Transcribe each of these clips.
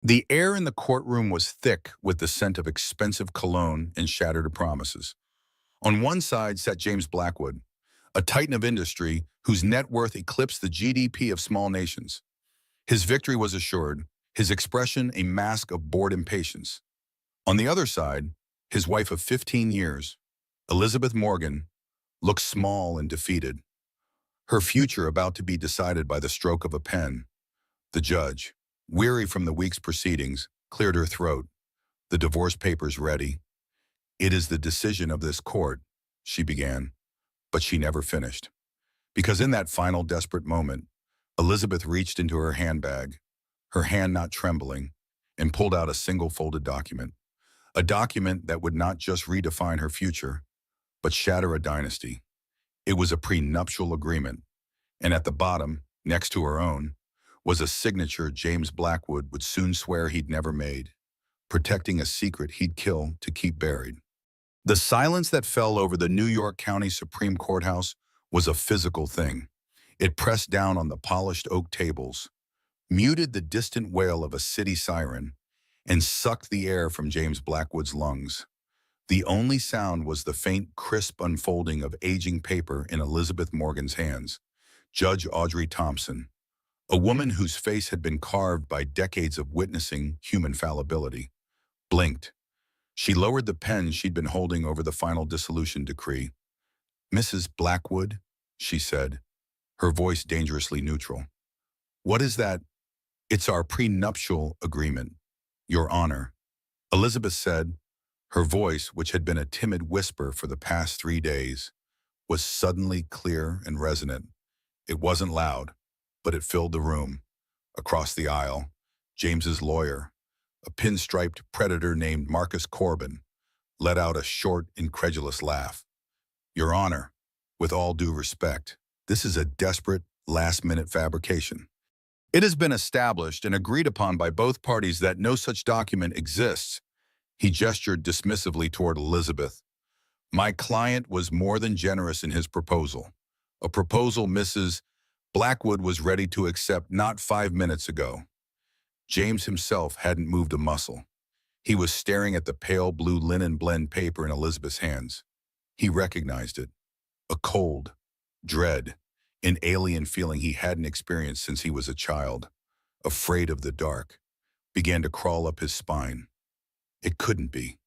The air in the courtroom was thick with the scent of expensive cologne and shattered promises. On one side sat James Blackwood, a titan of industry whose net worth eclipsed the GDP of small nations. His victory was assured, his expression a mask of bored impatience. On the other side, his wife of 15 years, Elizabeth Morgan, looked small and defeated, her future about to be decided by the stroke of a pen. The judge, weary from the week's proceedings, cleared her throat, the divorce papers ready. "It is the decision of this court," she began, but she never finished. Because in that final desperate moment, Elizabeth reached into her handbag, her hand not trembling, and pulled out a single folded document. A document that would not just redefine her future, but shatter a dynasty. It was a prenuptial agreement, and at the bottom, next to her own, was a signature James Blackwood would soon swear he'd never made, protecting a secret he'd kill to keep buried. The silence that fell over the New York County Supreme Courthouse was a physical thing. It pressed down on the polished oak tables, muted the distant wail of a city siren, and sucked the air from James Blackwood's lungs. The only sound was the faint, crisp unfolding of aging paper in Elizabeth Morgan's hands. Judge Audrey Thompson, a woman whose face had been carved by decades of witnessing human fallibility, blinked. She lowered the pen she'd been holding over the final dissolution decree. "Mrs. Blackwood," she said, her voice dangerously neutral. "What is that?" "It's our prenuptial agreement, Your Honor," Elizabeth said. Her voice, which had been a timid whisper for the past 3 days, was suddenly clear and resonant. It wasn't loud, but it filled the room. Across the aisle, James's lawyer, a pinstriped predator named Marcus Corbin, let out a short, incredulous laugh. "Your Honor, with all due respect, this is a desperate, last-minute fabrication. It has been established and agreed upon by both parties that no such document exists." He gestured dismissively toward Elizabeth. "My client was more than generous in his proposal, a proposal Mrs. Blackwood was ready to accept not 5 minutes ago." James himself hadn't moved a muscle. He was staring at the pale blue linen blend paper in Elizabeth's hands. He recognized it. A cold, dread, an alien feeling he hadn't experienced since he was a child, afraid of the dark, began to crawl up his spine. It couldn't be.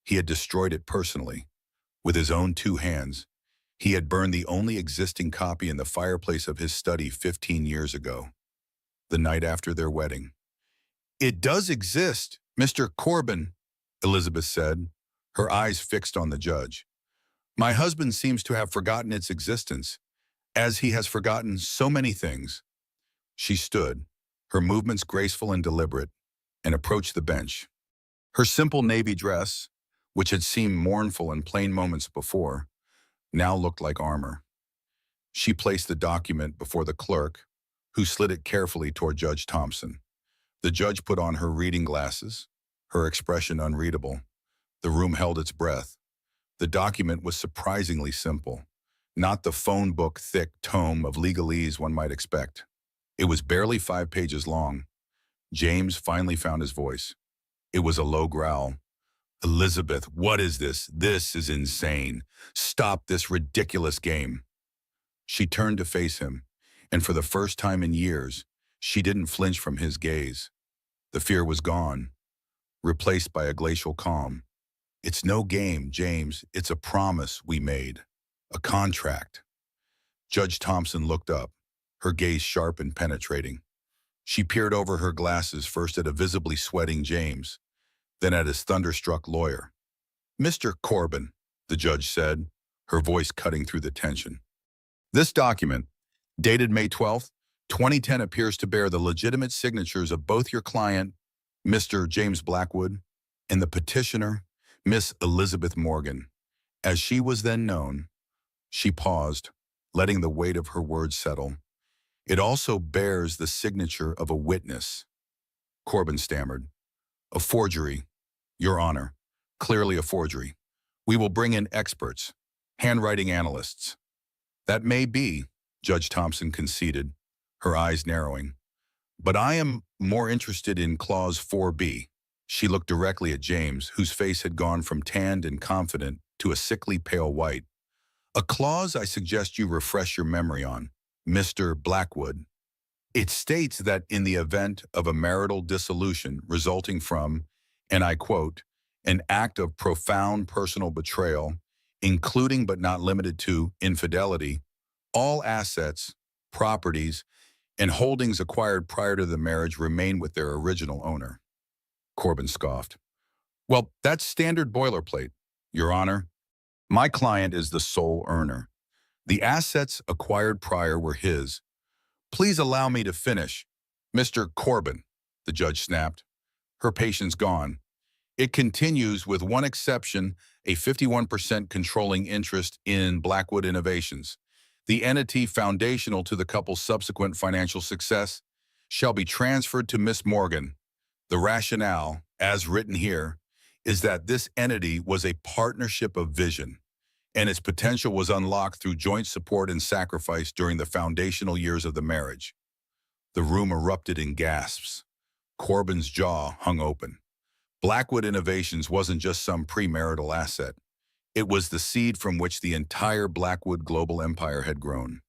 He had destroyed it personally. With his own 2 hands, he had burned the only existing copy in the fireplace of his study 15 years ago, the night after their wedding. "It does exist, Mr. Corbin," Elizabeth said, her eyes fixed on the judge. "My husband seems to have forgotten its existence, as he has forgotten so many things." She stood, her movements graceful and deliberate, and approached the bench. Her simple navy dress, which had seemed mournful in plain moments before, now looked like armor. She placed the document before the clerk, who slid it carefully toward Judge Thompson. The judge put on her reading glasses, her expression unreadable. The room held its breath. The document was surprisingly simple, not the phone book thick tome of legalese one might expect. It was barely 5 pages long. James finally found his voice. It was a low growl. "Elizabeth, what is this? This is insane. Stop this ridiculous game." She turned to face him, and for the first time in years, she didn't flinch from his gaze. The fear was gone, replaced by a glacial calm. "It's no game, James. It's a promise we made. A contract." Judge Thompson looked up, her gaze sharp and penetrating. She peered over her glasses first at a visibly sweating James, then at his thunderstruck lawyer. "Mr. Corbin," the judge said, her voice cutting through the tension. "This document, dated May 12th, 2010, appears to bear the legitimate signatures of both your client, Mr. James Blackwood, and the petitioner, Miss Elizabeth Morgan. As she was then known." She paused, letting the weight of her words settle. "It also bears the signature of a witness." Corbin stammered. "A forgery, Your Honor. Clearly a forgery. We will bring in experts, handwriting analysts." "That may be," Judge Thompson conceded, her eyes narrowing. But I am more interested in Clause 4B. She looked directly at James, whose face had gone from tanned and confident to a sickly pale white. A clause I suggest you refresh your memory on, Mr. Blackwood. It states that in the event of a marital dissolution resulting from, and I quote, an act of profound personal betrayal, including but not limited to infidelity, all assets, properties, and holdings acquired prior to the marriage remain with their original owner. Corbin scoffed. Well, that's standard boilerplate, Your Honor. My client is the sole earner. The assets acquired prior were his. Please allow me to finish. Mr. Corbin, the judge snapped, her patience gone. It continues with one exception, a 51% controlling interest in Blackwood Innovations. The entity foundational to the couple's subsequent financial success shall be transferred to Miss Morgan. The rationale, as written here, is that this entity was a partnership of vision, and its potential was unlocked through joint support and sacrifice during the foundational years of the marriage. The room erupted in gasps. Corbin's jaw hung open. Blackwood Innovations wasn't just some premarital asset. It was the seed from which the entire Blackwood global empire had grown.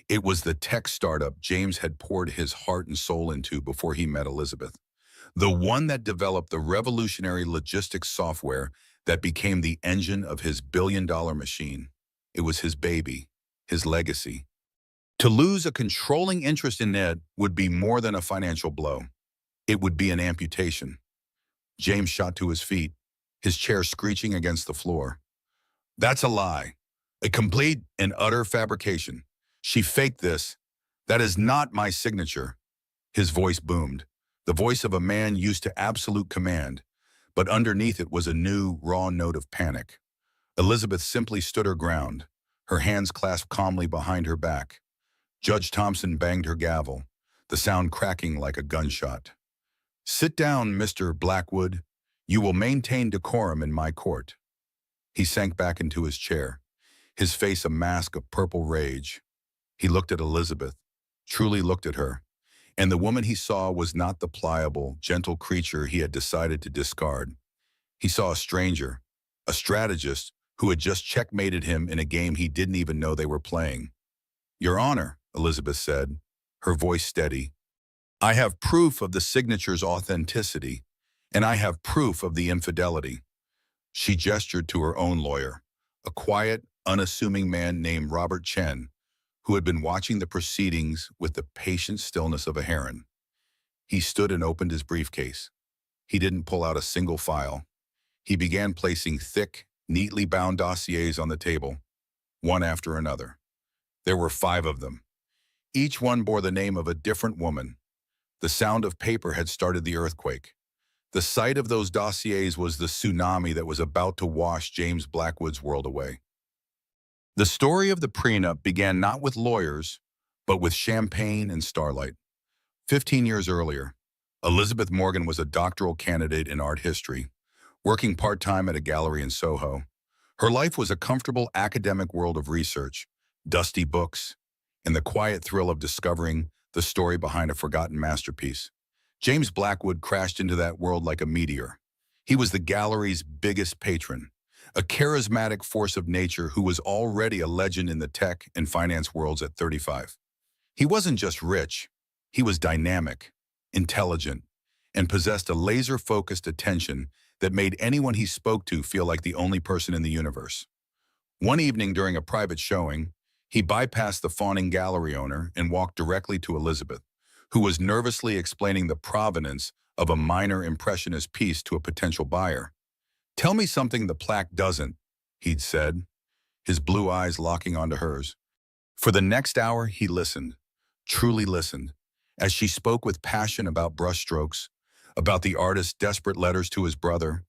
It was the tech startup James had poured his heart and soul into before he met Elizabeth. The one that developed the revolutionary logistics software that became the engine of his billion-dollar machine. It was his baby, his legacy. To lose a controlling interest in Ned would be more than a financial blow. It would be an amputation. James shot to his feet, his chair screeching against the floor. That's a lie. A complete and utter fabrication. She faked this. That is not my signature. His voice boomed, the voice of a man used to absolute command, but underneath it was a new, raw note of panic. Elizabeth simply stood her ground, her hands clasped calmly behind her back. Judge Thompson banged her gavel, the sound cracking like a gunshot. Sit down, Mr. Blackwood. You will maintain decorum in my court. He sank back into his chair, his face a mask of purple rage. He looked at Elizabeth, truly looked at her, and the woman he saw was not the pliable, gentle creature he had decided to discard. He saw a stranger, a strategist who had just checkmated him in a game he didn't even know they were playing. Your Honor, Elizabeth said, her voice steady, I have proof of the signature's authenticity, and I have proof of the infidelity. She gestured to her own lawyer, a quiet, unassuming man named Robert Chen, who had been watching the proceedings with the patient stillness of a heron. He stood and opened his briefcase. He didn't pull out a single file. He began placing thick, neatly bound dossiers on the table, one after another. There were 5 of them. Each one bore the name of a different woman. The sound of paper had started the earthquake. The sight of those dossiers was the tsunami that was about to wash James Blackwood's world away. The story of the prenup began not with lawyers, but with champagne and starlight. 15 years earlier, Elizabeth Morgan was a doctoral candidate in art history, working part-time at a gallery in Soho. Her life was a comfortable academic world of research, dusty books, and the quiet thrill of discovering the story behind a forgotten masterpiece. James Blackwood crashed into that world like a meteor. He was the gallery's biggest patron, a charismatic force of nature who was already a legend in the tech and finance worlds at 35. He wasn't just rich, he was dynamic, intelligent, and possessed a laser-focused attention that made anyone he spoke to feel like the only person in the universe. One evening during a private showing, he bypassed the fawning gallery owner and walked directly to Elizabeth, who was nervously explaining the provenance of a minor impressionist piece to a potential buyer. Tell me something the plaque doesn't, he'd said, his blue eyes locking onto hers. For the next hour, he listened, truly listened, as she spoke with passion about brushstrokes, about the artist's desperate letters to his brother,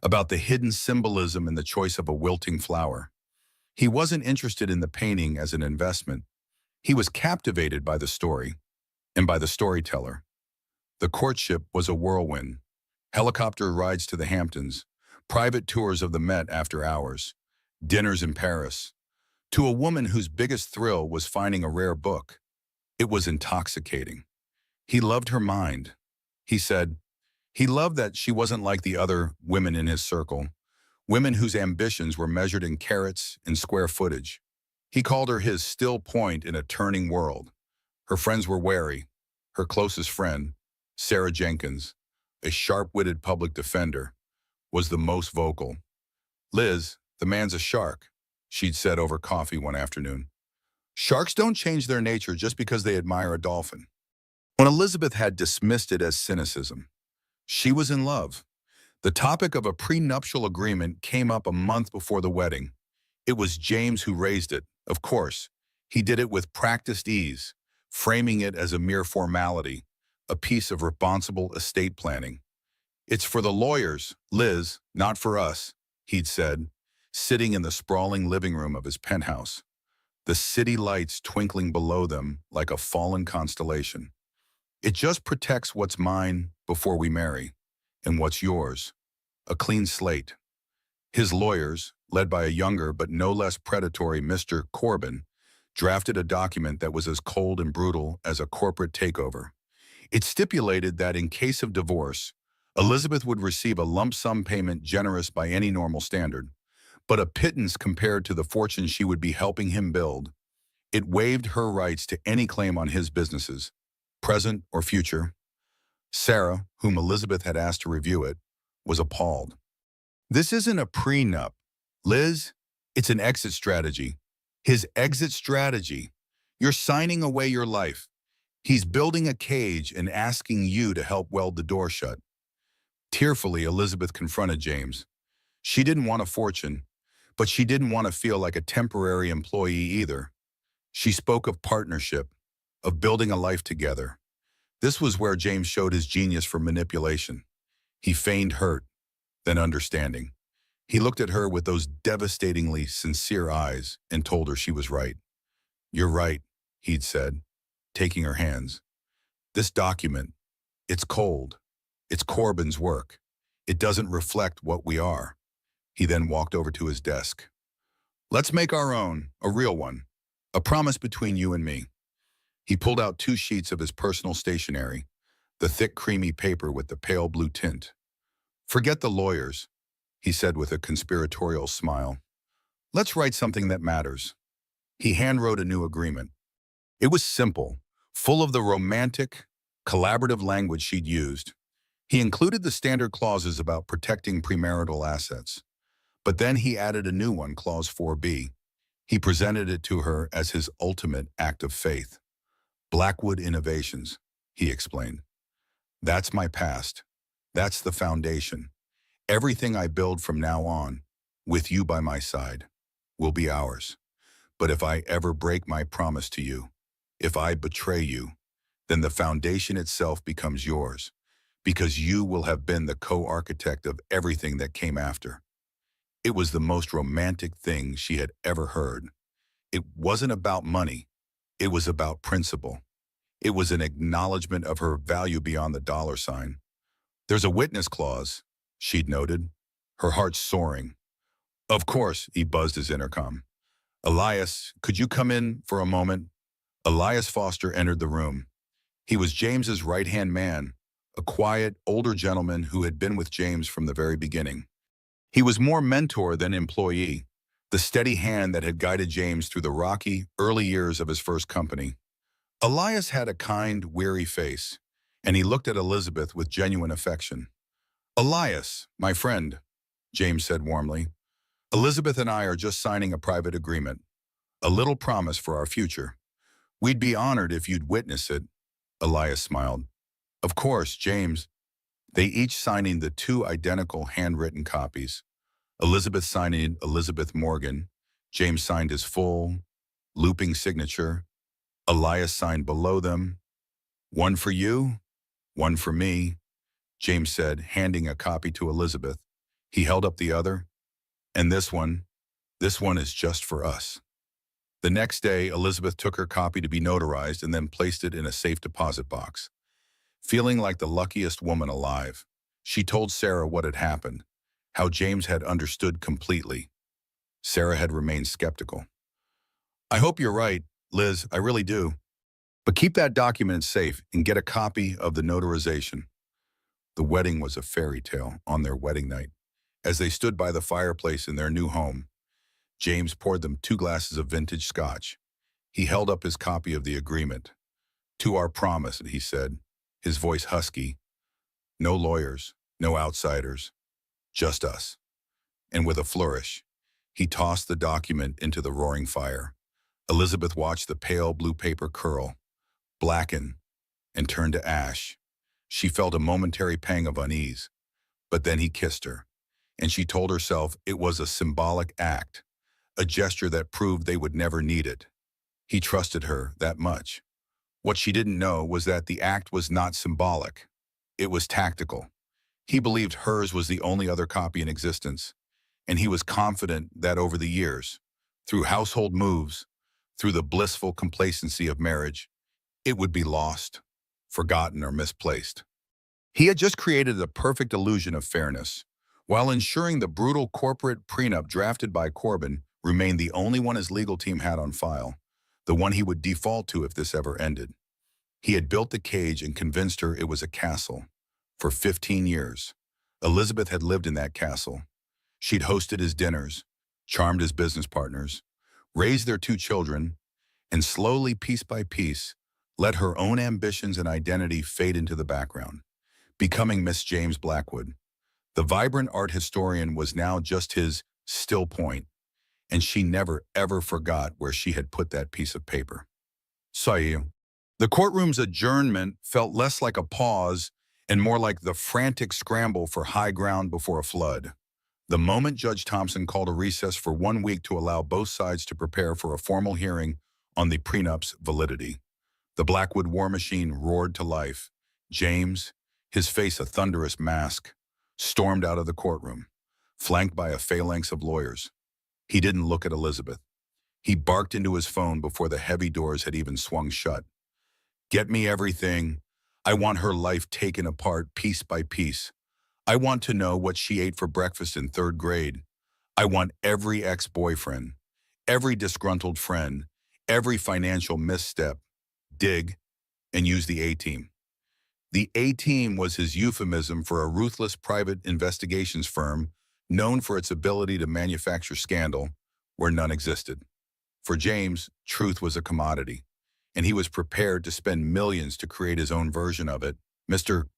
about the hidden symbolism in the choice of a wilting flower. He wasn't interested in the painting as an investment. He was captivated by the story, and by the storyteller. The courtship was a whirlwind. Helicopter rides to the Hamptons, private tours of the Met after hours, dinners in Paris, to a woman whose biggest thrill was finding a rare book. It was intoxicating. He loved her mind. He said, he loved that she wasn't like the other women in his circle, women whose ambitions were measured in carats and square footage. He called her his still point in a turning world. Her friends were wary. Her closest friend, Sarah Jenkins, a sharp-witted public defender, was the most vocal. "Liz, the man's a shark," she'd said over coffee one afternoon. "Sharks don't change their nature just because they admire a dolphin." When Elizabeth had dismissed it as cynicism, she was in love. The topic of a prenuptial agreement came up a month before the wedding. It was James who raised it, of course. He did it with practiced ease, framing it as a mere formality, a piece of responsible estate planning. "It's for the lawyers, Liz, not for us," he'd said, sitting in the sprawling living room of his penthouse, the city lights twinkling below them like a fallen constellation. "It just protects what's mine before we marry, and what's yours. A clean slate." His lawyers, led by a younger but no less predatory Mr. Corbin, drafted a document that was as cold and brutal as a corporate takeover. It stipulated that in case of divorce, Elizabeth would receive a lump sum payment generous by any normal standard, but a pittance compared to the fortune she would be helping him build. It waived her rights to any claim on his businesses, present or future. Sarah, whom Elizabeth had asked to review it, was appalled. "This isn't a prenup, Liz. It's an exit strategy." His exit strategy. "You're signing away your life. He's building a cage and asking you to help weld the door shut." Tearfully, Elizabeth confronted James. She didn't want a fortune, but she didn't want to feel like a temporary employee either. She spoke of partnership, of building a life together. This was where James showed his genius for manipulation. He feigned hurt, then understanding. He looked at her with those devastatingly sincere eyes and told her she was right. "You're right," he'd said, taking her hands. "This document, it's cold. It's Corbin's work. It doesn't reflect what we are." He then walked over to his desk. "Let's make our own, a real one. A promise between you and me." He pulled out 2 sheets of his personal stationery, the thick, creamy paper with the pale blue tint. "Forget the lawyers," he said with a conspiratorial smile. "Let's write something that matters." He handwrote a new agreement. It was simple, full of the romantic, collaborative language she'd used. He included the standard clauses about protecting premarital assets. But then he added a new one, Clause 4B. He presented it to her as his ultimate act of faith. "Blackwood Innovations," he explained. "That's my past. That's the foundation. Everything I build from now on, with you by my side, will be ours. But if I ever break my promise to you, if I betray you, then the foundation itself becomes yours, because you will have been the co-architect of everything that came after." It was the most romantic thing she had ever heard. It wasn't about money. It was about principle. It was an acknowledgement of her value beyond the dollar sign. "There's a witness clause," she'd noted, her heart soaring. "Of course," he buzzed his intercom. "Elias, could you come in for a moment?" Elias Foster entered the room. He was James's right-hand man, a quiet, older gentleman who had been with James from the very beginning. He was more mentor than employee, the steady hand that had guided James through the rocky, early years of his first company. Elias had a kind, weary face, and he looked at Elizabeth with genuine affection. "Elias, my friend," James said warmly, "Elizabeth and I are just signing a private agreement, a little promise for our future. We'd be honored if you'd witness it." Elias smiled. "Of course, James." They each signing the 2 identical handwritten copies. Elizabeth signing Elizabeth Morgan. James signed his full, looping signature. Elias signed below them. "One for you, one for me," James said, handing a copy to Elizabeth. He held up the other. "And this one is just for us." The next day, Elizabeth took her copy to be notarized and then placed it in a safe deposit box. Feeling like the luckiest woman alive, she told Sarah what had happened, how James had understood completely. Sarah had remained skeptical. "I hope you're right, Liz, I really do." But keep that document safe and get a copy of the notarization. The wedding was a fairy tale on their wedding night. As they stood by the fireplace in their new home, James poured them 2 glasses of vintage scotch. He held up his copy of the agreement. "To our promise," he said, his voice husky. "No lawyers, no outsiders, just us." And with a flourish, he tossed the document into the roaring fire. Elizabeth watched the pale blue paper curl, blacken, and turn to ash. She felt a momentary pang of unease, but then he kissed her, and she told herself it was a symbolic act, a gesture that proved they would never need it. He trusted her that much. What she didn't know was that the act was not symbolic. It was tactical. He believed hers was the only other copy in existence, and he was confident that over the years, through household moves, through the blissful complacency of marriage, it would be lost, forgotten, or misplaced. He had just created the perfect illusion of fairness, while ensuring the brutal corporate prenup drafted by Corbin remained the only one his legal team had on file, the one he would default to if this ever ended. He had built the cage and convinced her it was a castle. For 15 years, Elizabeth had lived in that castle. She'd hosted his dinners, charmed his business partners, raised their 2 children, and slowly, piece by piece, let her own ambitions and identity fade into the background, becoming Miss James Blackwood. The vibrant art historian was now just his still point, and she never ever forgot where she had put that piece of paper. Saw you. The courtroom's adjournment felt less like a pause and more like the frantic scramble for high ground before a flood. The moment Judge Thompson called a recess for 1 week to allow both sides to prepare for a formal hearing on the prenup's validity. The Blackwood war machine roared to life. James, his face a thunderous mask, stormed out of the courtroom, flanked by a phalanx of lawyers. He didn't look at Elizabeth. He barked into his phone before the heavy doors had even swung shut. "Get me everything. I want her life taken apart piece by piece. I want to know what she ate for breakfast in 3rd grade. I want every ex-boyfriend, every disgruntled friend, every financial misstep. Dig and use the A-team." The A-team was his euphemism for a ruthless private investigations firm known for its ability to manufacture scandal where none existed. For James, truth was a commodity, and he was prepared to spend millions to create his own version of it. Mr.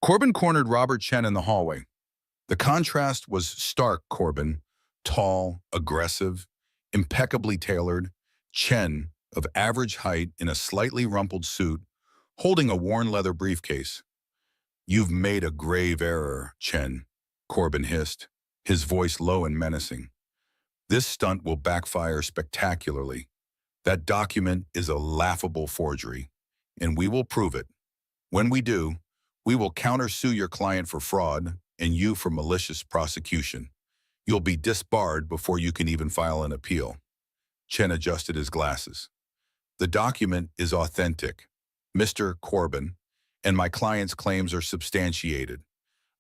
Corbin cornered Robert Chen in the hallway. The contrast was stark. Corbin, tall, aggressive, impeccably tailored. Chen, of average height in a slightly rumpled suit, holding a worn leather briefcase. "You've made a grave error, Chen," Corbin hissed, his voice low and menacing. "This stunt will backfire spectacularly. That document is a laughable forgery, and we will prove it. When we do, we will countersue your client for fraud and you for malicious prosecution. You'll be disbarred before you can even file an appeal." Chen adjusted his glasses. "The document is authentic, Mr. Corbin, and my client's claims are substantiated.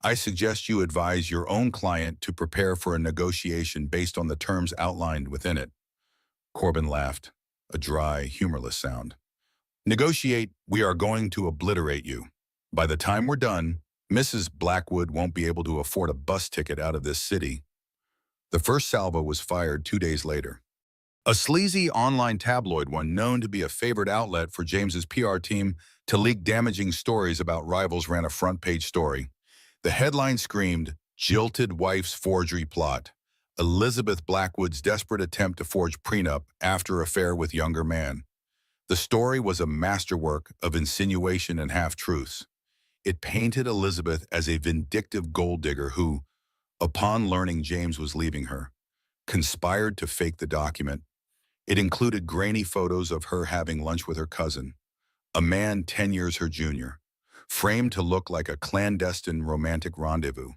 I suggest you advise your own client to prepare for a negotiation based on the terms outlined within it." Corbin laughed, a dry, humorless sound. "Negotiate, we are going to obliterate you. By the time we're done, Mrs. Blackwood won't be able to afford a bus ticket out of this city." The first salvo was fired 2 days later. A sleazy online tabloid one known to be a favorite outlet for James's PR team to leak damaging stories about rivals ran a front-page story. The headline screamed, "Jilted Wife's Forgery Plot. Elizabeth Blackwood's Desperate Attempt to Forge Prenup After Affair with Younger Man." The story was a masterwork of insinuation and half-truths. It painted Elizabeth as a vindictive gold digger who, upon learning James was leaving her, conspired to fake the document. It included grainy photos of her having lunch with her cousin, a man 10 years her junior, framed to look like a clandestine romantic rendezvous.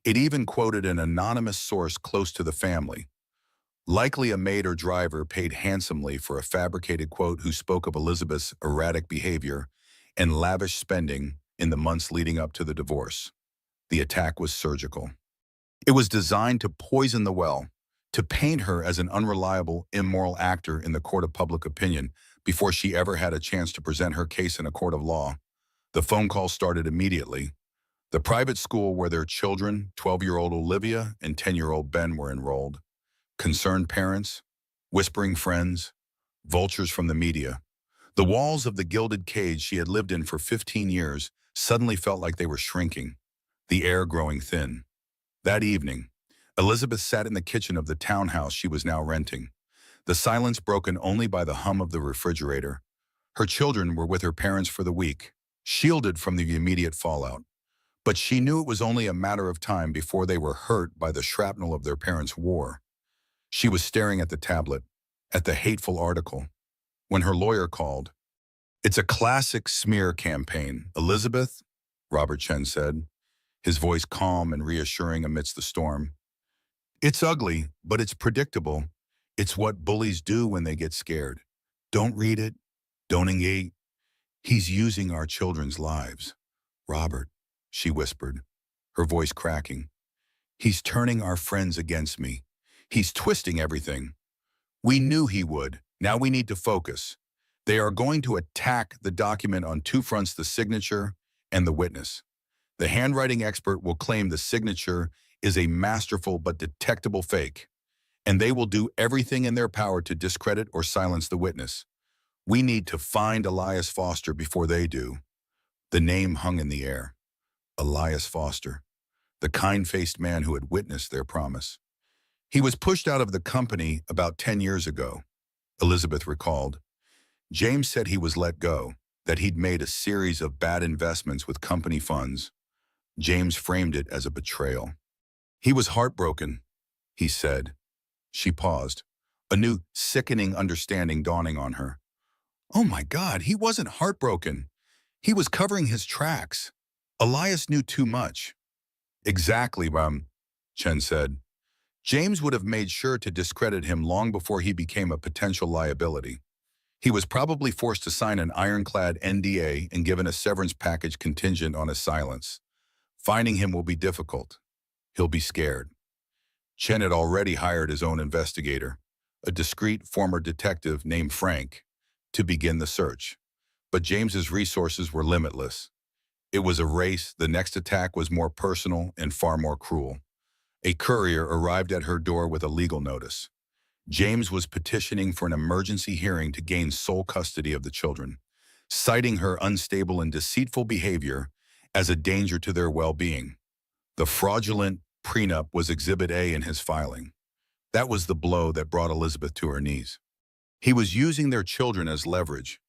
It even quoted an anonymous source close to the family, likely a maid or driver paid handsomely for a fabricated quote who spoke of Elizabeth's erratic behavior and lavish spending in the months leading up to the divorce. The attack was surgical. It was designed to poison the well, to paint her as an unreliable, immoral actor in the court of public opinion, before she ever had a chance to present her case in a court of law. The phone call started immediately. The private school where their children, 12-year-old Olivia and 10-year-old Ben, were enrolled. Concerned parents, whispering friends, vultures from the media. The walls of the gilded cage she had lived in for 15 years suddenly felt like they were shrinking, the air growing thin. That evening, Elizabeth sat in the kitchen of the townhouse she was now renting, the silence broken only by the hum of the refrigerator. Her children were with her parents for the week, shielded from the immediate fallout. But she knew it was only a matter of time before they were hurt by the shrapnel of their parents' war. She was staring at the tablet, at the hateful article, when her lawyer called. "It's a classic smear campaign, Elizabeth," Robert Chen said, his voice calm and reassuring amidst the storm. "It's ugly, but it's predictable. It's what bullies do when they get scared. Don't read it. Don't engage. He's using our children's lives." "Robert," she whispered, her voice cracking. "He's turning our friends against me. He's twisting everything. We knew he would. Now we need to focus. They are going to attack the document on two fronts: the signature and the witness. The handwriting expert will claim the signature is a masterful but detectable fake, and they will do everything in their power to discredit or silence the witness. We need to find Elias Foster before they do." The name hung in the air. Elias Foster, the kind-faced man who had witnessed their promise. He was pushed out of the company about 10 years ago, Elizabeth recalled. James said he was let go, that he'd made a series of bad investments with company funds. James framed it as a betrayal. "He was heartbroken," he said. She paused, a new sickening understanding dawning on her. Oh my God, he wasn't heartbroken. He was covering his tracks. Elias knew too much. "Exactly, Chen said. "James would have made sure to discredit him long before he became a potential liability. He was probably forced to sign an ironclad NDA and given a severance package contingent on his silence. Finding him will be difficult. He'll be scared." Chen had already hired his own investigator, a discreet former detective named Frank, to begin the search. But James's resources were limitless. It was a race. The next attack was more personal and far more cruel. A courier arrived at her door with a legal notice. James was petitioning for an emergency hearing to gain sole custody of the children, citing her unstable and deceitful behavior as a danger to their well-being. The fraudulent prenup was Exhibit A in his filing. That was the blow that brought Elizabeth to her knees. He was using their children as leverage,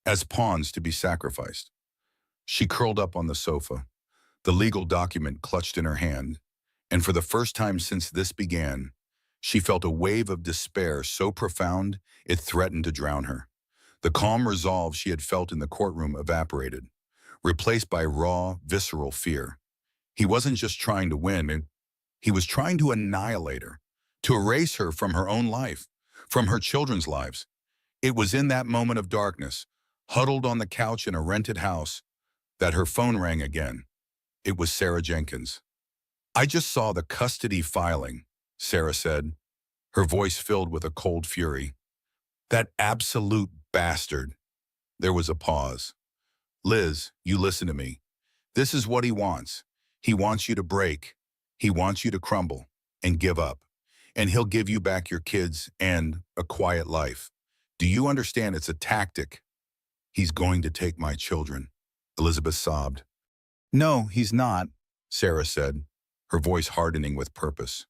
as pawns to be sacrificed. She curled up on the sofa, the legal document clutched in her hand, and for the first time since this began, she felt a wave of despair so profound it threatened to drown her. The calm resolve she had felt in the courtroom evaporated, replaced by raw, visceral fear. He wasn't just trying to win, he was trying to annihilate her, to erase her from her own life, from her children's lives. It was in that moment of darkness, huddled on the couch in a rented house, that her phone rang again. It was Sarah Jenkins. "I just saw the custody filing," Sarah said, her voice filled with a cold fury. "That absolute bastard." There was a pause. "Liz, you listen to me. This is what he wants. He wants you to break. He wants you to crumble and give up. And he'll give you back your kids and a quiet life. Do you understand? It's a tactic." "He's going to take my children," Elizabeth sobbed. "No, he's not," Sarah said, her voice hardening with purpose.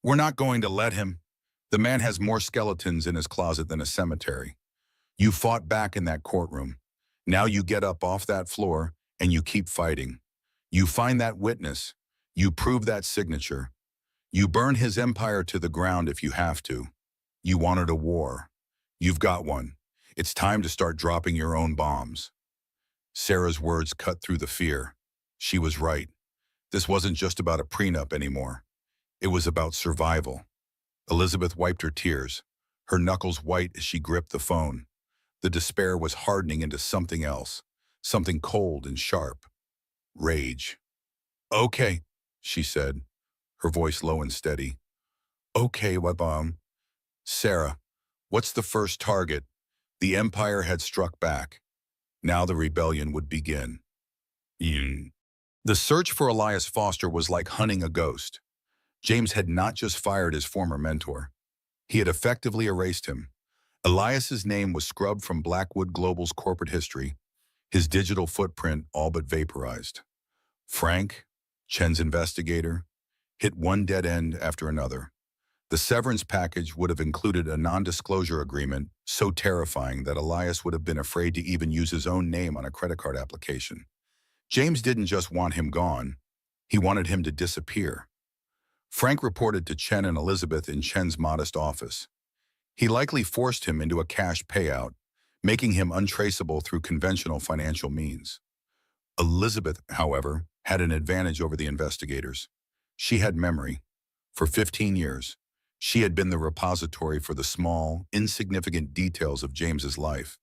"We're not going to let him. The man has more skeletons in his closet than a cemetery. You fought back in that courtroom. Now you get up off that floor and you keep fighting. You find that witness. You prove that signature. You burn his empire to the ground if you have to. You wanted a war. You've got one. It's time to start dropping your own bombs." Sarah's words cut through the fear. She was right. This wasn't just about a prenup anymore. It was about survival. Elizabeth wiped her tears, her knuckles white as she gripped the phone. The despair was hardening into something else, something cold and sharp. Rage. "Okay," she said, her voice low and steady. "Okay, Sarah, what's the first target? The empire had struck back. Now the rebellion would begin. Mm. The search for Elias Foster was like hunting a ghost. James had not just fired his former mentor. He had effectively erased him. Elias's name was scrubbed from Blackwood Global's corporate history, his digital footprint all but vaporized. Frank, Chen's investigator, hit one dead end after another. The severance package would have included a non-disclosure agreement so terrifying that Elias would have been afraid to even use his own name on a credit card application. James didn't just want him gone. He wanted him to disappear. Frank reported to Chen and Elizabeth in Chen's modest office. He likely forced him into a cash payout, making him untraceable through conventional financial means. Elizabeth, however, had an advantage over the investigators. She had memory. For 15 years, she had been the repository for the small, insignificant details of James's life,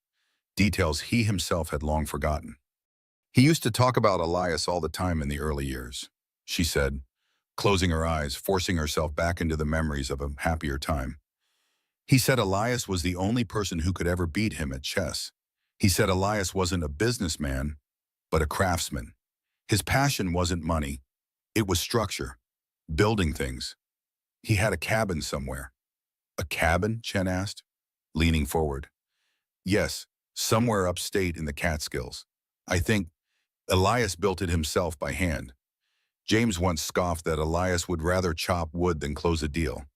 details he himself had long forgotten. He used to talk about Elias all the time in the early years, she said, closing her eyes, forcing herself back into the memories of a happier time. He said Elias was the only person who could ever beat him at chess. He said Elias wasn't a businessman, but a craftsman. His passion wasn't money. It was structure, building things. He had a cabin somewhere. A cabin? Chen asked, leaning forward. Yes, somewhere upstate in the Catskills. I think Elias built it himself by hand. James once scoffed that Elias would rather chop wood than close a deal.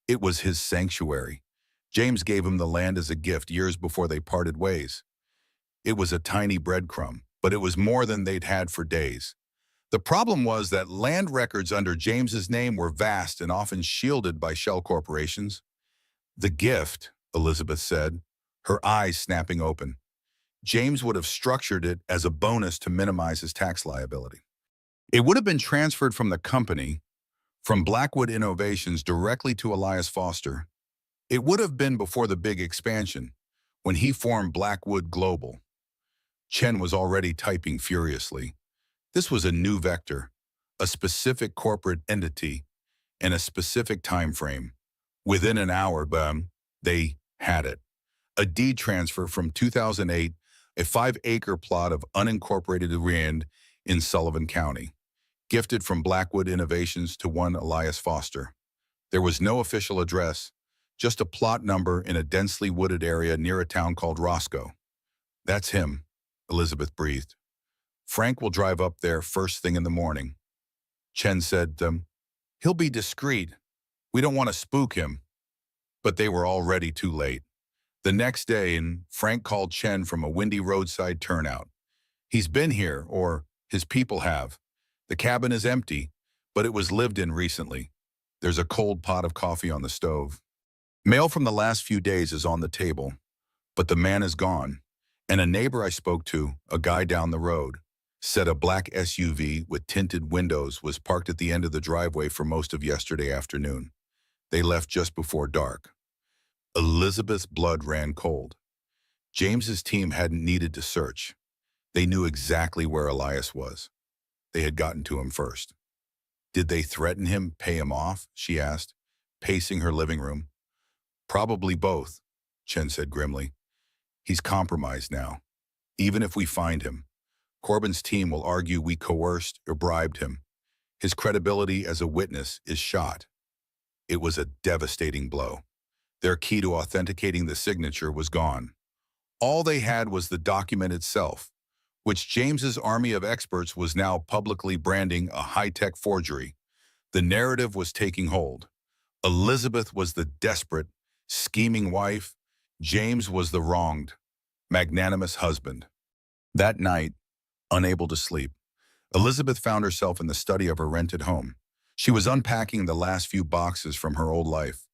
It was his sanctuary. James gave him the land as a gift years before they parted ways. It was a tiny breadcrumb, but it was more than they'd had for days. The problem was that land records under James's name were vast and often shielded by shell corporations. The gift, Elizabeth said, her eyes snapping open. James would have structured it as a bonus to minimize his tax liability. It would have been transferred from the company, from Blackwood Innovations directly to Elias Foster. It would have been before the big expansion, when he formed Blackwood Global. Chen was already typing furiously. This was a new vector, a specific corporate entity, and a specific time frame. Within an hour, they had it. A deed transfer from 2008, a 5-acre plot of unincorporated land in Sullivan County, gifted from Blackwood Innovations to one Elias Foster. There was no official address, just a plot number in a densely wooded area near a town called Roscoe. That's him, Elizabeth breathed. Frank will drive up there first thing in the morning. Chen said, he'll be discreet. We don't want to spook him. But they were already too late. The next day, Frank called Chen from a windy roadside turnout. He's been here, or his people have. The cabin is empty, but it was lived in recently. There's a cold pot of coffee on the stove. Mail from the last few days is on the table, but the man is gone. And a neighbor I spoke to, a guy down the road, said a black SUV with tinted windows was parked at the end of the driveway for most of yesterday afternoon. They left just before dark. Elizabeth's blood ran cold. James's team hadn't needed to search. They knew exactly where Elias was. They had gotten to him first. Did they threaten him, pay him off? She asked, pacing her living room. Probably both, Chen said grimly. He's compromised now. Even if we find him, Corbin's team will argue we coerced or bribed him. His credibility as a witness is shot. It was a devastating blow. Their key to authenticating the signature was gone. All they had was the document itself, which James's army of experts was now publicly branding a high-tech forgery. The narrative was taking hold. Elizabeth was the desperate, scheming wife. James was the wronged, magnanimous husband. That night, unable to sleep, Elizabeth found herself in the study of her rented home. She was unpacking the last few boxes from her old life,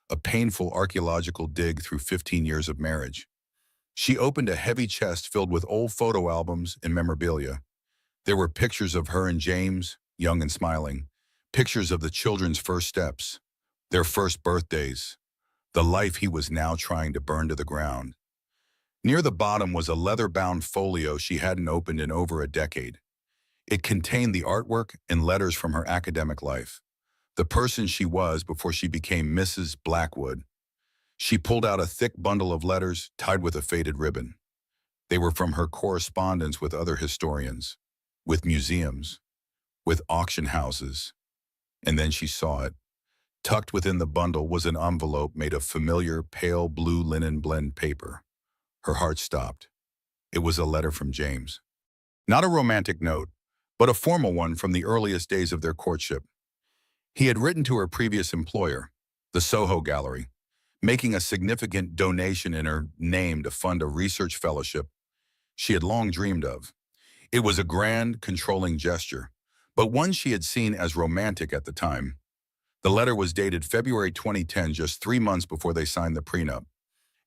a painful archaeological dig through 15 years of marriage. She opened a heavy chest filled with old photo albums and memorabilia. There were pictures of her and James, young and smiling, pictures of the children's first steps, their first birthdays, the life he was now trying to burn to the ground. Near the bottom was a leather-bound folio she hadn't opened in over a decade. It contained the artwork and letters from her academic life, the person she was before she became Mrs. Blackwood. She pulled out a thick bundle of letters tied with a faded ribbon. They were from her correspondence with other historians, with museums, with auction houses. And then she saw it. Tucked within the bundle was an envelope made of familiar pale blue linen blend paper. Her heart stopped. It was a letter from James. Not a romantic note, but a formal one from the earliest days of their courtship. He had written to her previous employer, the Soho Gallery, making a significant donation in her name to fund a research fellowship she had long dreamed of. It was a grand, controlling gesture, but one she had seen as romantic at the time. The letter was dated February 2010, just 3 months before they signed the prenup,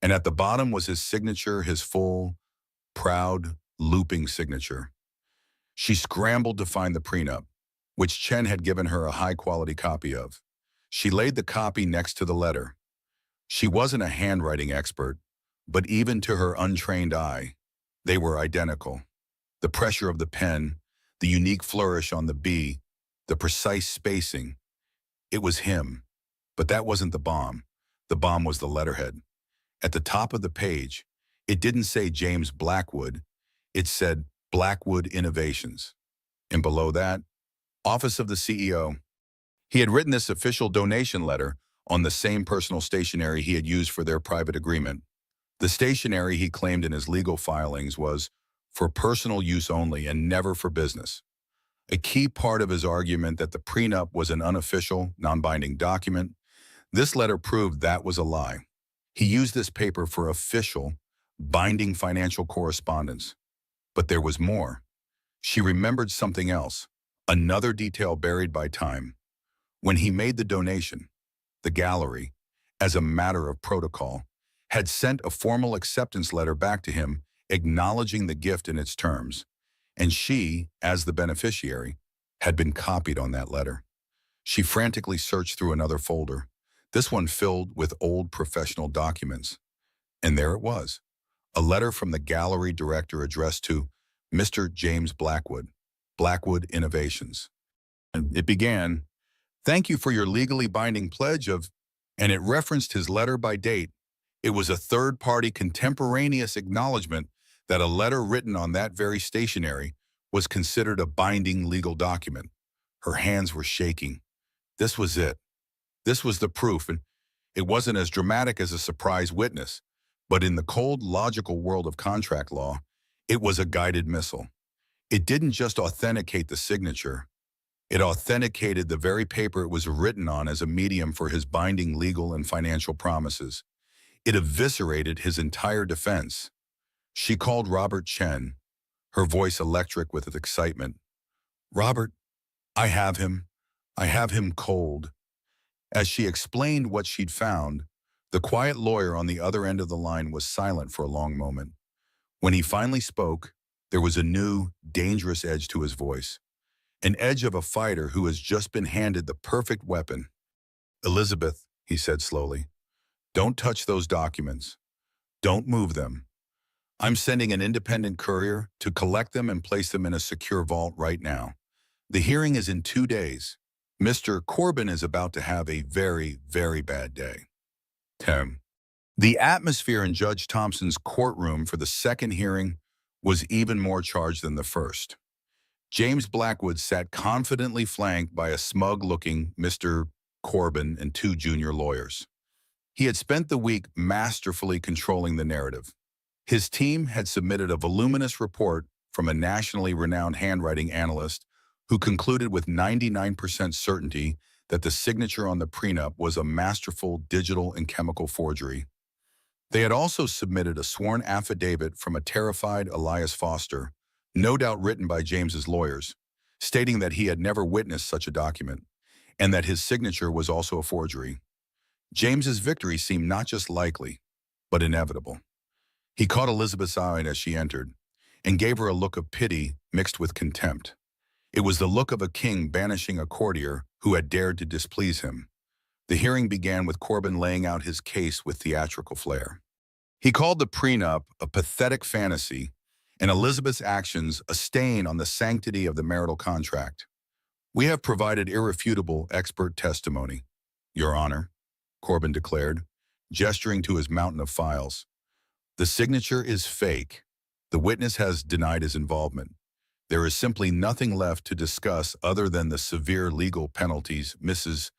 and at the bottom was his signature, his full, proud, looping signature. She scrambled to find the prenup, which Chen had given her a high-quality copy of. She laid the copy next to the letter. She wasn't a handwriting expert, but even to her untrained eye, they were identical. The pressure of the pen, the unique flourish on the B, the precise spacing. It was him. But that wasn't the bomb. The bomb was the letterhead. At the top of the page, it didn't say James Blackwood. It said Blackwood Innovations. And below that, Office of the CEO. He had written this official donation letter on the same personal stationery he had used for their private agreement. The stationery he claimed in his legal filings was for personal use only and never for business. A key part of his argument that the prenup was an unofficial, non-binding document, this letter proved that was a lie. He used this paper for official, binding financial correspondence. But there was more. She remembered something else, another detail buried by time. When he made the donation, the gallery, as a matter of protocol, had sent a formal acceptance letter back to him acknowledging the gift in its terms, and she, as the beneficiary, had been copied on that letter. She frantically searched through another folder, this one filled with old professional documents. And there it was, a letter from the gallery director addressed to Mr. James Blackwood, Blackwood Innovations. And it began, "Thank you for your legally binding pledge of," and it referenced his letter by date. It was a third-party contemporaneous acknowledgement that a letter written on that very stationery was considered a binding legal document. Her hands were shaking. This was it. This was the proof, and it wasn't as dramatic as a surprise witness, but in the cold, logical world of contract law, it was a guided missile. It didn't just authenticate the signature. It authenticated the very paper it was written on as a medium for his binding legal and financial promises. It eviscerated his entire defense. She called Robert Chen, her voice electric with excitement. "Robert, I have him. I have him cold." As she explained what she'd found, the quiet lawyer on the other end of the line was silent for a long moment. When he finally spoke, there was a new, dangerous edge to his voice, an edge of a fighter who has just been handed the perfect weapon. "Elizabeth," he said slowly, "don't touch those documents. Don't move them. I'm sending an independent courier to collect them and place them in a secure vault right now. The hearing is in 2 days. Mr. Corbin is about to have a very, very bad day." Tim. The atmosphere in Judge Thompson's courtroom for the second hearing was even more charged than the first. James Blackwood sat confidently flanked by a smug-looking Mr. Corbin and 2 junior lawyers. He had spent the week masterfully controlling the narrative. His team had submitted a voluminous report from a nationally renowned handwriting analyst who concluded with 99% certainty that the signature on the prenup was a masterful digital and chemical forgery. They had also submitted a sworn affidavit from a terrified Elias Foster, no doubt written by James's lawyers, stating that he had never witnessed such a document, and that his signature was also a forgery. James's victory seemed not just likely, but inevitable. He caught Elizabeth's eye as she entered, and gave her a look of pity mixed with contempt. It was the look of a king banishing a courtier who had dared to displease him. The hearing began with Corbin laying out his case with theatrical flair. He called the prenup a pathetic fantasy, and Elizabeth's actions a stain on the sanctity of the marital contract. "We have provided irrefutable expert testimony, Your Honor," Corbin declared, gesturing to his mountain of files. The signature is fake. The witness has denied his involvement. There is simply nothing left to discuss other than the severe legal penalties Mrs.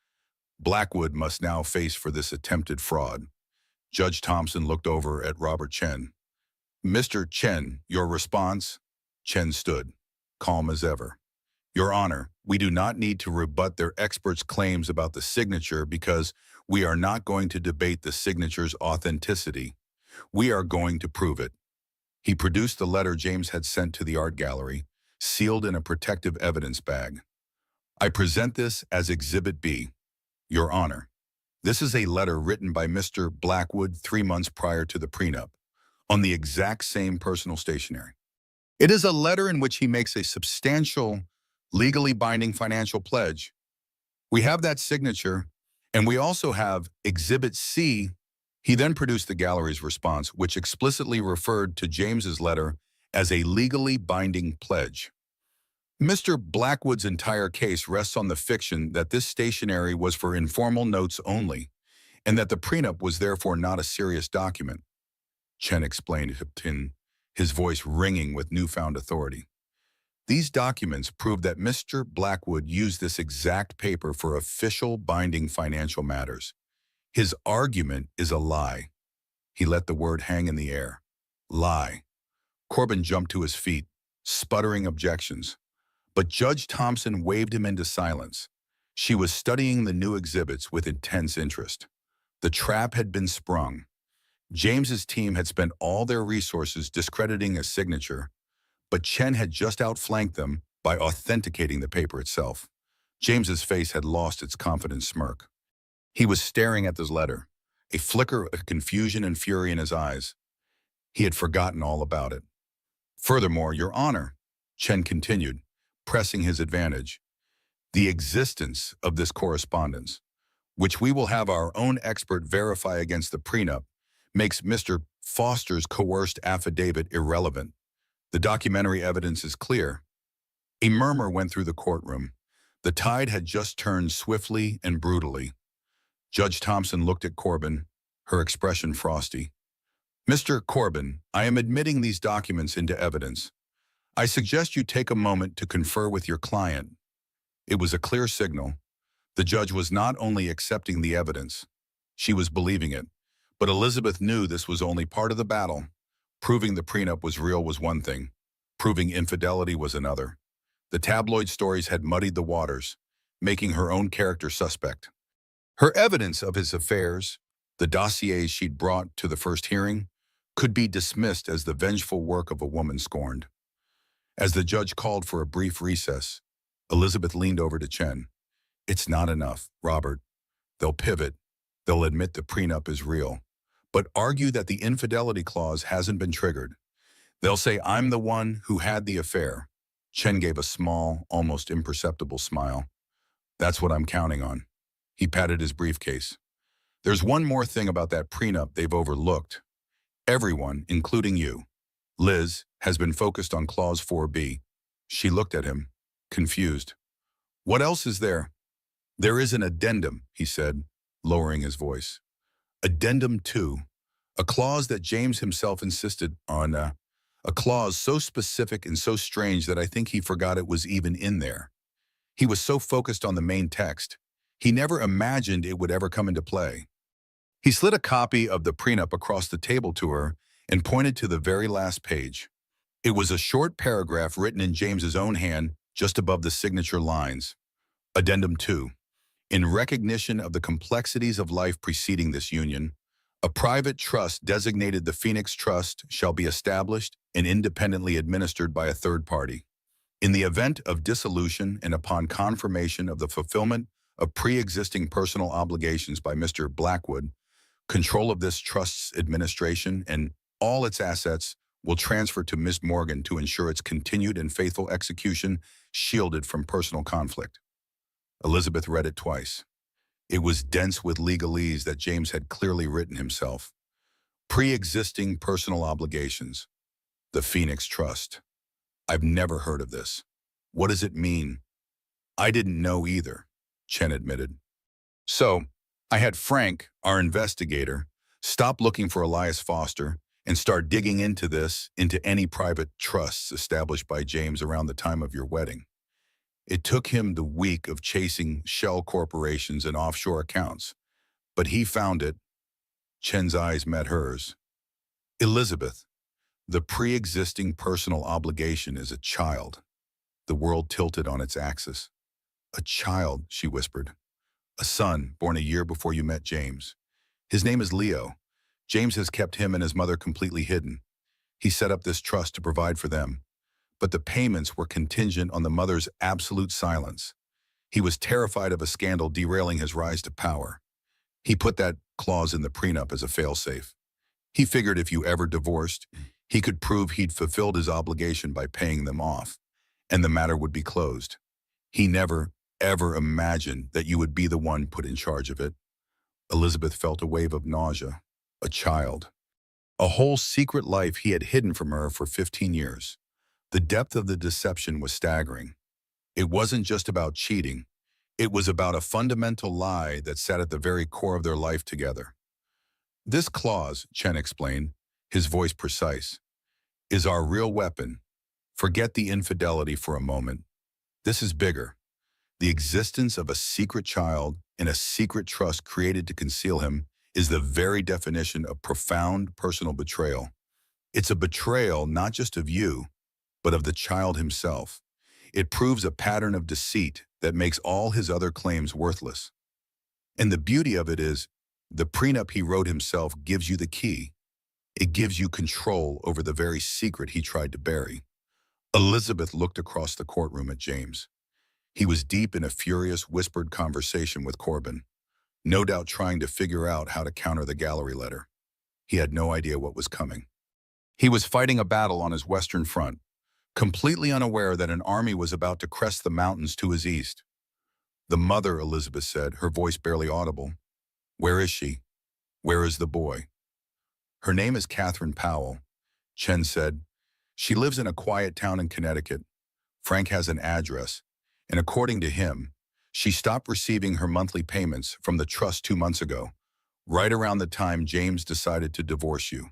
Blackwood must now face for this attempted fraud. Judge Thompson looked over at Robert Chen. Mr. Chen, your response? Chen stood, calm as ever. Your Honor, we do not need to rebut their experts' claims about the signature because we are not going to debate the signature's authenticity. We are going to prove it. He produced the letter James had sent to the art gallery, sealed in a protective evidence bag. I present this as Exhibit B. Your Honor, this is a letter written by Mr. Blackwood 3 months prior to the prenup, on the exact same personal stationery. It is a letter in which he makes a substantial, legally binding financial pledge. We have that signature, and we also have Exhibit C. He then produced the gallery's response, which explicitly referred to James's letter as a legally binding pledge. Mr. Blackwood's entire case rests on the fiction that this stationery was for informal notes only, and that the prenup was therefore not a serious document. Chen explained, his voice ringing with newfound authority. These documents prove that Mr. Blackwood used this exact paper for official binding financial matters. His argument is a lie. He let the word hang in the air. Lie. Corbin jumped to his feet, sputtering objections. But Judge Thompson waved him into silence. She was studying the new exhibits with intense interest. The trap had been sprung. James's team had spent all their resources discrediting his signature, but Chen had just outflanked them by authenticating the paper itself. James's face had lost its confident smirk. He was staring at this letter, a flicker of confusion and fury in his eyes. He had forgotten all about it. Furthermore, Your Honor, Chen continued, pressing his advantage, the existence of this correspondence, which we will have our own expert verify against the prenup, makes Mr. Foster's coerced affidavit irrelevant. The documentary evidence is clear. A murmur went through the courtroom. The tide had just turned swiftly and brutally. Judge Thompson looked at Corbin, her expression frosty. Mr. Corbin, I am admitting these documents into evidence. I suggest you take a moment to confer with your client. It was a clear signal. The judge was not only accepting the evidence, she was believing it. But Elizabeth knew this was only part of the battle. Proving the prenup was real was one thing. Proving infidelity was another. The tabloid stories had muddied the waters, making her own character suspect. Her evidence of his affairs, the dossiers she'd brought to the first hearing, could be dismissed as the vengeful work of a woman scorned. As the judge called for a brief recess, Elizabeth leaned over to Chen. It's not enough, Robert. They'll pivot. They'll admit the prenup is real, but argue that the infidelity clause hasn't been triggered. They'll say I'm the one who had the affair. Chen gave a small, almost imperceptible smile. That's what I'm counting on. He patted his briefcase. There's one more thing about that prenup they've overlooked. Everyone, including you, Liz, has been focused on Clause 4B. She looked at him, confused. What else is there? There is an addendum, he said, lowering his voice. Addendum 2, a clause that James himself insisted on, a clause so specific and so strange that I think he forgot it was even in there. He was so focused on the main text, he never imagined it would ever come into play. He slid a copy of the prenup across the table to her and pointed to the very last page. It was a short paragraph written in James's own hand just above the signature lines. Addendum 2. In recognition of the complexities of life preceding this union, a private trust designated the Phoenix Trust shall be established and independently administered by a third party. In the event of dissolution and upon confirmation of the fulfillment of pre-existing personal obligations by Mr. Blackwood, control of this trust's administration and all its assets will transfer to Miss Morgan to ensure its continued and faithful execution, shielded from personal conflict. Elizabeth read it twice. It was dense with legalese that James had clearly written himself. Pre-existing personal obligations. The Phoenix Trust. I've never heard of this. What does it mean? I didn't know either, Chen admitted. So, I had Frank, our investigator, Stop looking for Elias Foster and start digging into any private trusts established by James around the time of your wedding. It took him the week of chasing shell corporations and offshore accounts, but he found it. Chen's eyes met hers. Elizabeth, the pre-existing personal obligation is a child. The world tilted on its axis. A child, she whispered. A son born a year before you met James. His name is Leo. James has kept him and his mother completely hidden. He set up this trust to provide for them, but the payments were contingent on the mother's absolute silence. He was terrified of a scandal derailing his rise to power. He put that clause in the prenup as a failsafe. He figured if you ever divorced, he could prove he'd fulfilled his obligation by paying them off, and the matter would be closed. He never, ever imagined that you would be the one put in charge of it. Elizabeth felt a wave of nausea. A child. A whole secret life he had hidden from her for 15 years. The depth of the deception was staggering. It wasn't just about cheating. It was about a fundamental lie that sat at the very core of their life together. This clause, Chen explained, his voice precise, is our real weapon. Forget the infidelity for a moment. This is bigger. The existence of a secret child in a secret trust created to conceal him is the very definition of profound personal betrayal. It's a betrayal not just of you, but of the child himself. It proves a pattern of deceit that makes all his other claims worthless. And the beauty of it is, the prenup he wrote himself gives you the key. It gives you control over the very secret he tried to bury. Elizabeth looked across the courtroom at James. He was deep in a furious, whispered conversation with Corbin, no doubt trying to figure out how to counter the gallery letter. He had no idea what was coming. He was fighting a battle on his western front, completely unaware that an army was about to crest the mountains to his east. The mother, Elizabeth said, her voice barely audible. Where is she? Where is the boy? Her name is Catherine Powell, Chen said. She lives in a quiet town in Connecticut. Frank has an address, and according to him, she stopped receiving her monthly payments from the trust 2 months ago, right around the time James decided to divorce you.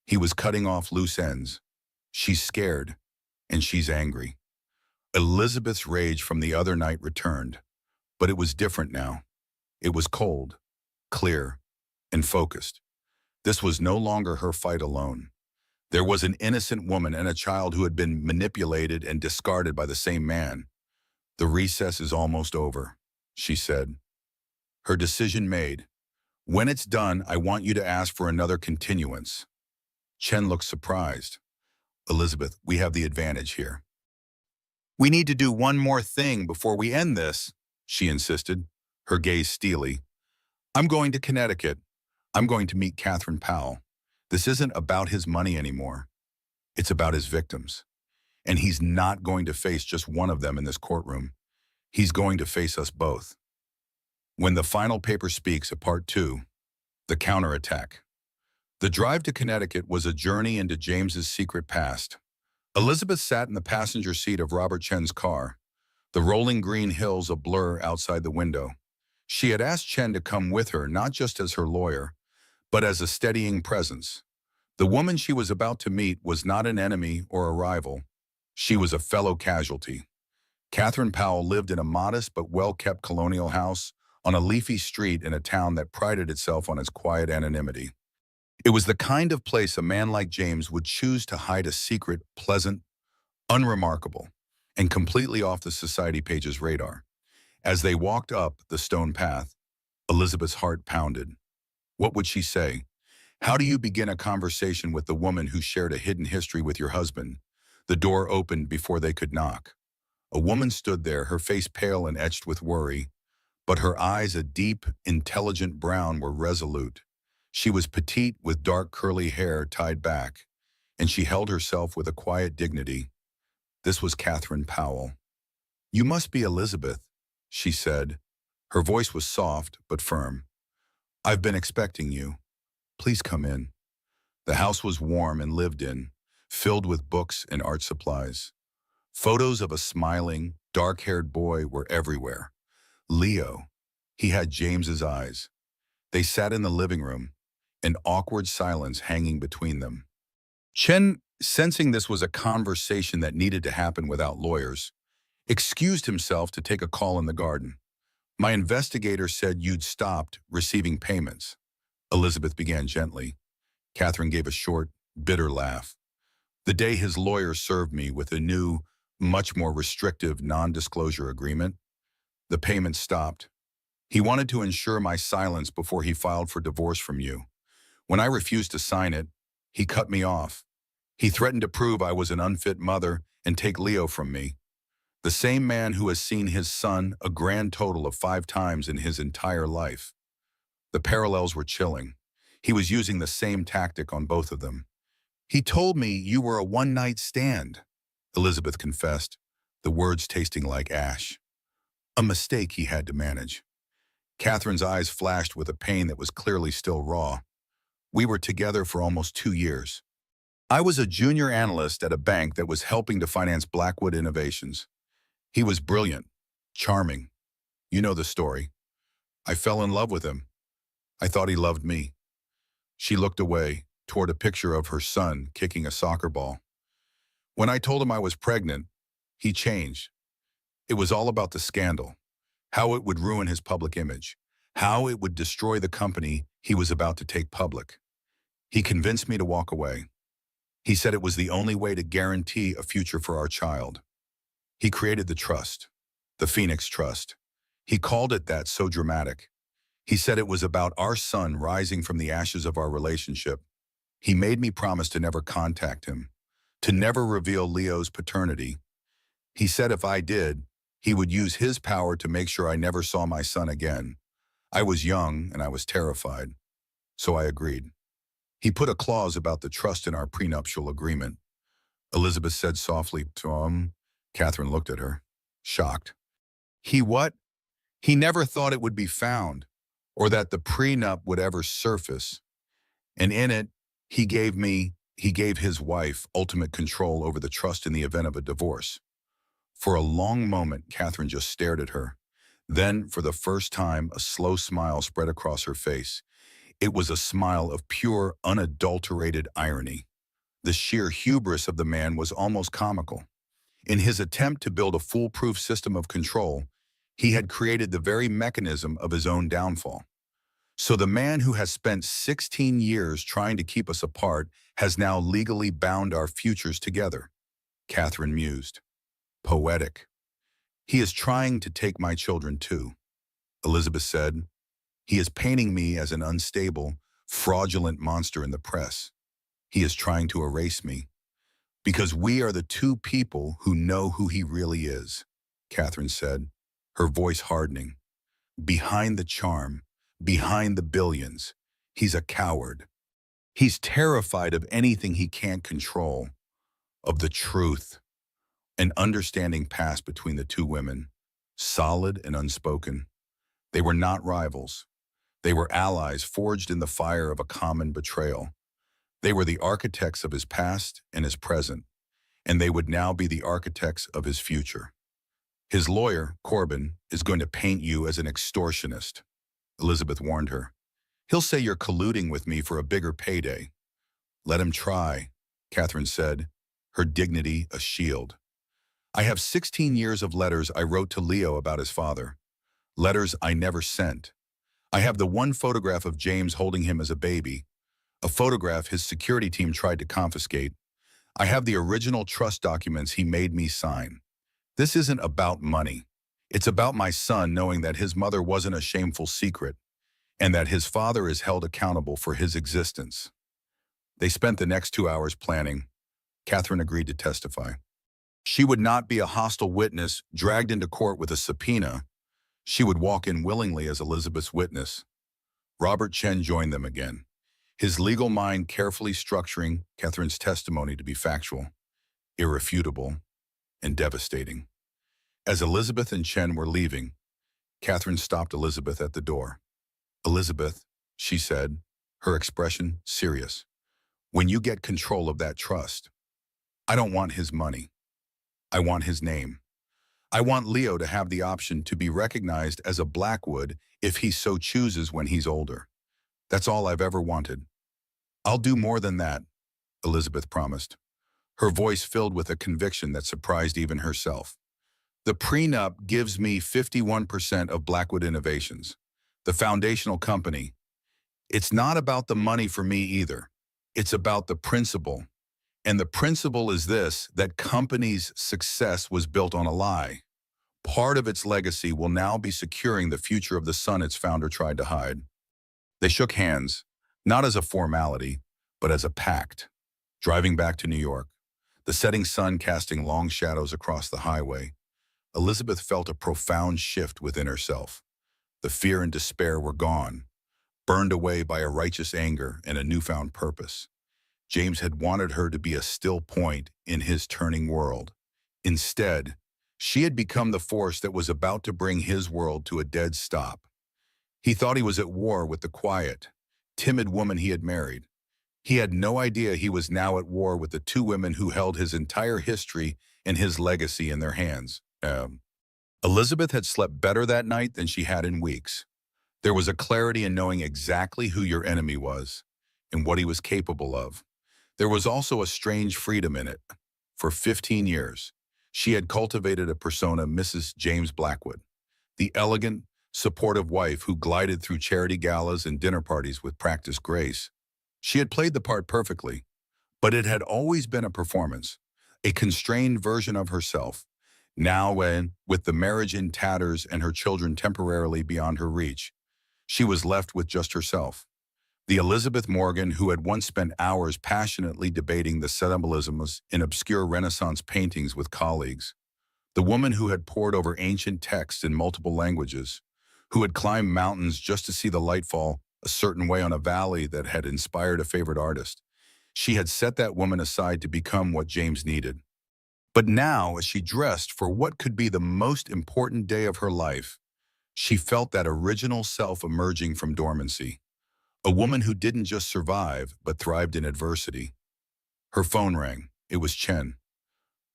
He was cutting off loose ends. She's scared, and she's angry. Elizabeth's rage from the other night returned, but it was different now. It was cold, clear, and focused. This was no longer her fight alone. There was an innocent woman and a child who had been manipulated and discarded by the same man. The recess is almost over, she said. Her decision made. When it's done, I want you to ask for another continuance. Chen looked surprised. Elizabeth, we have the advantage here. We need to do one more thing before we end this, she insisted, her gaze steely. I'm going to Connecticut. I'm going to meet Catherine Powell. This isn't about his money anymore. It's about his victims. And he's not going to face just one of them in this courtroom. He's going to face us both. When the final paper speaks at part 2, the counterattack. The drive to Connecticut was a journey into James's secret past. Elizabeth sat in the passenger seat of Robert Chen's car, the rolling green hills a blur outside the window. She had asked Chen to come with her not just as her lawyer, but as a steadying presence. The woman she was about to meet was not an enemy or a rival. She was a fellow casualty. Catherine Powell lived in a modest but well-kept colonial house on a leafy street in a town that prided itself on its quiet anonymity. It was the kind of place a man like James would choose to hide a secret, pleasant, unremarkable, and completely off the society page's radar. As they walked up the stone path, Elizabeth's heart pounded. What would she say? How do you begin a conversation with the woman who shared a hidden history with your husband? The door opened before they could knock. A woman stood there, her face pale and etched with worry, but her eyes, a deep, intelligent brown, were resolute. She was petite with dark curly hair tied back, and she held herself with a quiet dignity. This was Catherine Powell. You must be Elizabeth, she said. Her voice was soft but firm. I've been expecting you. Please come in. The house was warm and lived in, filled with books and art supplies. Photos of a smiling, dark-haired boy were everywhere. Leo. He had James's eyes. They sat in the living room, an awkward silence hanging between them. Chen, sensing this was a conversation that needed to happen without lawyers, excused himself to take a call in the garden. My investigator said you'd stopped receiving payments. Elizabeth began gently. Catherine gave a short, bitter laugh. The day his lawyer served me with a new, much more restrictive non-disclosure agreement, the payments stopped. He wanted to ensure my silence before he filed for divorce from you. When I refused to sign it, he cut me off. He threatened to prove I was an unfit mother and take Leo from me. The same man who has seen his son a grand total of 5 times in his entire life. The parallels were chilling. He was using the same tactic on both of them. He told me you were a one-night stand, Elizabeth confessed, the words tasting like ash. A mistake he had to manage. Catherine's eyes flashed with a pain that was clearly still raw. We were together for almost 2 years. I was a junior analyst at a bank that was helping to finance Blackwood Innovations. He was brilliant, charming. You know the story. I fell in love with him. I thought he loved me. She looked away, toward a picture of her son kicking a soccer ball. When I told him I was pregnant, he changed. It was all about the scandal, how it would ruin his public image, how it would destroy the company he was about to take public. He convinced me to walk away. He said it was the only way to guarantee a future for our child. He created the trust, the Phoenix Trust. He called it that, so dramatic. He said it was about our son rising from the ashes of our relationship. He made me promise to never contact him, to never reveal Leo's paternity. He said if I did, he would use his power to make sure I never saw my son again. I was young and I was terrified, so I agreed. He put a clause about the trust in our prenuptial agreement. Elizabeth said softly to him. Catherine looked at her, shocked. He what? He never thought it would be found, or that the prenup would ever surface. And in it, he gave his wife ultimate control over the trust in the event of a divorce. For a long moment, Catherine just stared at her. Then, for the first time, a slow smile spread across her face. It was a smile of pure, unadulterated irony. The sheer hubris of the man was almost comical. In his attempt to build a foolproof system of control, he had created the very mechanism of his own downfall. So the man who has spent 16 years trying to keep us apart has now legally bound our futures together, Catherine mused. Poetic. He is trying to take my children too, Elizabeth said. He is painting me as an unstable, fraudulent monster in the press. He is trying to erase me. Because we are the two people who know who he really is, Catherine said, her voice hardening. Behind the charm, behind the billions, he's a coward. He's terrified of anything he can't control, of the truth. An understanding passed between the two women, solid and unspoken. They were not rivals. They were allies forged in the fire of a common betrayal. They were the architects of his past and his present, and they would now be the architects of his future. His lawyer, Corbin, is going to paint you as an extortionist, Elizabeth warned her. He'll say you're colluding with me for a bigger payday. Let him try, Catherine said, her dignity a shield. I have 16 years of letters I wrote to Leo about his father. Letters I never sent. I have the one photograph of James holding him as a baby, a photograph his security team tried to confiscate. I have the original trust documents he made me sign. This isn't about money. It's about my son knowing that his mother wasn't a shameful secret and that his father is held accountable for his existence. They spent the next 2 hours planning. Catherine agreed to testify. She would not be a hostile witness dragged into court with a subpoena. She would walk in willingly as Elizabeth's witness. Robert Chen joined them again, his legal mind carefully structuring Catherine's testimony to be factual, irrefutable, and devastating. As Elizabeth and Chen were leaving, Catherine stopped Elizabeth at the door. Elizabeth, she said, her expression serious, when you get control of that trust, I don't want his money. I want his name. I want Leo to have the option to be recognized as a Blackwood if he so chooses when he's older. That's all I've ever wanted. I'll do more than that, Elizabeth promised, her voice filled with a conviction that surprised even herself. The prenup gives me 51% of Blackwood Innovations, the foundational company. It's not about the money for me either. It's about the principle. And the principle is this, that company's success was built on a lie. Part of its legacy will now be securing the future of the son its founder tried to hide. They shook hands, not as a formality, but as a pact. Driving back to New York, the setting sun casting long shadows across the highway, Elizabeth felt a profound shift within herself. The fear and despair were gone, burned away by a righteous anger and a newfound purpose. James had wanted her to be a still point in his turning world. Instead, she had become the force that was about to bring his world to a dead stop. He thought he was at war with the quiet, timid woman he had married. He had no idea he was now at war with the two women who held his entire history and his legacy in their hands. Elizabeth had slept better that night than she had in weeks. There was a clarity in knowing exactly who your enemy was and what he was capable of. There was also a strange freedom in it. For 15 years, she had cultivated a persona, Mrs. James Blackwood, the elegant, supportive wife who glided through charity galas and dinner parties with practiced grace. She had played the part perfectly, but it had always been a performance, a constrained version of herself. Now, when, with the marriage in tatters and her children temporarily beyond her reach, she was left with just herself. The Elizabeth Morgan who had once spent hours passionately debating the symbolisms in obscure Renaissance paintings with colleagues. The woman who had pored over ancient texts in multiple languages, who had climbed mountains just to see the light fall a certain way on a valley that had inspired a favorite artist. She had set that woman aside to become what James needed. But now, as she dressed for what could be the most important day of her life, she felt that original self emerging from dormancy. A woman who didn't just survive, but thrived in adversity. Her phone rang. It was Chen.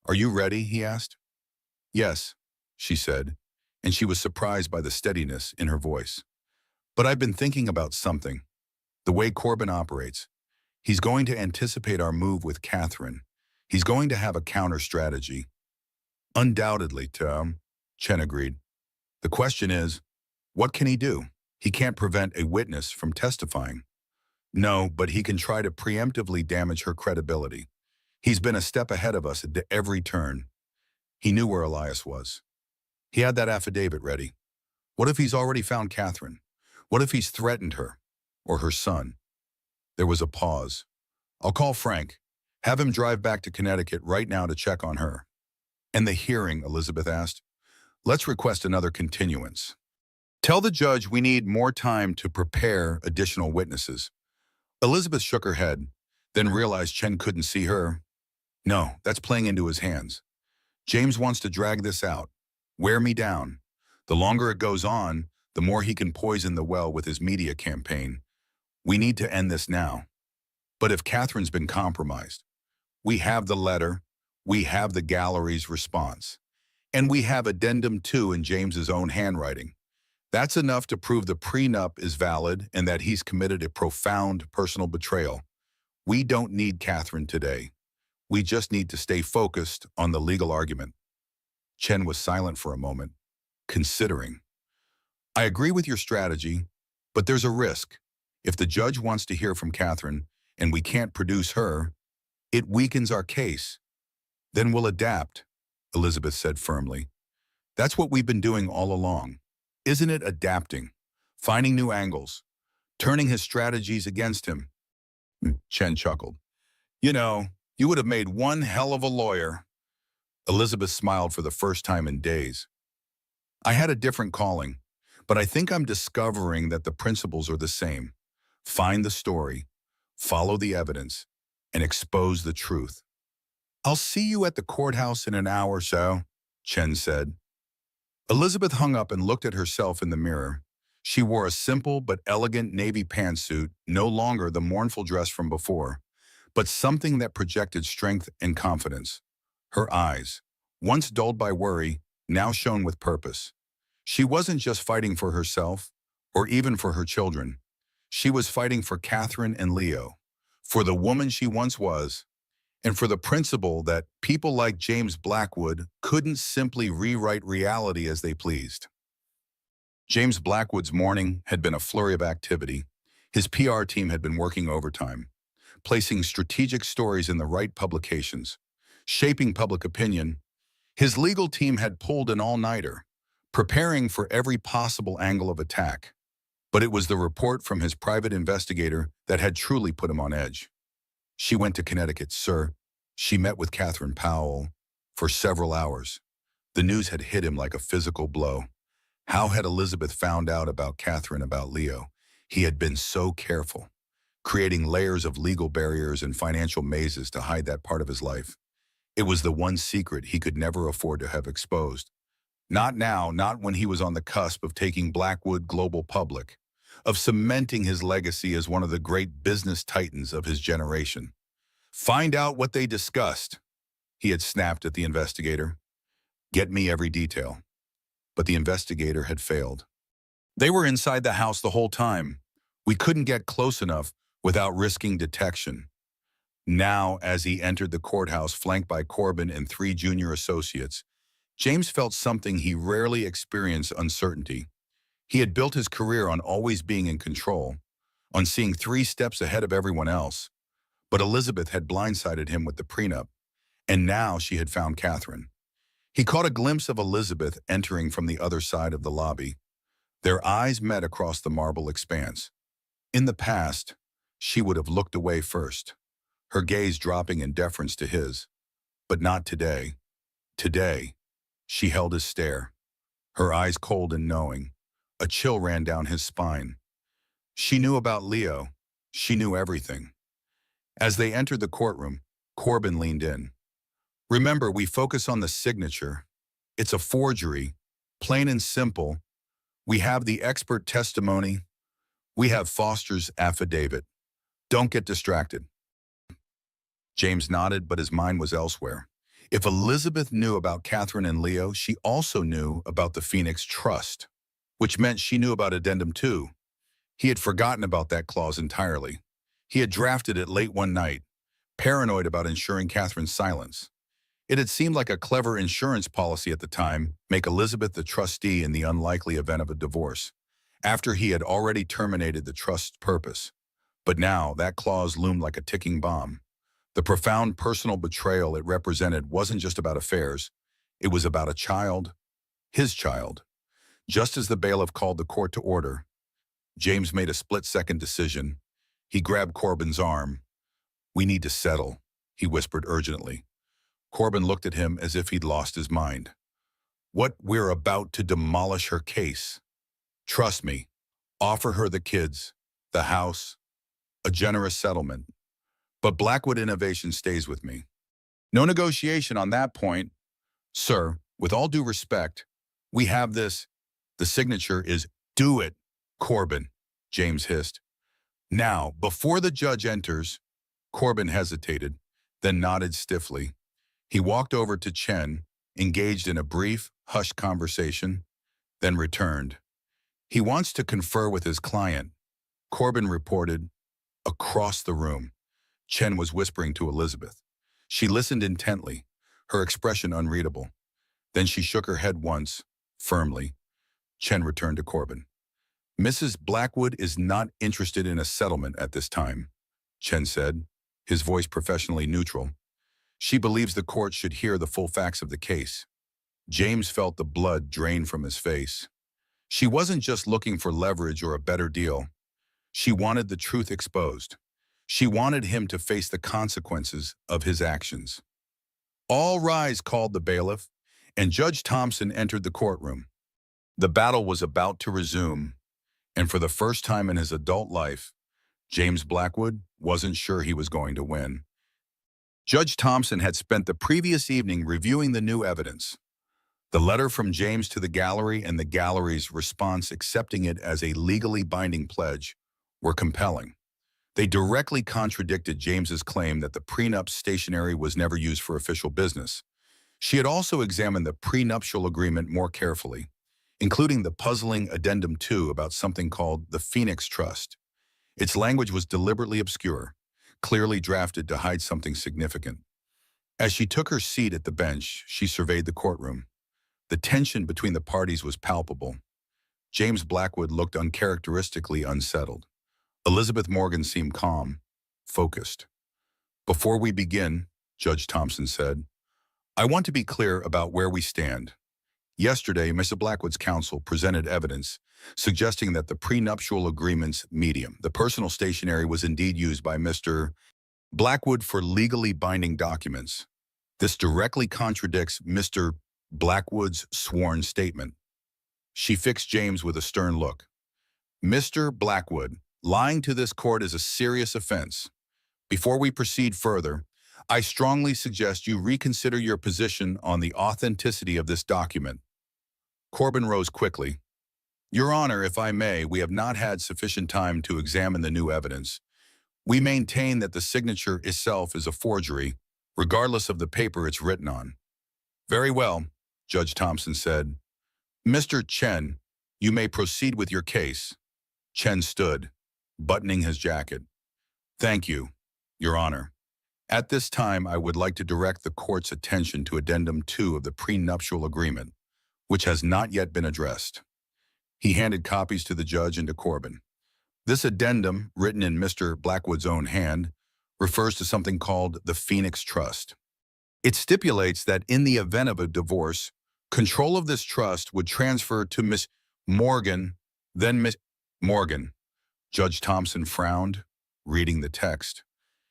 "Are you ready?" he asked. "Yes," she said, and she was surprised by the steadiness in her voice. "But I've been thinking about something. The way Corbin operates. He's going to anticipate our move with Catherine. He's going to have a counter-strategy." "Undoubtedly, Tom," Chen agreed. "The question is, what can he do? He can't prevent a witness from testifying." "No, but he can try to preemptively damage her credibility. He's been a step ahead of us at every turn." He knew where Elias was. He had that affidavit ready. What if he's already found Catherine? What if he's threatened her? Or her son? There was a pause. "I'll call Frank. Have him drive back to Connecticut right now to check on her." "And the hearing?" Elizabeth asked. "Let's request another continuance. Tell the judge we need more time to prepare additional witnesses." Elizabeth shook her head, then realized Chen couldn't see her. "No, that's playing into his hands. James wants to drag this out, wear me down. The longer it goes on, the more he can poison the well with his media campaign. We need to end this now." "But if Catherine's been compromised, we have the letter, we have the gallery's response, and we have addendum 2 in James's own handwriting. That's enough to prove the prenup is valid and that he's committed a profound personal betrayal. We don't need Catherine today. We just need to stay focused on the legal argument." Chen was silent for a moment, considering. "I agree with your strategy, but there's a risk. If the judge wants to hear from Catherine and we can't produce her, it weakens our case." "Then we'll adapt," Elizabeth said firmly. "That's what we've been doing all along. Isn't it adapting, finding new angles, turning his strategies against him?" Chen chuckled. "You know, you would have made one hell of a lawyer." Elizabeth smiled for the first time in days. "I had a different calling, but I think I'm discovering that the principles are the same. Find the story, follow the evidence, and expose the truth." "I'll see you at the courthouse in an hour or so," Chen said. Elizabeth hung up and looked at herself in the mirror. She wore a simple but elegant navy pantsuit, no longer the mournful dress from before, but something that projected strength and confidence. Her eyes, once dulled by worry, now shone with purpose. She wasn't just fighting for herself, or even for her children. She was fighting for Catherine and Leo, for the woman she once was, and for the principle that people like James Blackwood couldn't simply rewrite reality as they pleased. James Blackwood's morning had been a flurry of activity. His PR team had been working overtime, placing strategic stories in the right publications, shaping public opinion. His legal team had pulled an all-nighter, preparing for every possible angle of attack. But it was the report from his private investigator that had truly put him on edge. She went to Connecticut, sir. She met with Catherine Powell for several hours. The news had hit him like a physical blow. How had Elizabeth found out about Catherine, about Leo? He had been so careful, creating layers of legal barriers and financial mazes to hide that part of his life. It was the one secret he could never afford to have exposed. Not now, not when he was on the cusp of taking Blackwood global public, of cementing his legacy as one of the great business titans of his generation. Find out what they discussed, he had snapped at the investigator. Get me every detail. But the investigator had failed. They were inside the house the whole time. We couldn't get close enough without risking detection. Now, as he entered the courthouse flanked by Corbin and 3 junior associates, James felt something he rarely experienced: uncertainty. He had built his career on always being in control, on seeing 3 steps ahead of everyone else. But Elizabeth had blindsided him with the prenup, and now she had found Catherine. He caught a glimpse of Elizabeth entering from the other side of the lobby. Their eyes met across the marble expanse. In the past, she would have looked away first, her gaze dropping in deference to his. But not today. Today, she held his stare, her eyes cold and knowing. A chill ran down his spine. She knew about Leo. She knew everything. As they entered the courtroom, Corbin leaned in. Remember, we focus on the signature. It's a forgery, plain and simple. We have the expert testimony. We have Foster's affidavit. Don't get distracted. James nodded, but his mind was elsewhere. If Elizabeth knew about Catherine and Leo, she also knew about the Phoenix Trust, which meant she knew about Addendum 2. He had forgotten about that clause entirely. He had drafted it late one night, paranoid about ensuring Catherine's silence. It had seemed like a clever insurance policy at the time: make Elizabeth the trustee in the unlikely event of a divorce, after he had already terminated the trust's purpose. But now, that clause loomed like a ticking bomb. The profound personal betrayal it represented wasn't just about affairs. It was about a child, his child. Just as the bailiff called the court to order, James made a split-second decision. He grabbed Corbin's arm. "We need to settle," he whispered urgently. Corbin looked at him as if he'd lost his mind. "What? We're about to demolish her case. Trust me. Offer her the kids, the house, a generous settlement. But Blackwood Innovation stays with me. No negotiation on that point. Sir, with all due respect, we have this. The signature is—" "Do it, Corbin," James hissed. "Now, before the judge enters." Corbin hesitated, then nodded stiffly. He walked over to Chen, engaged in a brief, hushed conversation, then returned. "He wants to confer with his client," Corbin reported. Across the room, Chen was whispering to Elizabeth. She listened intently, her expression unreadable. Then she shook her head once, firmly. Chen returned to Corbin. "Mrs. Blackwood is not interested in a settlement at this time," Chen said, his voice professionally neutral. "She believes the court should hear the full facts of the case." James felt the blood drain from his face. She wasn't just looking for leverage or a better deal. She wanted the truth exposed. She wanted him to face the consequences of his actions. "All rise," called the bailiff, and Judge Thompson entered the courtroom. The battle was about to resume, and for the first time in his adult life, James Blackwood wasn't sure he was going to win. Judge Thompson had spent the previous evening reviewing the new evidence. The letter from James to the gallery and the gallery's response accepting it as a legally binding pledge were compelling. They directly contradicted James's claim that the prenup stationery was never used for official business. She had also examined the prenuptial agreement more carefully, including the puzzling Addendum 2 about something called the Phoenix Trust. Its language was deliberately obscure, clearly drafted to hide something significant. As she took her seat at the bench, she surveyed the courtroom. The tension between the parties was palpable. James Blackwood looked uncharacteristically unsettled. Elizabeth Morgan seemed calm, focused. "Before we begin," Judge Thompson said, "I want to be clear about where we stand." Yesterday, Mr. Blackwood's counsel presented evidence suggesting that the prenuptial agreement's medium, the personal stationery, was indeed used by Mr. Blackwood for legally binding documents. This directly contradicts Mr. Blackwood's sworn statement. She fixed James with a stern look. "Mr. Blackwood, lying to this court is a serious offense. Before we proceed further, I strongly suggest you reconsider your position on the authenticity of this document." Corbin rose quickly. "Your Honor, if I may, we have not had sufficient time to examine the new evidence. We maintain that the signature itself is a forgery, regardless of the paper it's written on." "Very well," Judge Thompson said. "Mr. Chen, you may proceed with your case." Chen stood, buttoning his jacket. "Thank you, Your Honor. At this time, I would like to direct the court's attention to Addendum 2 of the prenuptial agreement, which has not yet been addressed." He handed copies to the judge and to Corbin. This addendum, written in Mr. Blackwood's own hand, refers to something called the Phoenix Trust. It stipulates that in the event of a divorce, control of this trust would transfer to Miss Morgan, then Miss Morgan. Judge Thompson frowned, reading the text.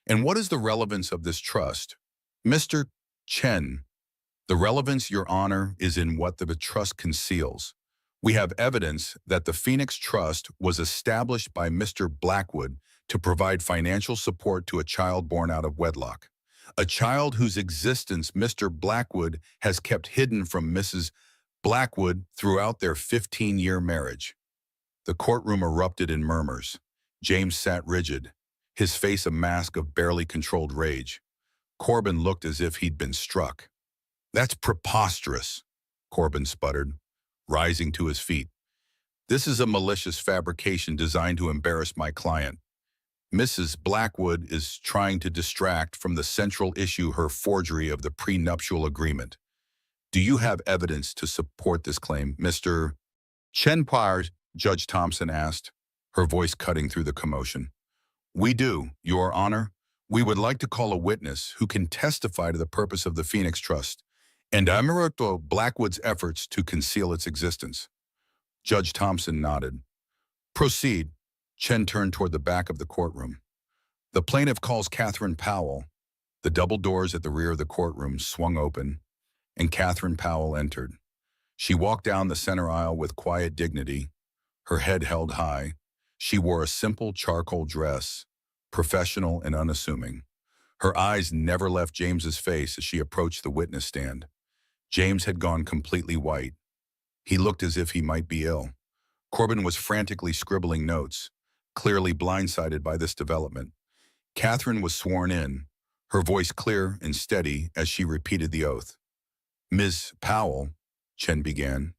"And what is the relevance of this trust?" "Mr. Chen, the relevance, Your Honor, is in what the trust conceals. We have evidence that the Phoenix Trust was established by Mr. Blackwood to provide financial support to a child born out of wedlock, a child whose existence Mr. Blackwood has kept hidden from Mrs. Blackwood throughout their 15-year marriage." The courtroom erupted in murmurs. James sat rigid, his face a mask of barely controlled rage. Corbin looked as if he'd been struck. "That's preposterous," Corbin sputtered, rising to his feet. "This is a malicious fabrication designed to embarrass my client. Mrs. Blackwood is trying to distract from the central issue, her forgery of the prenuptial agreement. Do you have evidence to support this claim, Mr. Chen Pires?" Judge Thompson asked, her voice cutting through the commotion. "We do, Your Honor. We would like to call a witness who can testify to the purpose of the Phoenix Trust and Amerito Blackwood's efforts to conceal its existence." Judge Thompson nodded. "Proceed." Chen turned toward the back of the courtroom. "The plaintiff calls Catherine Powell." The double doors at the rear of the courtroom swung open, and Catherine Powell entered. She walked down the center aisle with quiet dignity, her head held high. She wore a simple charcoal dress, professional and unassuming. Her eyes never left James's face as she approached the witness stand. James had gone completely white. He looked as if he might be ill. Corbin was frantically scribbling notes, clearly blindsided by this development. Catherine was sworn in, her voice clear and steady as she repeated the oath. "Ms. Powell," Chen began,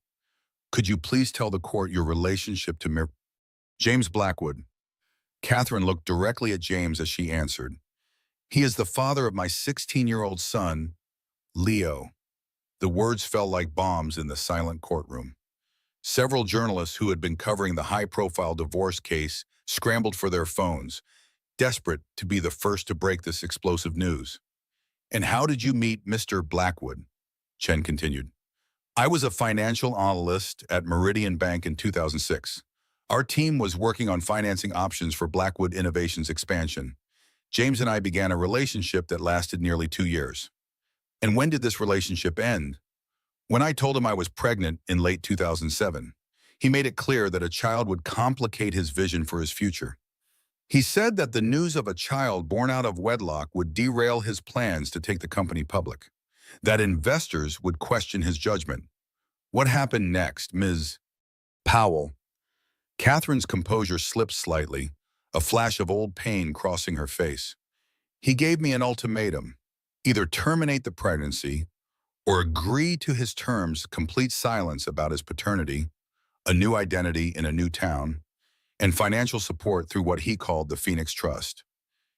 "could you please tell the court your relationship to James Blackwood?" Catherine looked directly at James as she answered. "He is the father of my 16-year-old son, Leo." The words fell like bombs in the silent courtroom. Several journalists who had been covering the high-profile divorce case scrambled for their phones, desperate to be the first to break this explosive news. "And how did you meet Mr. Blackwood?" Chen continued. "I was a financial analyst at Meridian Bank in 2006. Our team was working on financing options for Blackwood Innovations' expansion. James and I began a relationship that lasted nearly 2 years." "And when did this relationship end?" "When I told him I was pregnant in late 2007. He made it clear that a child would complicate his vision for his future. He said that the news of a child born out of wedlock would derail his plans to take the company public, that investors would question his judgment." "What happened next, Ms. Powell?" Catherine's composure slipped slightly, a flash of old pain crossing her face. "He gave me an ultimatum. Either terminate the pregnancy or agree to his terms, complete silence about his paternity, a new identity in a new town, and financial support through what he called the Phoenix Trust.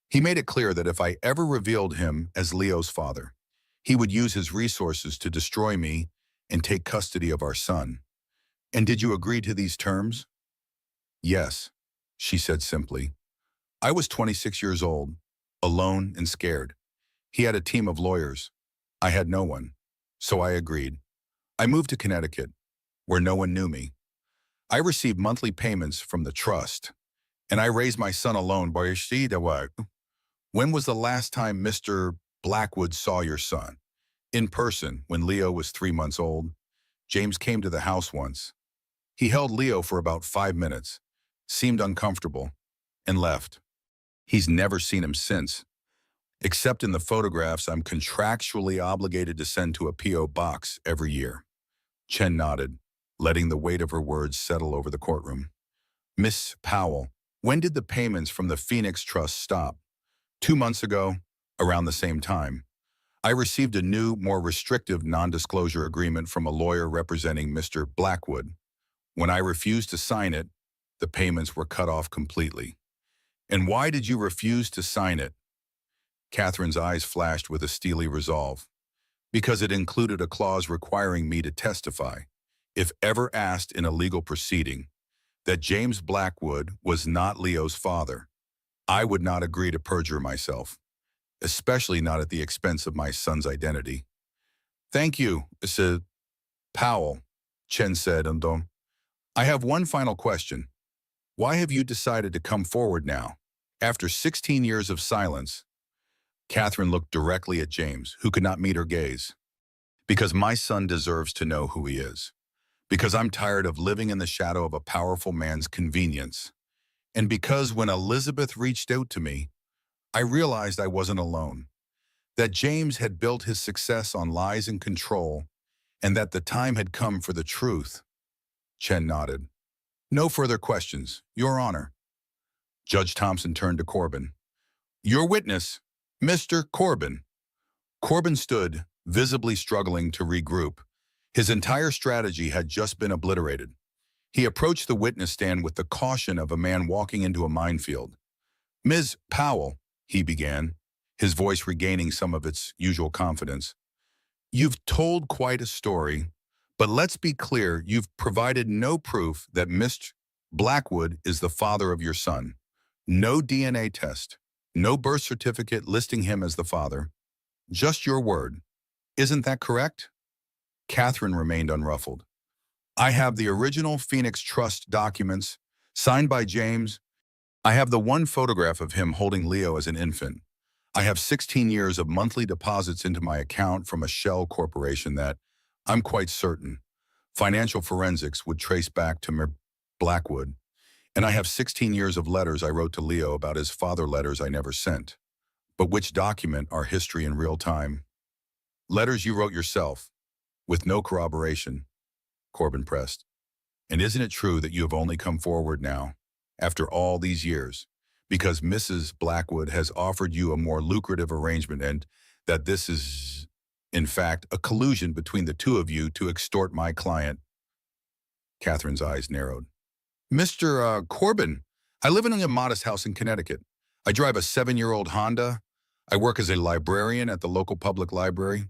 He made it clear that if I ever revealed him as Leo's father, he would use his resources to destroy me and take custody of our son. And did you agree to these terms? Yes, she said simply. I was 26 years old, alone and scared. He had a team of lawyers. I had no one. So I agreed. I moved to Connecticut, where no one knew me. I received monthly payments from the trust, and I raised my son alone. When was the last time Mr. Blackwood saw your son? In person, when Leo was 3 months old. James came to the house once. He held Leo for about 5 minutes, seemed uncomfortable, and left. He's never seen him since, except in the photographs I'm contractually obligated to send to a P.O. box every year. Chen nodded, letting the weight of her words settle over the courtroom. Miss Powell, when did the payments from the Phoenix Trust stop? 2 months ago, around the same time. I received a new, more restrictive non-disclosure agreement from a lawyer representing Mr. Blackwood. When I refused to sign it, the payments were cut off completely. And why did you refuse to sign it? Catherine's eyes flashed with a steely resolve. Because it included a clause requiring me to testify, if ever asked in a legal proceeding, that James Blackwood was not Leo's father. I would not agree to perjure myself, especially not at the expense of my son's identity. Thank you, Mrs. Powell, Chen said. I have one final question. Why have you decided to come forward now, after 16 years of silence? Catherine looked directly at James, who could not meet her gaze. Because my son deserves to know who he is. Because I'm tired of living in the shadow of a powerful man's convenience. And because when Elizabeth reached out to me, I realized I wasn't alone. That James had built his success on lies and control, and that the time had come for the truth. Chen nodded. No further questions, Your Honor. Judge Thompson turned to Corbin. Your witness, Mr. Corbin. Corbin stood, visibly struggling to regroup. His entire strategy had just been obliterated. He approached the witness stand with the caution of a man walking into a minefield. Ms. Powell, he began, his voice regaining some of its usual confidence. You've told quite a story, but let's be clear, you've provided no proof that Mr. Blackwood is the father of your son. No DNA test, no birth certificate listing him as the father. Just your word. Isn't that correct? Catherine remained unruffled. I have the original Phoenix Trust documents, signed by James. I have the one photograph of him holding Leo as an infant. I have 16 years of monthly deposits into my account from a shell corporation that, I'm quite certain, financial forensics would trace back to Mr. Blackwood. And I have 16 years of letters I wrote to Leo about his father, letters I never sent, but which document our history in real time. Letters you wrote yourself, with no corroboration, Corbin pressed. And isn't it true that you have only come forward now, after all these years, because Mrs. Blackwood has offered you a more lucrative arrangement and that this is, in fact, a collusion between the two of you to extort my client? Catherine's eyes narrowed. Mr. Corbin, I live in a modest house in Connecticut. I drive a 7-year-old Honda. I work as a librarian at the local public library.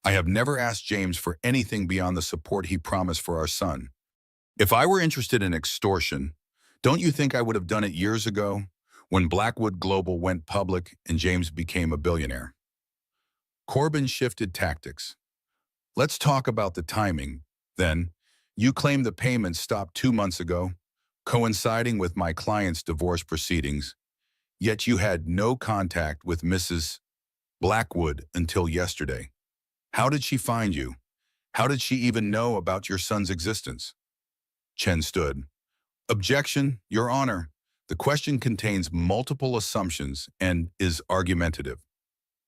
I have never asked James for anything beyond the support he promised for our son. If I were interested in extortion, don't you think I would have done it years ago, when Blackwood Global went public and James became a billionaire? Corbin shifted tactics. Let's talk about the timing, then. You claim the payments stopped 2 months ago, coinciding with my client's divorce proceedings, yet you had no contact with Mrs. Blackwood until yesterday. How did she find you? How did she even know about your son's existence? Chen stood. Objection, Your Honor. The question contains multiple assumptions and is argumentative.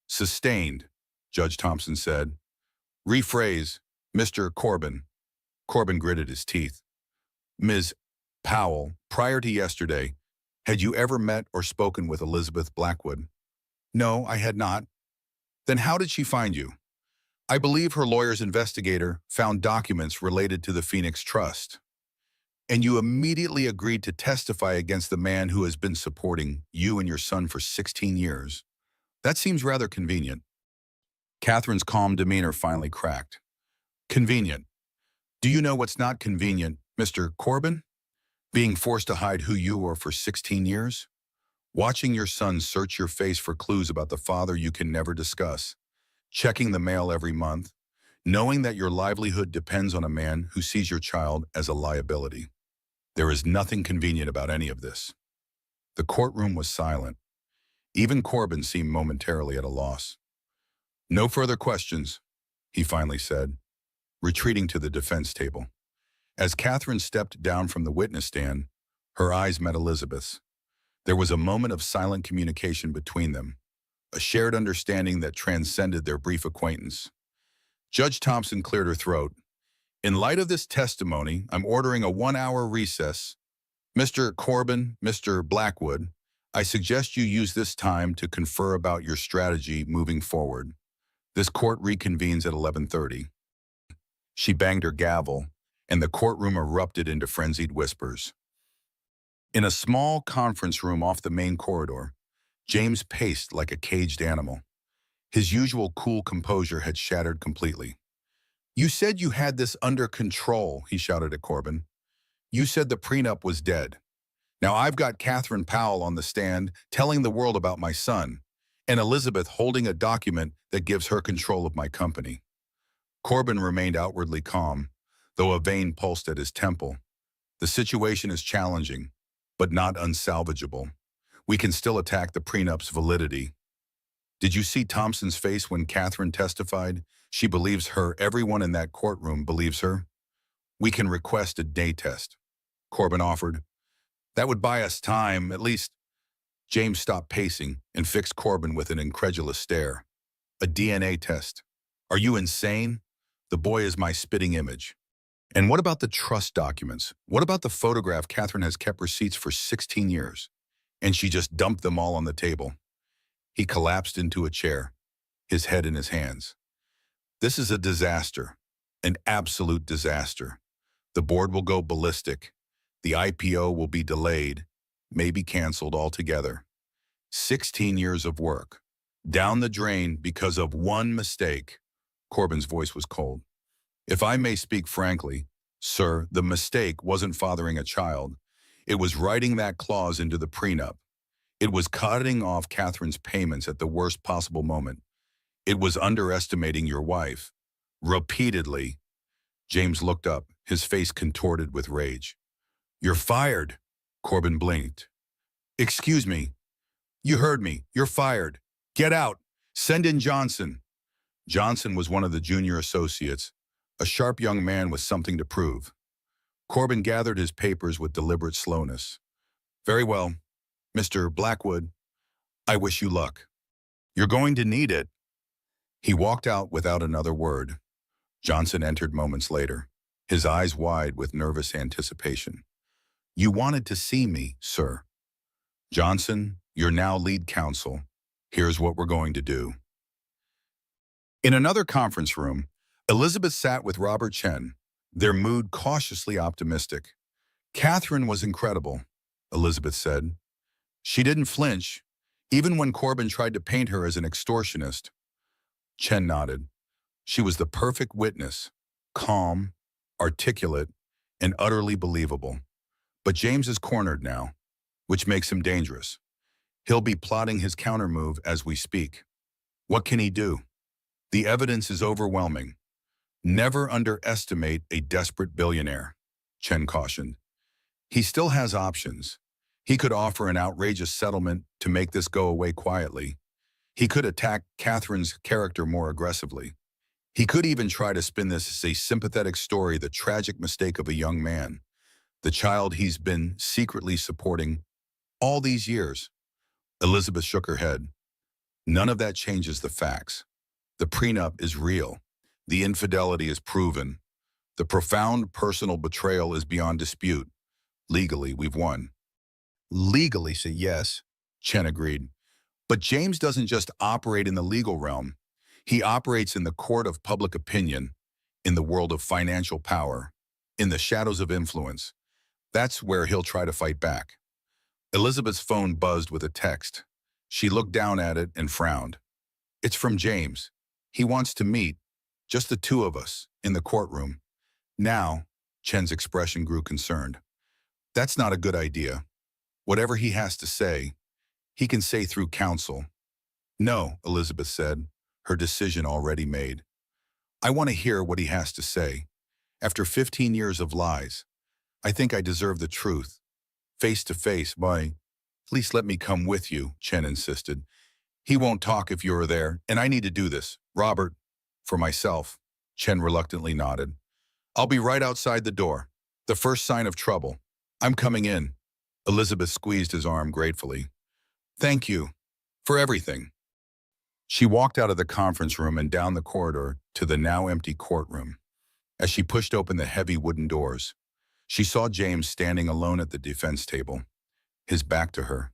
Sustained, Judge Thompson said. Rephrase, Mr. Corbin. Corbin gritted his teeth. Ms. Powell, prior to yesterday, had you ever met or spoken with Elizabeth Blackwood? No, I had not. Then how did she find you? I believe her lawyer's investigator found documents related to the Phoenix Trust. And you immediately agreed to testify against the man who has been supporting you and your son for 16 years. That seems rather convenient. Catherine's calm demeanor finally cracked. Convenient. Do you know what's not convenient, Mr. Corbin? Being forced to hide who you are for 16 years? Watching your son search your face for clues about the father you can never discuss? Checking the mail every month? Knowing that your livelihood depends on a man who sees your child as a liability? There is nothing convenient about any of this. The courtroom was silent. Even Corbin seemed momentarily at a loss. No further questions, he finally said, retreating to the defense table. As Catherine stepped down from the witness stand, her eyes met Elizabeth's. There was a moment of silent communication between them, a shared understanding that transcended their brief acquaintance. Judge Thompson cleared her throat. In light of this testimony, I'm ordering a 1-hour recess. Mr. Corbin, Mr. Blackwood, I suggest you use this time to confer about your strategy moving forward. This court reconvenes at 11:30. She banged her gavel, and the courtroom erupted into frenzied whispers. In a small conference room off the main corridor, James paced like a caged animal. His usual cool composure had shattered completely. You said you had this under control, he shouted at Corbin. You said the prenup was dead. Now I've got Catherine Powell on the stand telling the world about my son, and Elizabeth holding a document that gives her control of my company. Corbin remained outwardly calm, though a vein pulsed at his temple. The situation is challenging, but not unsalvageable. We can still attack the prenup's validity. Did you see Thompson's face when Catherine testified? She believes her. Everyone in that courtroom believes her. We can request a day test, Corbin offered. That would buy us time, at least. James stopped pacing and fixed Corbin with an incredulous stare. A DNA test. Are you insane? The boy is my spitting image. And what about the trust documents? What about the photograph Catherine has kept receipts for 16 years? And she just dumped them all on the table. He collapsed into a chair, his head in his hands. This is a disaster, an absolute disaster. The board will go ballistic. The IPO will be delayed, maybe canceled altogether. 16 years of work, down the drain because of one mistake. Corbin's voice was cold. If I may speak frankly, sir, the mistake wasn't fathering a child. It was writing that clause into the prenup. It was cutting off Catherine's payments at the worst possible moment. It was underestimating your wife. Repeatedly. James looked up, his face contorted with rage. You're fired. Corbin blinked. Excuse me. You heard me. You're fired. Get out. Send in Johnson. Johnson was one of the junior associates, a sharp young man with something to prove. Corbin gathered his papers with deliberate slowness. Very well, Mr. Blackwood, I wish you luck. You're going to need it. He walked out without another word. Johnson entered moments later, his eyes wide with nervous anticipation. You wanted to see me, sir. Johnson, you're now lead counsel. Here's what we're going to do. In another conference room, Elizabeth sat with Robert Chen, their mood cautiously optimistic. Catherine was incredible, Elizabeth said. She didn't flinch, even when Corbin tried to paint her as an extortionist. Chen nodded. She was the perfect witness, calm, articulate, and utterly believable. But James is cornered now, which makes him dangerous. He'll be plotting his countermove as we speak. What can he do? The evidence is overwhelming. Never underestimate a desperate billionaire, Chen cautioned. He still has options. He could offer an outrageous settlement to make this go away quietly. He could attack Catherine's character more aggressively. He could even try to spin this as a sympathetic story, the tragic mistake of a young man, the child he's been secretly supporting all these years. Elizabeth shook her head. None of that changes the facts. The prenup is real. The infidelity is proven. The profound personal betrayal is beyond dispute. Legally, we've won. Legally, say yes, Chen agreed. But James doesn't just operate in the legal realm. He operates in the court of public opinion, in the world of financial power, in the shadows of influence. That's where he'll try to fight back. Elizabeth's phone buzzed with a text. She looked down at it and frowned. It's from James. He wants to meet, just the two of us, in the courtroom. Now, Chen's expression grew concerned. That's not a good idea. Whatever he has to say, he can say through counsel. No, Elizabeth said, her decision already made. I want to hear what he has to say. After 15 years of lies, I think I deserve the truth. Face to face, why? Please let me come with you, Chen insisted. He won't talk if you're there, and I need to do this. Robert, for myself. Chen reluctantly nodded. I'll be right outside the door. The first sign of trouble. I'm coming in. Elizabeth squeezed his arm gratefully. Thank you. For everything. She walked out of the conference room and down the corridor to the now empty courtroom. As she pushed open the heavy wooden doors, she saw James standing alone at the defense table, his back to her.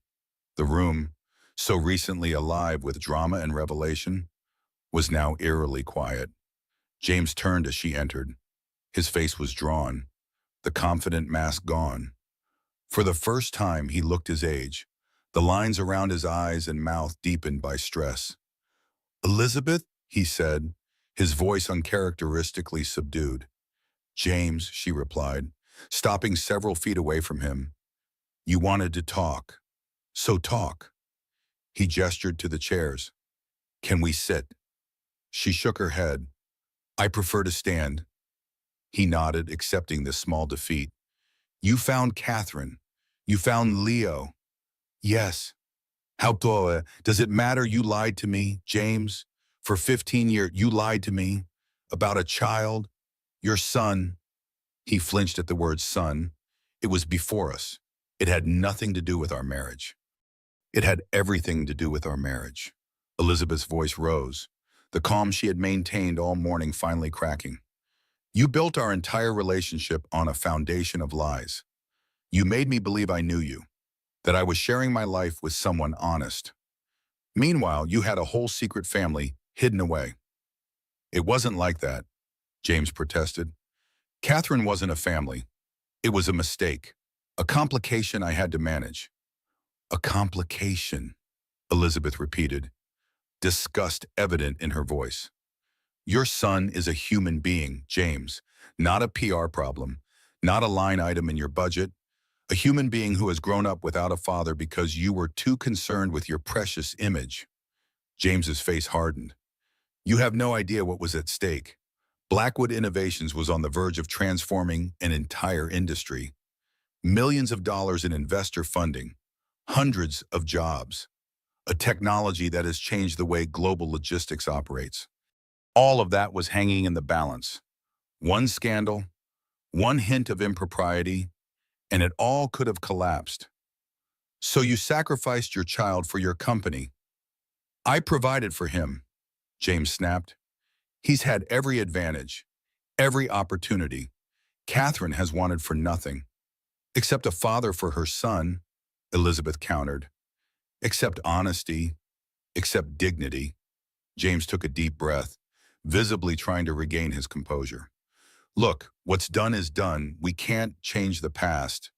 The room, so recently alive with drama and revelation, was now eerily quiet. James turned as she entered. His face was drawn, the confident mask gone. For the first time, he looked his age, the lines around his eyes and mouth deepened by stress. Elizabeth, he said, his voice uncharacteristically subdued. James, she replied, stopping several feet away from him. You wanted to talk. So talk. He gestured to the chairs. Can we sit? She shook her head. I prefer to stand. He nodded, accepting this small defeat. You found Catherine. You found Leo. Yes. How does it matter you lied to me, James? For 15 years, you lied to me about a child, your son. He flinched at the word son. It was before us. It had nothing to do with our marriage. It had everything to do with our marriage. Elizabeth's voice rose, the calm she had maintained all morning finally cracking. You built our entire relationship on a foundation of lies. You made me believe I knew you, that I was sharing my life with someone honest. Meanwhile, you had a whole secret family hidden away. It wasn't like that, James protested. Catherine wasn't a family. It was a mistake, a complication I had to manage. A complication, Elizabeth repeated, disgust evident in her voice. Your son is a human being, James, not a PR problem, not a line item in your budget, a human being who has grown up without a father because you were too concerned with your precious image. James's face hardened. You have no idea what was at stake. Blackwood Innovations was on the verge of transforming an entire industry. Millions of dollars in investor funding, hundreds of jobs, a technology that has changed the way global logistics operates. All of that was hanging in the balance. One scandal, one hint of impropriety, and it all could have collapsed. So you sacrificed your child for your company. I provided for him, James snapped. He's had every advantage, every opportunity. Catherine has wanted for nothing. Except a father for her son, Elizabeth countered. Except honesty, except dignity. James took a deep breath, visibly trying to regain his composure. Look, what's done is done. We can't change the past,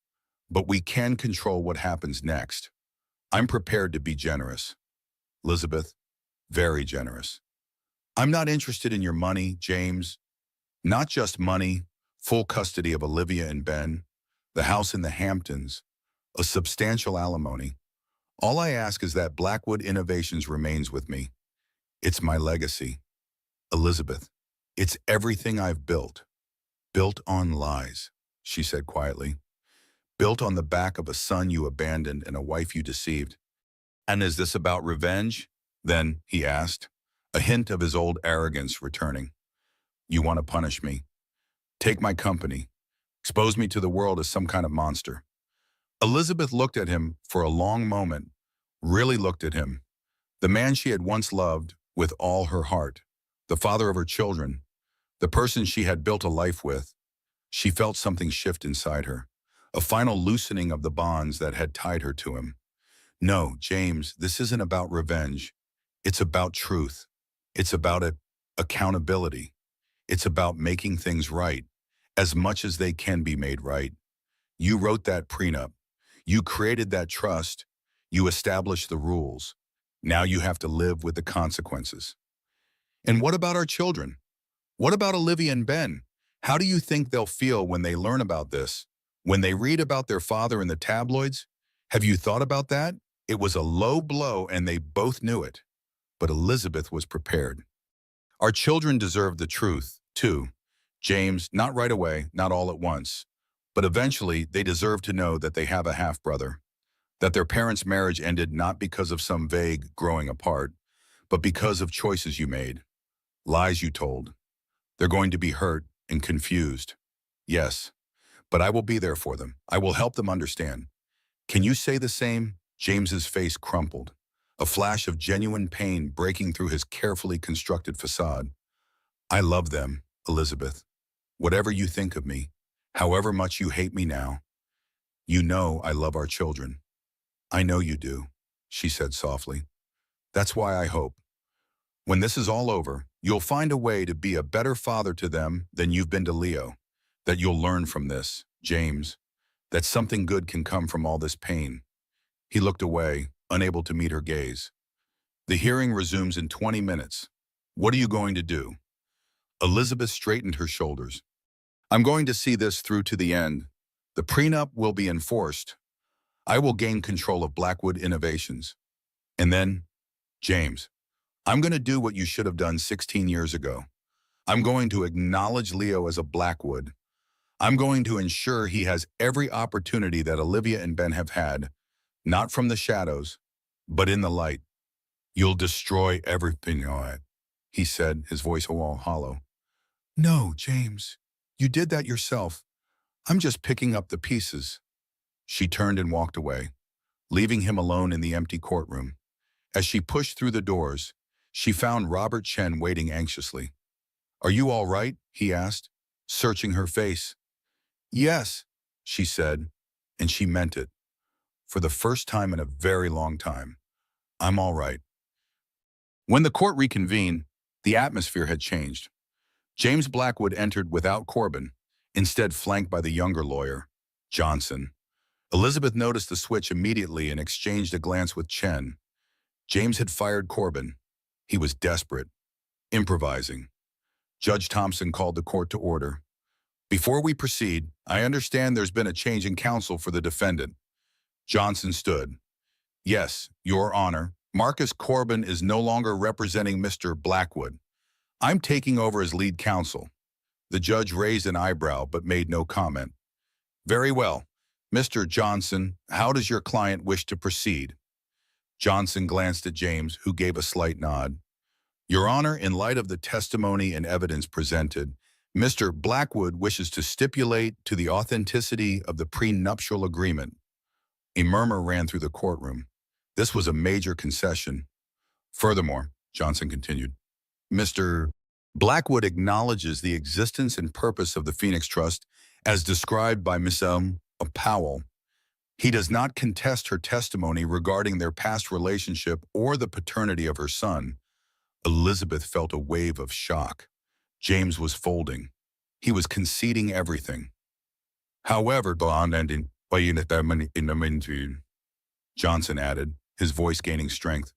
but we can control what happens next. I'm prepared to be generous. Elizabeth, very generous. I'm not interested in your money, James. Not just money, full custody of Olivia and Ben, the house in the Hamptons, a substantial alimony. All I ask is that Blackwood Innovations remains with me. It's my legacy. Elizabeth, it's everything I've built. Built on lies, she said quietly. Built on the back of a son you abandoned and a wife you deceived. And is this about revenge? Then, he asked, a hint of his old arrogance returning. You want to punish me. Take my company. Expose me to the world as some kind of monster. Elizabeth looked at him for a long moment, really looked at him. The man she had once loved with all her heart, the father of her children, the person she had built a life with. She felt something shift inside her, a final loosening of the bonds that had tied her to him. No, James, this isn't about revenge. It's about truth. It's about accountability. It's about making things right, as much as they can be made right. You wrote that prenup. You created that trust. You established the rules. Now you have to live with the consequences. And what about our children? What about Olivia and Ben? How do you think they'll feel when they learn about this? When they read about their father in the tabloids? Have you thought about that? It was a low blow and they both knew it. But Elizabeth was prepared. Our children deserve the truth, too. James, not right away, not all at once. But eventually, they deserve to know that they have a half-brother. That their parents' marriage ended not because of some vague growing apart, but because of choices you made, lies you told. They're going to be hurt and confused. Yes, but I will be there for them. I will help them understand. Can you say the same? James's face crumpled, a flash of genuine pain breaking through his carefully constructed facade. I love them, Elizabeth. Whatever you think of me, however much you hate me now, you know I love our children. I know you do, she said softly. That's why I hope, when this is all over, you'll find a way to be a better father to them than you've been to Leo. That you'll learn from this, James, that something good can come from all this pain. He looked away, unable to meet her gaze. The hearing resumes in 20 minutes. What are you going to do? Elizabeth straightened her shoulders. I'm going to see this through to the end. The prenup will be enforced. I will gain control of Blackwood Innovations. And then, James, I'm going to do what you should have done 16 years ago. I'm going to acknowledge Leo as a Blackwood. I'm going to ensure he has every opportunity that Olivia and Ben have had, not from the shadows, but in the light. You'll destroy everything on it, he said, his voice all hollow. No, James, you did that yourself. I'm just picking up the pieces. She turned and walked away, leaving him alone in the empty courtroom. As she pushed through the doors, she found Robert Chen waiting anxiously. Are you all right? He asked, searching her face. Yes, she said, and she meant it. For the first time in a very long time. I'm all right. When the court reconvened, the atmosphere had changed. James Blackwood entered without Corbin, instead flanked by the younger lawyer, Johnson. Elizabeth noticed the switch immediately and exchanged a glance with Chen. James had fired Corbin. He was desperate, improvising. Judge Thompson called the court to order. Before we proceed, I understand there's been a change in counsel for the defendant. Johnson stood. Yes, Your Honor, Marcus Corbin is no longer representing Mr. Blackwood. I'm taking over as lead counsel. The judge raised an eyebrow but made no comment. Very well. Mr. Johnson, how does your client wish to proceed? Johnson glanced at James, who gave a slight nod. Your Honor, in light of the testimony and evidence presented, Mr. Blackwood wishes to stipulate to the authenticity of the prenuptial agreement. A murmur ran through the courtroom. This was a major concession. Furthermore, Johnson continued, Mr. Blackwood acknowledges the existence and purpose of the Phoenix Trust as described by Ms. Powell. He does not contest her testimony regarding their past relationship or the paternity of her son. Elizabeth felt a wave of shock. James was folding. He was conceding everything. However, Johnson added, his voice gaining strength.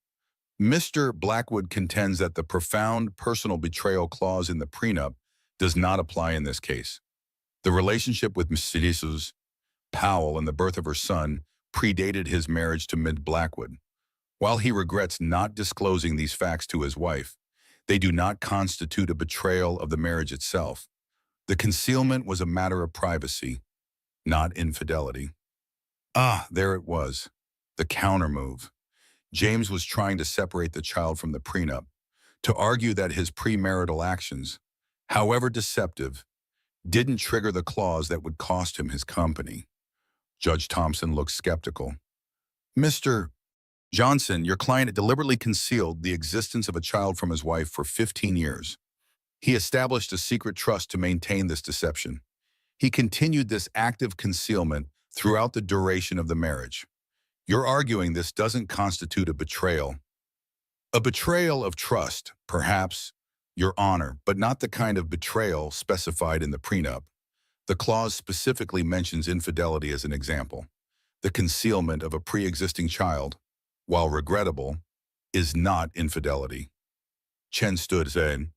Mr. Blackwood contends that the profound personal betrayal clause in the prenup does not apply in this case. The relationship with Mrs. Powell and the birth of her son predated his marriage to Ms. Blackwood. While he regrets not disclosing these facts to his wife, they do not constitute a betrayal of the marriage itself. The concealment was a matter of privacy, not infidelity. Ah, there it was, the countermove. James was trying to separate the child from the prenup, to argue that his premarital actions, however deceptive, didn't trigger the clause that would cost him his company. Judge Thompson looked skeptical. Mr. Johnson, your client deliberately concealed the existence of a child from his wife for 15 years. He established a secret trust to maintain this deception. He continued this active concealment throughout the duration of the marriage. You're arguing this doesn't constitute a betrayal. A betrayal of trust, perhaps, Your Honor, but not the kind of betrayal specified in the prenup. The clause specifically mentions infidelity as an example. The concealment of a pre-existing child, while regrettable, is not infidelity. Chen stood saying,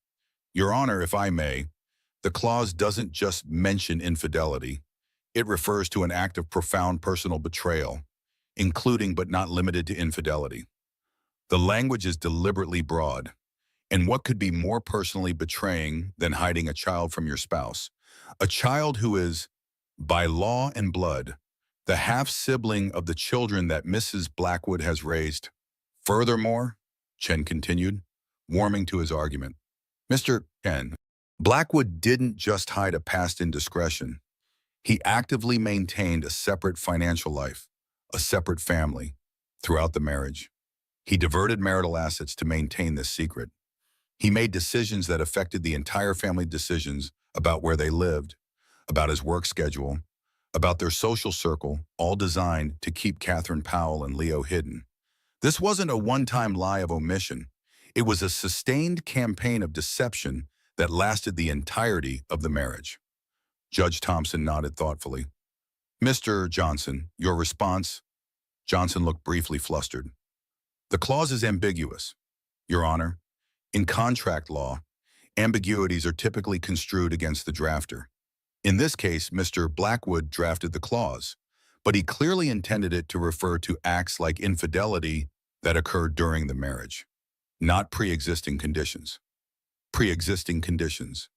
Your Honor, if I may, the clause doesn't just mention infidelity. It refers to an act of profound personal betrayal, including but not limited to infidelity. The language is deliberately broad, and what could be more personally betraying than hiding a child from your spouse? A child who is, by law and blood, the half-sibling of the children that Mrs. Blackwood has raised. Furthermore, Chen continued, warming to his argument, Mr. Chen, Blackwood didn't just hide a past indiscretion. He actively maintained a separate financial life, a separate family, throughout the marriage. He diverted marital assets to maintain this secret. He made decisions that affected the entire family decisions about where they lived, about his work schedule, about their social circle, all designed to keep Catherine Powell and Leo hidden. This wasn't a one-time lie of omission. It was a sustained campaign of deception that lasted the entirety of the marriage. Judge Thompson nodded thoughtfully. Mr. Johnson, your response? Johnson looked briefly flustered. The clause is ambiguous, Your Honor. In contract law, ambiguities are typically construed against the drafter. In this case, Mr. Blackwood drafted the clause, but he clearly intended it to refer to acts like infidelity that occurred during the marriage, not pre-existing conditions. Pre-existing conditions.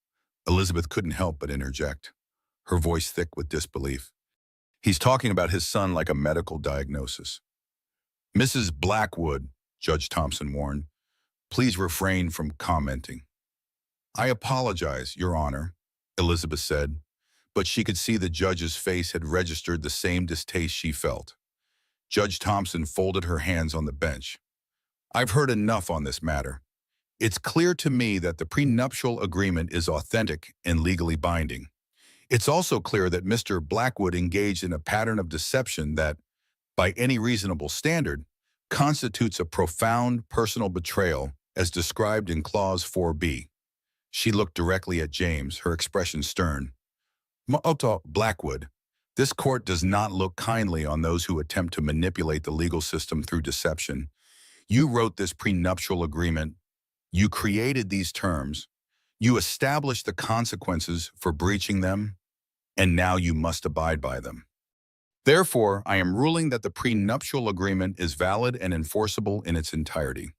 Elizabeth couldn't help but interject, her voice thick with disbelief. He's talking about his son like a medical diagnosis. Mrs. Blackwood, Judge Thompson warned, please refrain from commenting. I apologize, Your Honor, Elizabeth said, but she could see the judge's face had registered the same distaste she felt. Judge Thompson folded her hands on the bench. I've heard enough on this matter. It's clear to me that the prenuptial agreement is authentic and legally binding. It's also clear that Mr. Blackwood engaged in a pattern of deception that, by any reasonable standard, constitutes a profound personal betrayal as described in Clause 4B. She looked directly at James, her expression stern. Mr. Blackwood, this court does not look kindly on those who attempt to manipulate the legal system through deception. You wrote this prenuptial agreement. You created these terms. You established the consequences for breaching them, and now you must abide by them. Therefore, I am ruling that the prenuptial agreement is valid and enforceable in its entirety.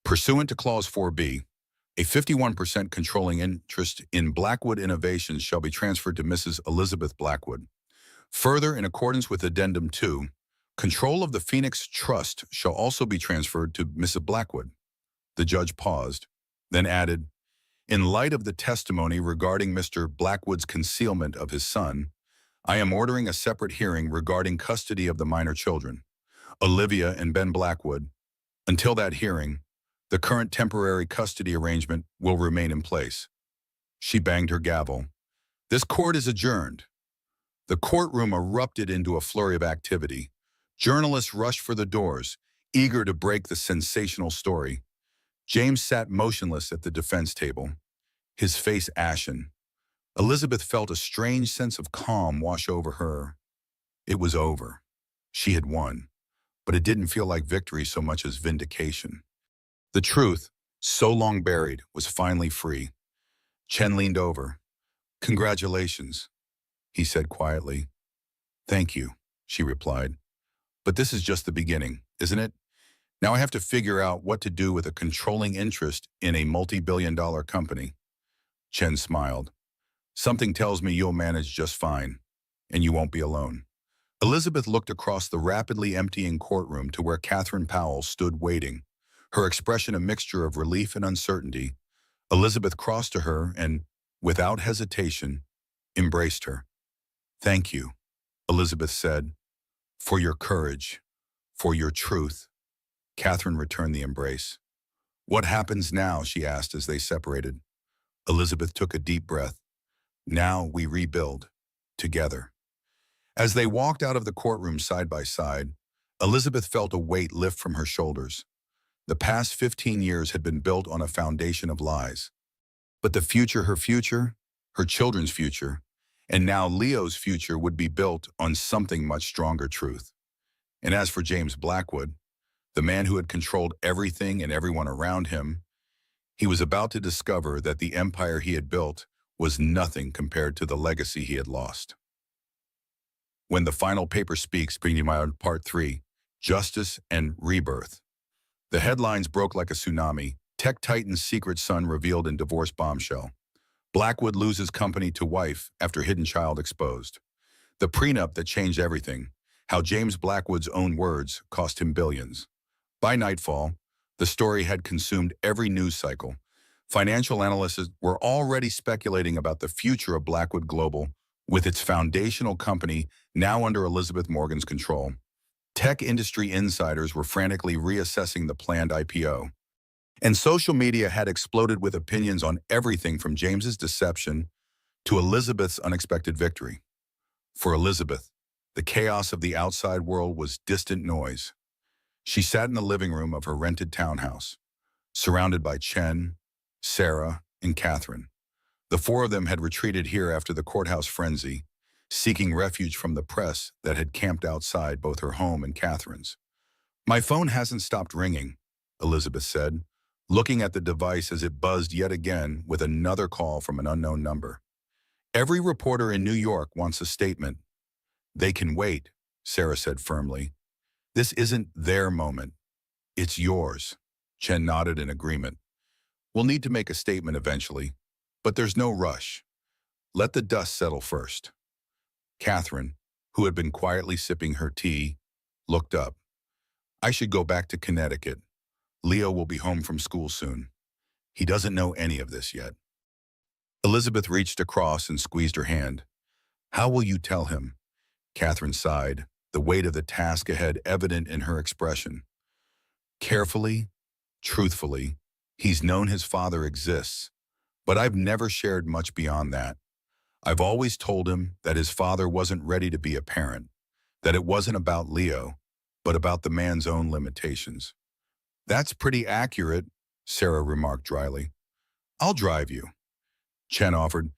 Pursuant to Clause 4B, a 51% controlling interest in Blackwood Innovations shall be transferred to Mrs. Elizabeth Blackwood. Further, in accordance with Addendum 2, control of the Phoenix Trust shall also be transferred to Mrs. Blackwood. The judge paused, then added, in light of the testimony regarding Mr. Blackwood's concealment of his son, I am ordering a separate hearing regarding custody of the minor children, Olivia and Ben Blackwood. Until that hearing, the current temporary custody arrangement will remain in place. She banged her gavel. This court is adjourned. The courtroom erupted into a flurry of activity. Journalists rushed for the doors, eager to break the sensational story. James sat motionless at the defense table, his face ashen. Elizabeth felt a strange sense of calm wash over her. It was over. She had won, but it didn't feel like victory so much as vindication. The truth, so long buried, was finally free. Chen leaned over. Congratulations, he said quietly. Thank you, she replied. But this is just the beginning, isn't it? Now I have to figure out what to do with a controlling interest in a multi-billion-dollar company. Chen smiled. Something tells me you'll manage just fine, and you won't be alone. Elizabeth looked across the rapidly emptying courtroom to where Catherine Powell stood waiting, her expression a mixture of relief and uncertainty. Elizabeth crossed to her and, without hesitation, embraced her. Thank you, Elizabeth said, for your courage, for your truth. Catherine returned the embrace. What happens now? She asked as they separated. Elizabeth took a deep breath. Now we rebuild, together. As they walked out of the courtroom side by side, Elizabeth felt a weight lift from her shoulders. The past 15 years had been built on a foundation of lies. But the future, her children's future, And now Leo's future would be built on something much stronger truth. And as for James Blackwood, the man who had controlled everything and everyone around him, he was about to discover that the empire he had built was nothing compared to the legacy he had lost. When the final paper speaks, bringing my part 3, Justice and Rebirth. The headlines broke like a tsunami. Tech Titan's secret son revealed in divorce bombshell. Blackwood loses company to wife after hidden child exposed. The prenup that changed everything. How James Blackwood's own words cost him billions. By nightfall, the story had consumed every news cycle. Financial analysts were already speculating about the future of Blackwood Global, with its foundational company now under Elizabeth Morgan's control. Tech industry insiders were frantically reassessing the planned IPO. And social media had exploded with opinions on everything from James's deception to Elizabeth's unexpected victory. For Elizabeth, the chaos of the outside world was distant noise. She sat in the living room of her rented townhouse, surrounded by Chen, Sarah, and Catherine. The four of them had retreated here after the courthouse frenzy, seeking refuge from the press that had camped outside both her home and Catherine's. "My phone hasn't stopped ringing," Elizabeth said, looking at the device as it buzzed yet again with another call from an unknown number. "Every reporter in New York wants a statement." "They can wait," Sarah said firmly. "This isn't their moment. It's yours." Chen nodded in agreement. "We'll need to make a statement eventually, but there's no rush. Let the dust settle first." Catherine, who had been quietly sipping her tea, looked up. "I should go back to Connecticut. Leo will be home from school soon. He doesn't know any of this yet." Elizabeth reached across and squeezed her hand. "How will you tell him?" Catherine sighed, the weight of the task ahead evident in her expression. "Carefully, truthfully, he's known his father exists, but I've never shared much beyond that. I've always told him that his father wasn't ready to be a parent, that it wasn't about Leo, but about the man's own limitations." "That's pretty accurate," Sarah remarked dryly. "I'll drive you," Chen offered.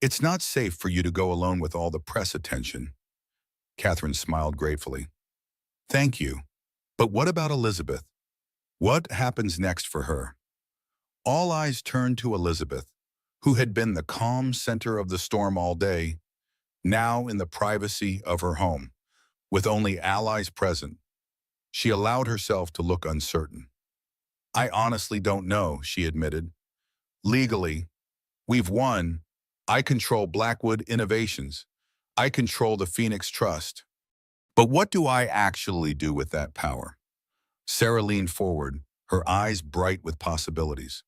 "It's not safe for you to go alone with all the press attention." Catherine smiled gratefully. "Thank you. But what about Elizabeth? What happens next for her?" All eyes turned to Elizabeth, who had been the calm center of the storm all day, now in the privacy of her home, with only allies present. She allowed herself to look uncertain. "I honestly don't know," she admitted. "Legally, we've won. I control Blackwood Innovations. I control the Phoenix Trust. But what do I actually do with that power?" Sarah leaned forward, her eyes bright with possibilities.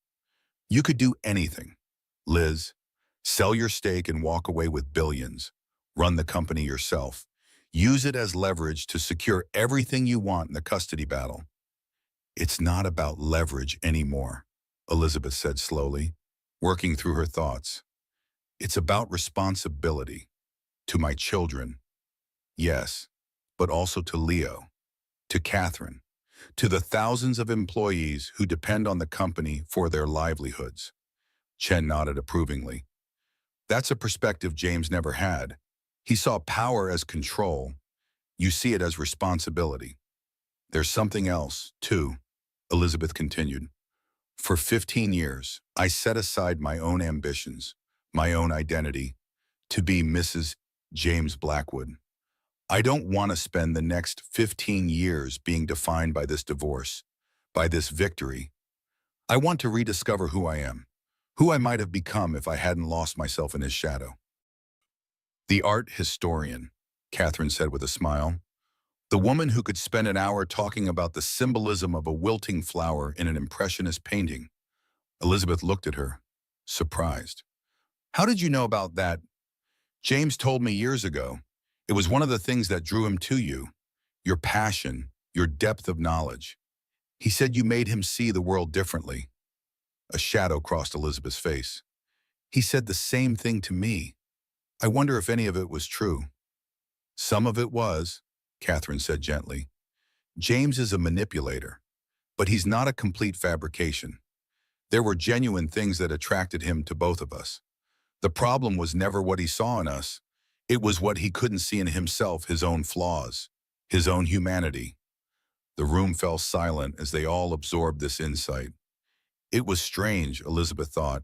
"You could do anything, Liz. Sell your stake and walk away with billions. Run the company yourself. Use it as leverage to secure everything you want in the custody battle." "It's not about leverage anymore," Elizabeth said slowly, working through her thoughts. "It's about responsibility. To my children, yes, but also to Leo, to Catherine, to the thousands of employees who depend on the company for their livelihoods." Chen nodded approvingly. "That's a perspective James never had. He saw power as control. You see it as responsibility. There's something else, too," Elizabeth continued. "For 15 years, I set aside my own ambitions, my own identity, to be Mrs. James Blackwood. I don't want to spend the next 15 years being defined by this divorce, by this victory. I want to rediscover who I am, who I might have become if I hadn't lost myself in his shadow." "The art historian," Catherine said with a smile. "The woman who could spend an hour talking about the symbolism of a wilting flower in an impressionist painting." Elizabeth looked at her, surprised. "How did you know about that?" "James told me years ago. It was one of the things that drew him to you, your passion, your depth of knowledge. He said you made him see the world differently." A shadow crossed Elizabeth's face. "He said the same thing to me. I wonder if any of it was true." "Some of it was," Catherine said gently. "James is a manipulator, but he's not a complete fabrication. There were genuine things that attracted him to both of us. The problem was never what he saw in us. It was what he couldn't see in himself, his own flaws, his own humanity. The room fell silent as they all absorbed this insight. It was strange, Elizabeth thought,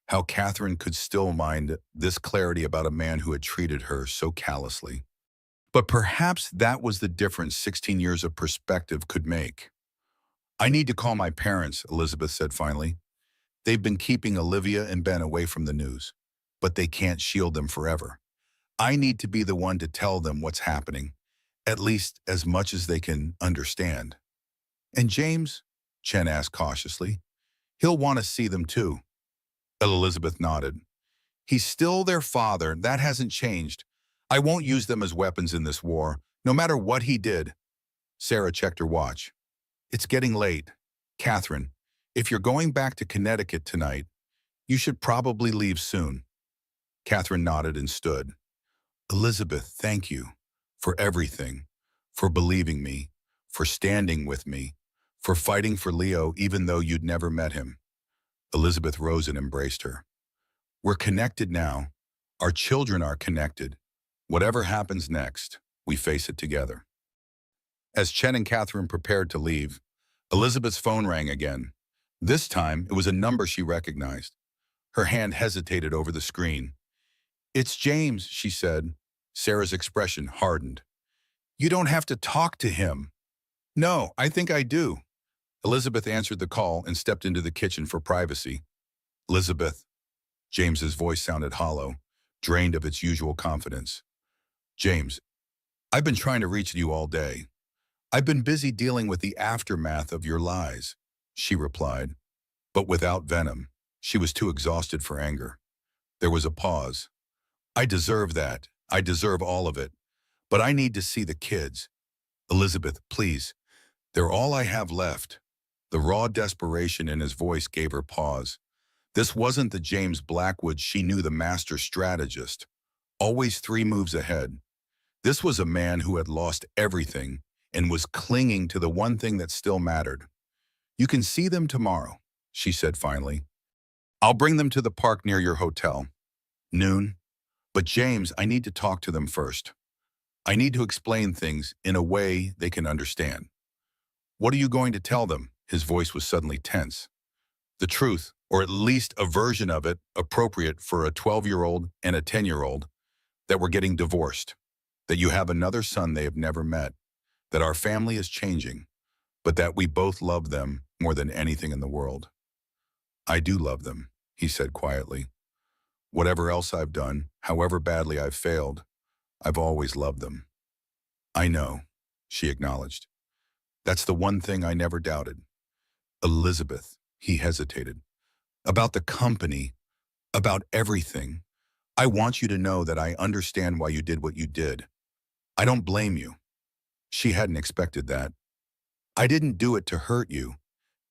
how Catherine could still mind this clarity about a man who had treated her so callously. But perhaps that was the difference 16 years of perspective could make. I need to call my parents, Elizabeth said finally. They've been keeping Olivia and Ben away from the news, but they can't shield them forever. I need to be the one to tell them what's happening, at least as much as they can understand. And James? Chen asked cautiously. He'll want to see them too. Elizabeth nodded. He's still their father, that hasn't changed. I won't use them as weapons in this war, no matter what he did. Sarah checked her watch. It's getting late. Catherine, if you're going back to Connecticut tonight, you should probably leave soon. Catherine nodded and stood. Elizabeth, thank you for everything, for believing me, for standing with me, for fighting for Leo even though you'd never met him. Elizabeth rose and embraced her. We're connected now. Our children are connected. Whatever happens next, we face it together. As Chen and Catherine prepared to leave, Elizabeth's phone rang again. This time, it was a number she recognized. Her hand hesitated over the screen. It's James, she said. Sarah's expression hardened. You don't have to talk to him. No, I think I do. Elizabeth answered the call and stepped into the kitchen for privacy. Elizabeth. James's voice sounded hollow, drained of its usual confidence. James, I've been trying to reach you all day. I've been busy dealing with the aftermath of your lies, she replied. But without venom, she was too exhausted for anger. There was a pause. I deserve that. I deserve all of it. But I need to see the kids. Elizabeth, please. They're all I have left. The raw desperation in his voice gave her pause. This wasn't the James Blackwood she knew, the master strategist, always 3 moves ahead. This was a man who had lost everything and was clinging to the one thing that still mattered. You can see them tomorrow, she said finally. I'll bring them to the park near your hotel. Noon. But James, I need to talk to them first. I need to explain things in a way they can understand. What are you going to tell them? His voice was suddenly tense. The truth, or at least a version of it appropriate for a 12-year-old and a 10-year-old, that we're getting divorced, that you have another son they have never met, that our family is changing, but that we both love them more than anything in the world. I do love them, he said quietly. Whatever else I've done, however badly I've failed, I've always loved them. I know, she acknowledged. That's the one thing I never doubted. Elizabeth, he hesitated. About the company, about everything. I want you to know that I understand why you did what you did. I don't blame you. She hadn't expected that. I didn't do it to hurt you.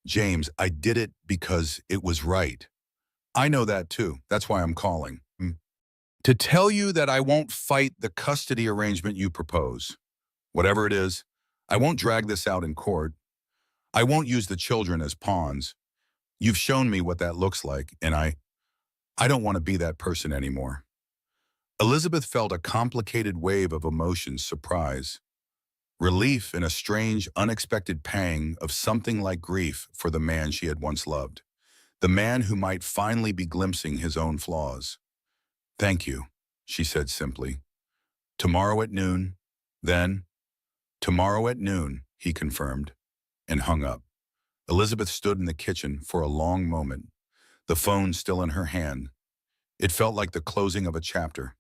James, I did it because it was right. I know that too. That's why I'm calling. To tell you that I won't fight the custody arrangement you propose. Whatever it is, I won't drag this out in court. I won't use the children as pawns. You've shown me what that looks like, and I don't want to be that person anymore. Elizabeth felt a complicated wave of emotions: surprise, relief, and a strange, unexpected pang of something like grief for the man she had once loved, the man who might finally be glimpsing his own flaws. Thank you, she said simply. Tomorrow at noon, then? Tomorrow at noon, he confirmed, and hung up. Elizabeth stood in the kitchen for a long moment, the phone still in her hand. It felt like the closing of a chapter,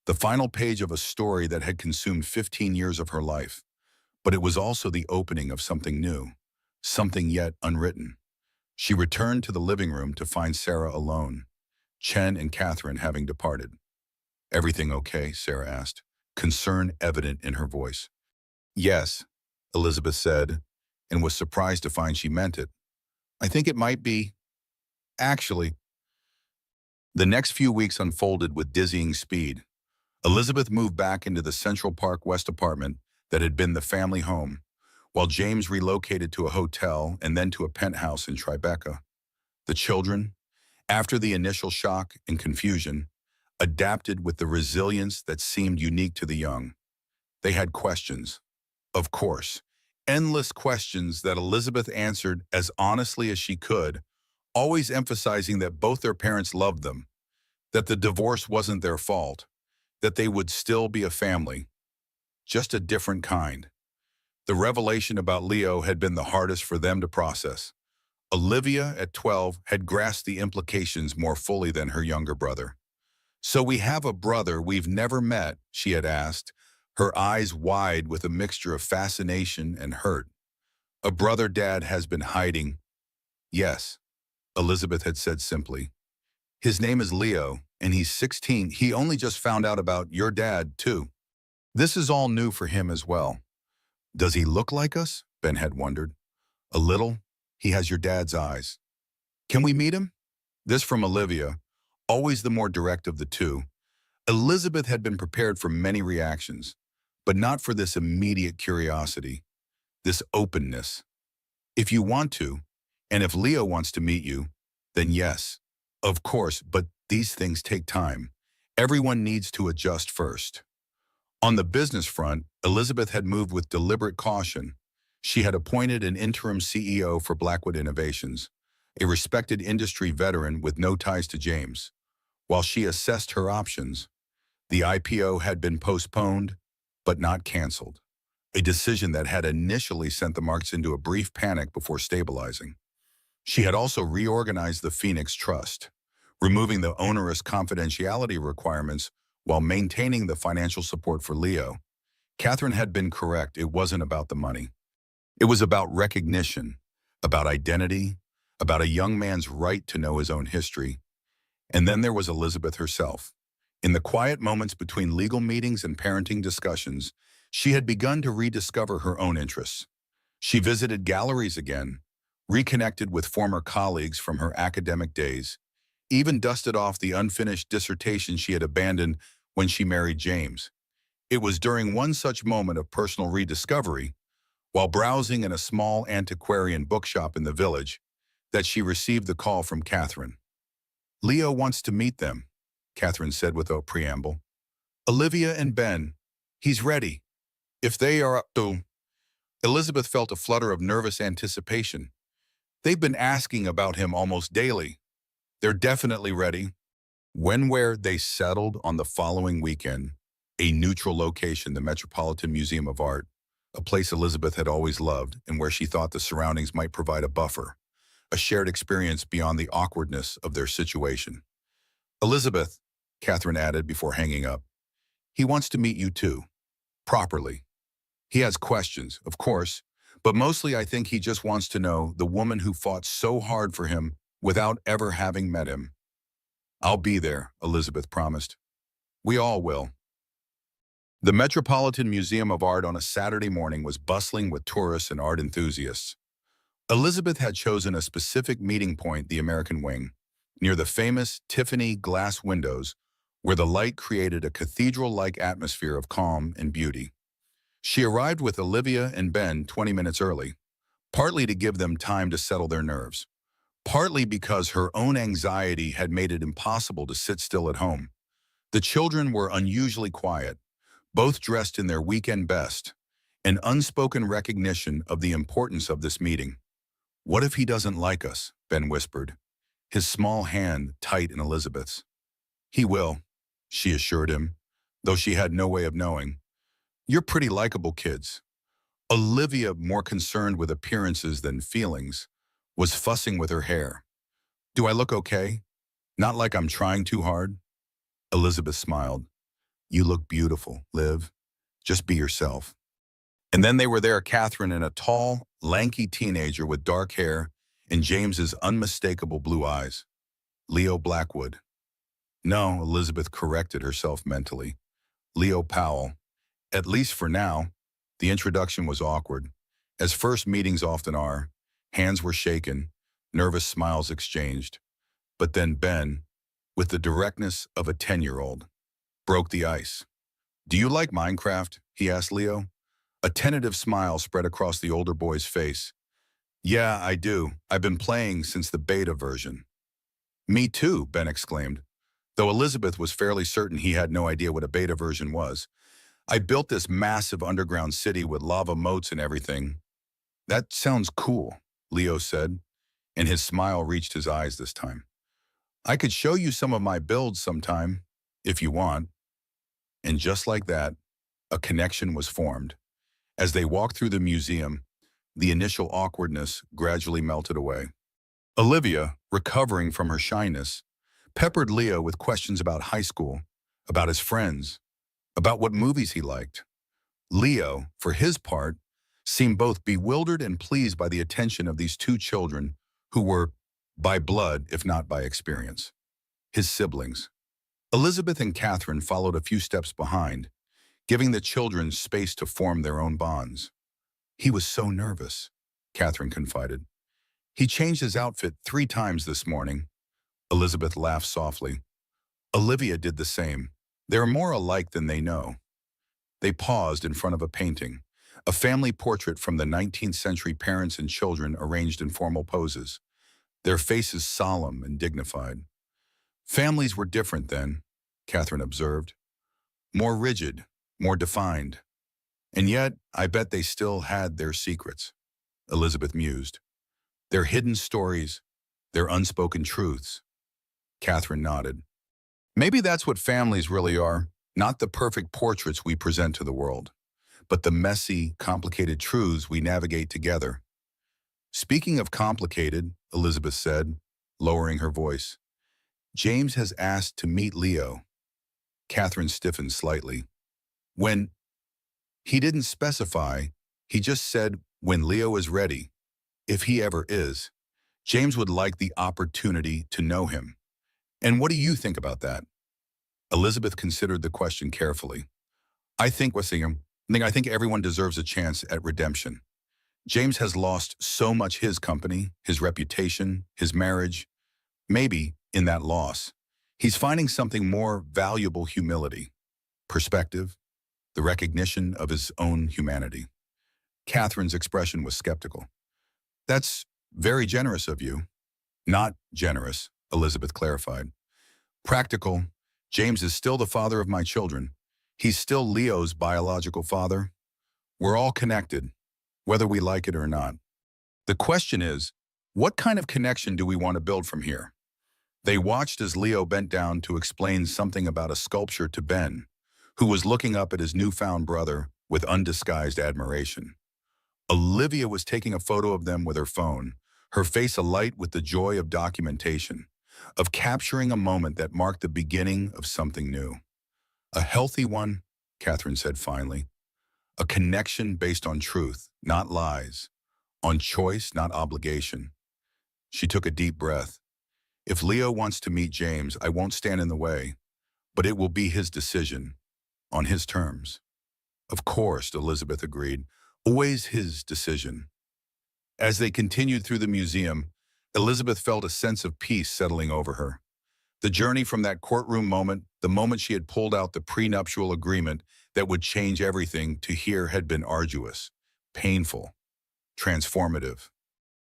the final page of a story that had consumed 15 years of her life. But it was also the opening of something new, something yet unwritten. She returned to the living room to find Sarah alone, Chen and Catherine having departed. Everything okay? Sarah asked, concern evident in her voice. Yes, Elizabeth said, and was surprised to find she meant it. I think it might be. Actually. The next few weeks unfolded with dizzying speed. Elizabeth moved back into the Central Park West apartment that had been the family home, while James relocated to a hotel and then to a penthouse in Tribeca. The children, after the initial shock and confusion, adapted with the resilience that seemed unique to the young. They had questions, of course, endless questions that Elizabeth answered as honestly as she could, always emphasizing that both their parents loved them, that the divorce wasn't their fault, that they would still be a family, just a different kind. The revelation about Leo had been the hardest for them to process. Olivia, at 12, had grasped the implications more fully than her younger brother. "So we have a brother we've never met?" she had asked, her eyes wide with a mixture of fascination and hurt. "A brother Dad has been hiding." "Yes," Elizabeth had said simply. "His name is Leo, and he's 16. He only just found out about your dad, too. This is all new for him as well." "Does he look like us?" Ben had wondered. "A little. He has your dad's eyes." "Can we meet him?" This from Olivia, always the more direct of the two. Elizabeth had been prepared for many reactions, but not for this immediate curiosity, this openness. "If you want to, and if Leo wants to meet you, then yes, of course, but these things take time. Everyone needs to adjust first." On the business front, Elizabeth had moved with deliberate caution. She had appointed an interim CEO for Blackwood Innovations, a respected industry veteran with no ties to James. While she assessed her options, the IPO had been postponed, but not canceled, a decision that had initially sent the markets into a brief panic before stabilizing. She had also reorganized the Phoenix Trust, removing the onerous confidentiality requirements while maintaining the financial support for Leo. Catherine had been correct. It wasn't about the money. It was about recognition, about identity, about a young man's right to know his own history. And then there was Elizabeth herself. In the quiet moments between legal meetings and parenting discussions, she had begun to rediscover her own interests. She visited galleries again, reconnected with former colleagues from her academic days, even dusted off the unfinished dissertation she had abandoned when she married James. It was during one such moment of personal rediscovery, while browsing in a small antiquarian bookshop in the village, that she received the call from Catherine. "Leo wants to meet them," Catherine said without preamble. "Olivia and Ben. He's ready. If they are up to..." Elizabeth felt a flutter of nervous anticipation. "They've been asking about him almost daily. They're definitely ready." Where they settled on the following weekend, a neutral location, the Metropolitan Museum of Art, a place Elizabeth had always loved and where she thought the surroundings might provide a buffer, a shared experience beyond the awkwardness of their situation. "Elizabeth," Catherine added before hanging up, "he wants to meet you too, properly. He has questions, of course, but mostly I think he just wants to know the woman who fought so hard for him without ever having met him." "I'll be there," Elizabeth promised. "We all will." The Metropolitan Museum of Art on a Saturday morning was bustling with tourists and art enthusiasts. Elizabeth had chosen a specific meeting point, the American Wing, near the famous Tiffany glass windows, where the light created a cathedral-like atmosphere of calm and beauty. She arrived with Olivia and Ben 20 minutes early, partly to give them time to settle their nerves, partly because her own anxiety had made it impossible to sit still at home. The children were unusually quiet, both dressed in their weekend best, an unspoken recognition of the importance of this meeting. "What if he doesn't like us?" Ben whispered, his small hand tight in Elizabeth's. "He will," she assured him, though she had no way of knowing. "You're pretty likable kids." Olivia, more concerned with appearances than feelings, was fussing with her hair. "Do I look okay? Not like I'm trying too hard?" Elizabeth smiled. "You look beautiful, Liv. Just be yourself." And then they were there, Catherine and a tall, lanky teenager with dark hair and James's unmistakable blue eyes. Leo Blackwood. No, Elizabeth corrected herself mentally. Leo Powell. At least for now. The introduction was awkward, as first meetings often are. Hands were shaken, nervous smiles exchanged. But then Ben, with the directness of a 10-year-old, broke the ice. "Do you like Minecraft?" he asked Leo. A tentative smile spread across the older boy's face. "Yeah, I do. I've been playing since the beta version." "Me too," Ben exclaimed. though Elizabeth was fairly certain he had no idea what a beta version was. I built this massive underground city with lava moats and everything. That sounds cool, Leo said, and his smile reached his eyes this time. I could show you some of my builds sometime, if you want. And just like that, a connection was formed. As they walked through the museum, the initial awkwardness gradually melted away. Olivia, recovering from her shyness, peppered Leo with questions about high school, about his friends, about what movies he liked. Leo, for his part, seemed both bewildered and pleased by the attention of these two children who were, by blood if not by experience, his siblings. Elizabeth and Catherine followed a few steps behind, giving the children space to form their own bonds. He was so nervous, Catherine confided. He changed his outfit 3 times this morning. Elizabeth laughed softly. Olivia did the same. They're more alike than they know. They paused in front of a painting, a family portrait from the 19th century, parents and children arranged in formal poses, their faces solemn and dignified. Families were different then, Catherine observed. More rigid, more defined. And yet, I bet they still had their secrets, Elizabeth mused. Their hidden stories, their unspoken truths. Catherine nodded. Maybe that's what families really are, not the perfect portraits we present to the world, but the messy, complicated truths we navigate together. Speaking of complicated, Elizabeth said, lowering her voice, James has asked to meet Leo. Catherine stiffened slightly. When he didn't specify, he just said when Leo is ready, if he ever is. James would like the opportunity to know him. And what do you think about that? Elizabeth considered the question carefully. I think everyone deserves a chance at redemption. James has lost so much: his company, his reputation, his marriage. Maybe, in that loss, he's finding something more valuable: humility, perspective, the recognition of his own humanity. Catherine's expression was skeptical. That's very generous of you. Not generous, Elizabeth clarified. Practical. James is still the father of my children. He's still Leo's biological father. We're all connected, whether we like it or not. The question is, what kind of connection do we want to build from here? They watched as Leo bent down to explain something about a sculpture to Ben, who was looking up at his newfound brother with undisguised admiration. Olivia was taking a photo of them with her phone, her face alight with the joy of documentation, of capturing a moment that marked the beginning of something new. A healthy one, Catherine said finally. A connection based on truth, not lies, on choice, not obligation. She took a deep breath. If Leo wants to meet James, I won't stand in the way, but it will be his decision, on his terms. Of course, Elizabeth agreed, always his decision. As they continued through the museum, Elizabeth felt a sense of peace settling over her. The journey from that courtroom moment, the moment she had pulled out the prenuptial agreement that would change everything, to here had been arduous, painful, transformative.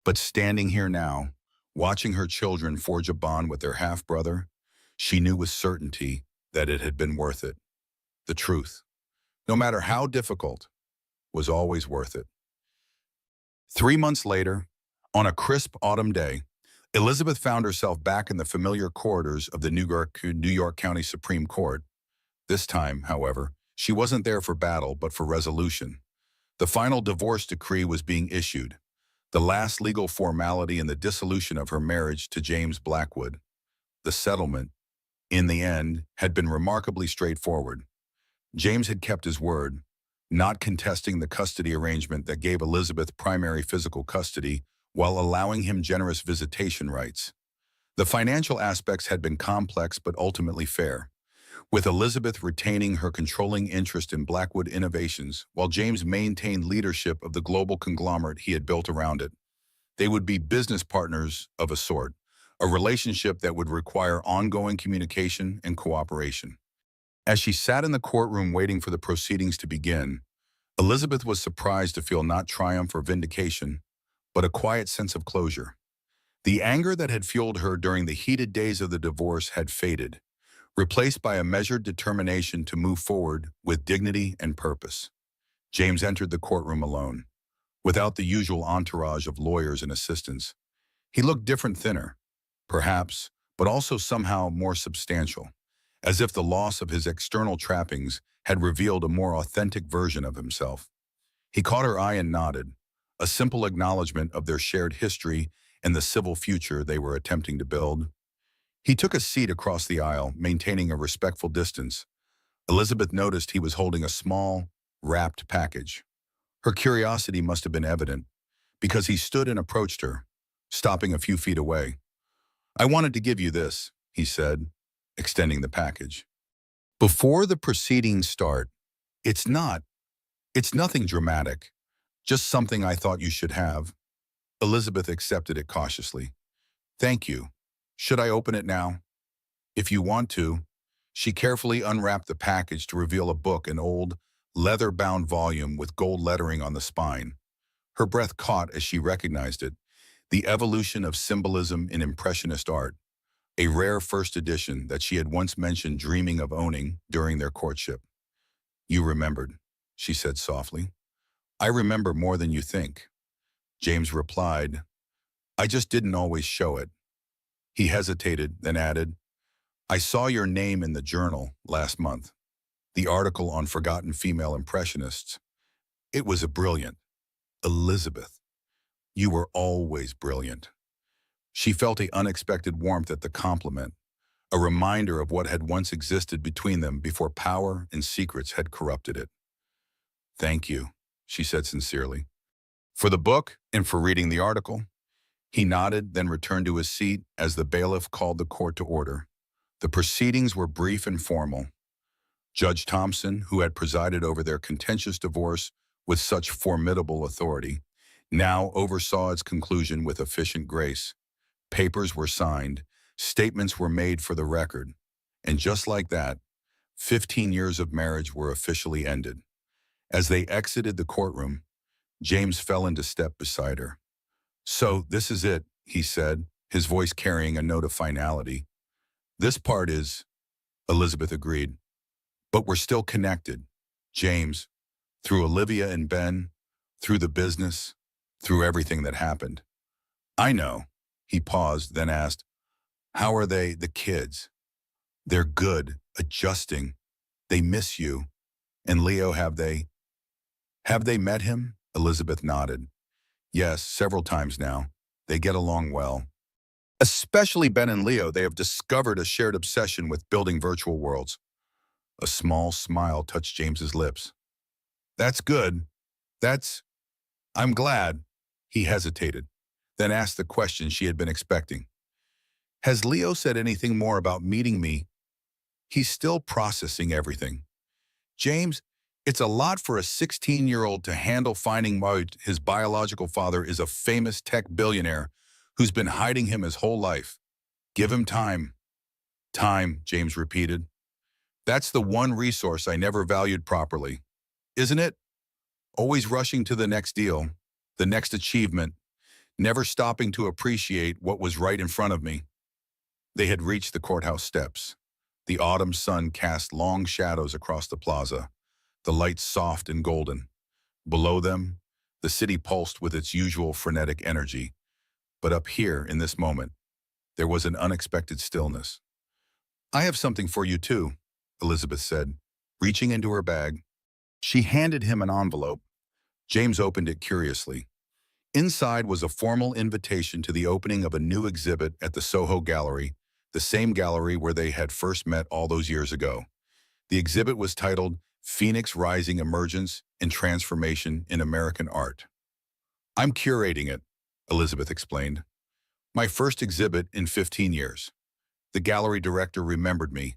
But standing here now, watching her children forge a bond with their half-brother, she knew with certainty that it had been worth it. The truth, no matter how difficult, was always worth it. 3 months later, on a crisp autumn day, Elizabeth found herself back in the familiar corridors of the New York County Supreme Court. This time, however, she wasn't there for battle, but for resolution. The final divorce decree was being issued, the last legal formality in the dissolution of her marriage to James Blackwood. The settlement, in the end, had been remarkably straightforward. James had kept his word, not contesting the custody arrangement that gave Elizabeth primary physical custody while allowing him generous visitation rights. The financial aspects had been complex but ultimately fair, with Elizabeth retaining her controlling interest in Blackwood Innovations while James maintained leadership of the global conglomerate he had built around it. They would be business partners of a sort, a relationship that would require ongoing communication and cooperation. As she sat in the courtroom waiting for the proceedings to begin, Elizabeth was surprised to feel not triumph or vindication, but a quiet sense of closure. The anger that had fueled her during the heated days of the divorce had faded, replaced by a measured determination to move forward with dignity and purpose. James entered the courtroom alone, without the usual entourage of lawyers and assistants. He looked different, thinner, perhaps, but also somehow more substantial, as if the loss of his external trappings had revealed a more authentic version of himself. He caught her eye and nodded, a simple acknowledgement of their shared history and the civil future they were attempting to build. He took a seat across the aisle, maintaining a respectful distance. Elizabeth noticed he was holding a small, wrapped package. Her curiosity must have been evident, because he stood and approached her, stopping a few feet away. "I wanted to give you this," he said, extending the package. "Before the proceedings start, it's nothing dramatic, just something I thought you should have." Elizabeth accepted it cautiously. "Thank you. Should I open it now?" "If you want to." She carefully unwrapped the package to reveal a book, an old, leather-bound volume with gold lettering on the spine. Her breath caught as she recognized it, The Evolution of Symbolism in Impressionist Art, a rare first edition that she had once mentioned dreaming of owning during their courtship. "You remembered," she said softly. "I remember more than you think." James replied, "I just didn't always show it." He hesitated, then added, "I saw your name in the journal last month, the article on forgotten female impressionists. It was brilliant. Elizabeth, you were always brilliant." She felt an unexpected warmth at the compliment, a reminder of what had once existed between them before power and secrets had corrupted it. "Thank you," she said sincerely. "For the book and for reading the article." He nodded, then returned to his seat as the bailiff called the court to order. The proceedings were brief and formal. Judge Thompson, who had presided over their contentious divorce with such formidable authority, now oversaw its conclusion with efficient grace. Papers were signed, statements were made for the record, and just like that, 15 years of marriage were officially ended. As they exited the courtroom, James fell into step beside her. "So this is it," he said, his voice carrying a note of finality. "This part is," Elizabeth agreed. "But we're still connected, James, through Olivia and Ben, through the business, through everything that happened." "I know." He paused, then asked, "How are they, the kids?" "They're good, adjusting. They miss you. And Leo, have they met him?" Elizabeth nodded. "Yes, several times now. They get along well. Especially Ben and Leo, they have discovered a shared obsession with building virtual worlds." A small smile touched James's lips. "That's good. I'm glad." He hesitated, then asked the question she had been expecting. "Has Leo said anything more about meeting me?" "He's still processing everything. James, it's a lot for a 16-year-old to handle, finding out his biological father is a famous tech billionaire who's been hiding him his whole life. Give him time." "Time," James repeated. "That's the one resource I never valued properly. Isn't it? Always rushing to the next deal, the next achievement, never stopping to appreciate what was right in front of me." They had reached the courthouse steps. The autumn sun cast long shadows across the plaza, the lights soft and golden. Below them, the city pulsed with its usual frenetic energy. But up here, in this moment, there was an unexpected stillness. "I have something for you too," Elizabeth said, reaching into her bag. She handed him an envelope. James opened it curiously. Inside was a formal invitation to the opening of a new exhibit at the Soho Gallery, the same gallery where they had first met all those years ago. The exhibit was titled Phoenix Rising: Emergence and Transformation in American Art. "I'm curating it," Elizabeth explained. "My first exhibit in 15 years. The gallery director remembered me,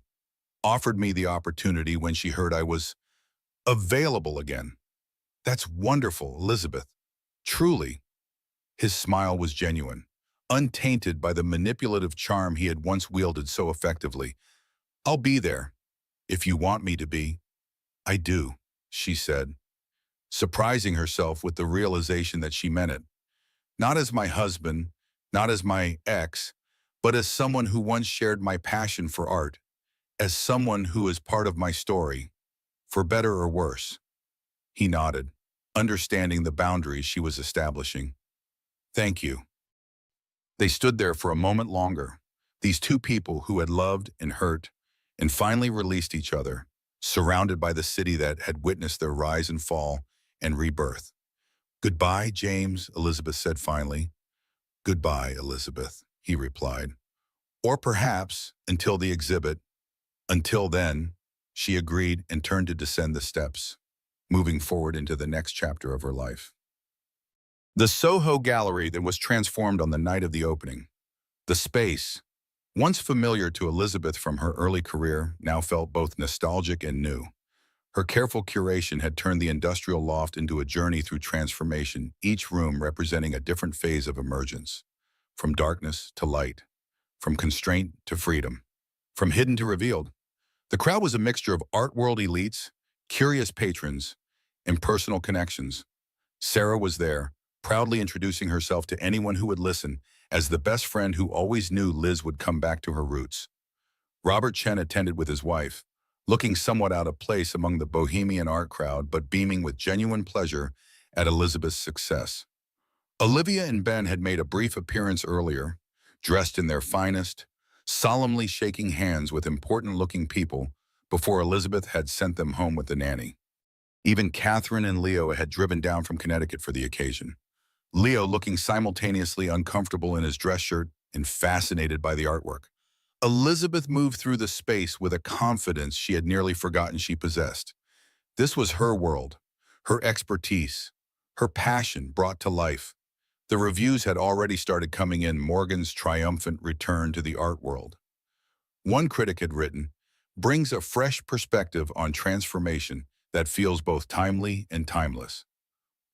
offered me the opportunity when she heard I was available again." "That's wonderful, Elizabeth. Truly." His smile was genuine, untainted by the manipulative charm he had once wielded so effectively. "I'll be there, if you want me to be." "I do," she said, surprising herself with the realization that she meant it. "Not as my husband, not as my ex, but as someone who once shared my passion for art. as someone who is part of my story, for better or worse. He nodded, understanding the boundaries she was establishing. Thank you. They stood there for a moment longer, these two people who had loved and hurt, and finally released each other, surrounded by the city that had witnessed their rise and fall and rebirth. Goodbye, James, Elizabeth said finally. Goodbye, Elizabeth, he replied. Or perhaps until the exhibit. Until then, she agreed and turned to descend the steps, moving forward into the next chapter of her life. The Soho Gallery that was transformed on the night of the opening. The space, once familiar to Elizabeth from her early career, now felt both nostalgic and new. Her careful curation had turned the industrial loft into a journey through transformation, each room representing a different phase of emergence. From darkness to light, from constraint to freedom, from hidden to revealed. The crowd was a mixture of art world elites, curious patrons, and personal connections. Sarah was there, proudly introducing herself to anyone who would listen, as the best friend who always knew Liz would come back to her roots. Robert Chen attended with his wife, looking somewhat out of place among the bohemian art crowd, but beaming with genuine pleasure at Elizabeth's success. Olivia and Ben had made a brief appearance earlier, dressed in their finest, solemnly shaking hands with important-looking people before Elizabeth had sent them home with the nanny. Even Catherine and Leo had driven down from Connecticut for the occasion. Leo looking simultaneously uncomfortable in his dress shirt and fascinated by the artwork. Elizabeth moved through the space with a confidence she had nearly forgotten she possessed. This was her world, her expertise, her passion brought to life. The reviews had already started coming in, Morgan's triumphant return to the art world. One critic had written, brings a fresh perspective on transformation that feels both timely and timeless.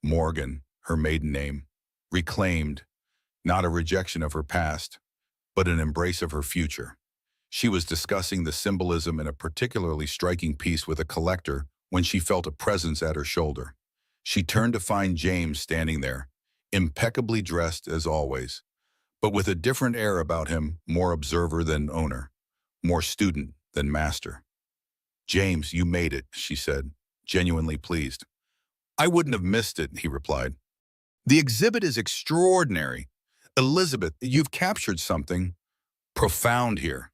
Morgan, her maiden name, reclaimed, not a rejection of her past, but an embrace of her future. She was discussing the symbolism in a particularly striking piece with a collector when she felt a presence at her shoulder. She turned to find James standing there, impeccably dressed as always, but with a different air about him, more observer than owner, more student than master. James, you made it, she said, genuinely pleased. I wouldn't have missed it, he replied. The exhibit is extraordinary. Elizabeth, you've captured something profound here.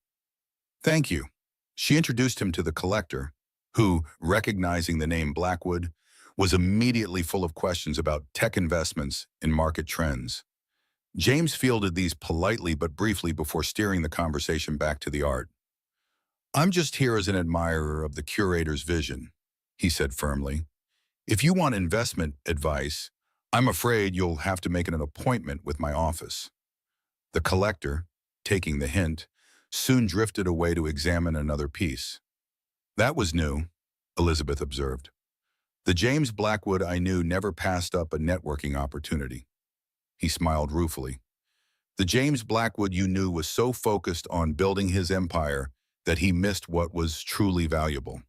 Thank you. She introduced him to the collector, who, recognizing the name Blackwood, was immediately full of questions about tech investments and market trends. James fielded these politely but briefly before steering the conversation back to the art. I'm just here as an admirer of the curator's vision, he said firmly. If you want investment advice, I'm afraid you'll have to make an appointment with my office. The collector, taking the hint, soon drifted away to examine another piece. That was new, Elizabeth observed. The James Blackwood I knew never passed up a networking opportunity. He smiled ruefully. The James Blackwood you knew was so focused on building his empire that he missed what was truly valuable.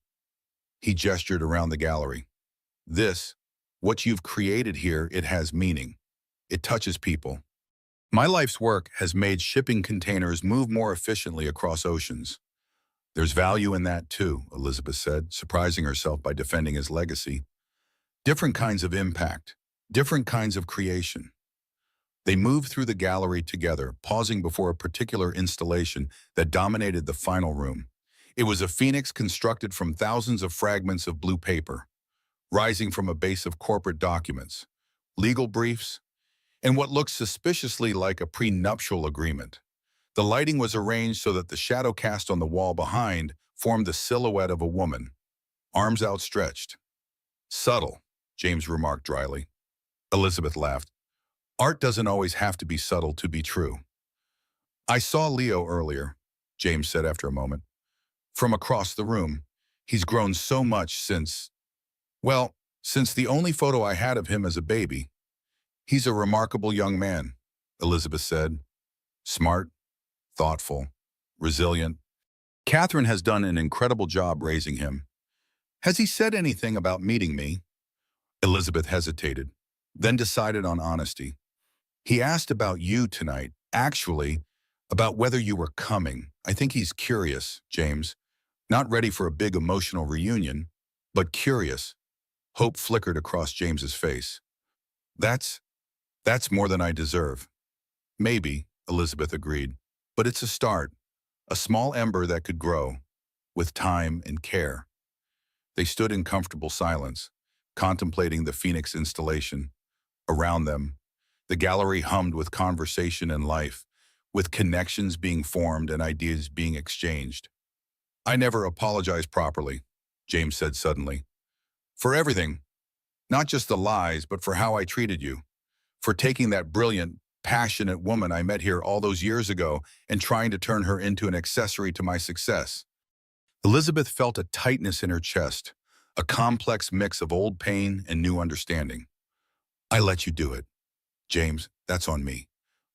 He gestured around the gallery. This, what you've created here, it has meaning. It touches people. My life's work has made shipping containers move more efficiently across oceans. There's value in that too, Elizabeth said, surprising herself by defending his legacy. Different kinds of impact, different kinds of creation. They moved through the gallery together, pausing before a particular installation that dominated the final room. It was a phoenix constructed from thousands of fragments of blue paper, rising from a base of corporate documents, legal briefs, and what looked suspiciously like a prenuptial agreement. The lighting was arranged so that the shadow cast on the wall behind formed the silhouette of a woman, arms outstretched. Subtle, James remarked dryly. Elizabeth laughed. Art doesn't always have to be subtle to be true. I saw Leo earlier, James said after a moment. From across the room, he's grown so much since the only photo I had of him as a baby. He's a remarkable young man, Elizabeth said. Smart, thoughtful, resilient. Catherine has done an incredible job raising him. Has he said anything about meeting me? Elizabeth hesitated, then decided on honesty. He asked about you tonight, actually, about whether you were coming. I think he's curious, James. Not ready for a big emotional reunion, but curious. Hope flickered across James's face. That's, that's more than I deserve. Maybe, Elizabeth agreed, but it's a start, a small ember that could grow, with time and care. They stood in comfortable silence, contemplating the Phoenix installation. Around them, the gallery hummed with conversation and life, with connections being formed and ideas being exchanged. I never apologized properly, James said suddenly. For everything, not just the lies, but for how I treated you. For taking that brilliant, passionate woman I met here all those years ago and trying to turn her into an accessory to my success. Elizabeth felt a tightness in her chest, a complex mix of old pain and new understanding. I let you do it. James, that's on me.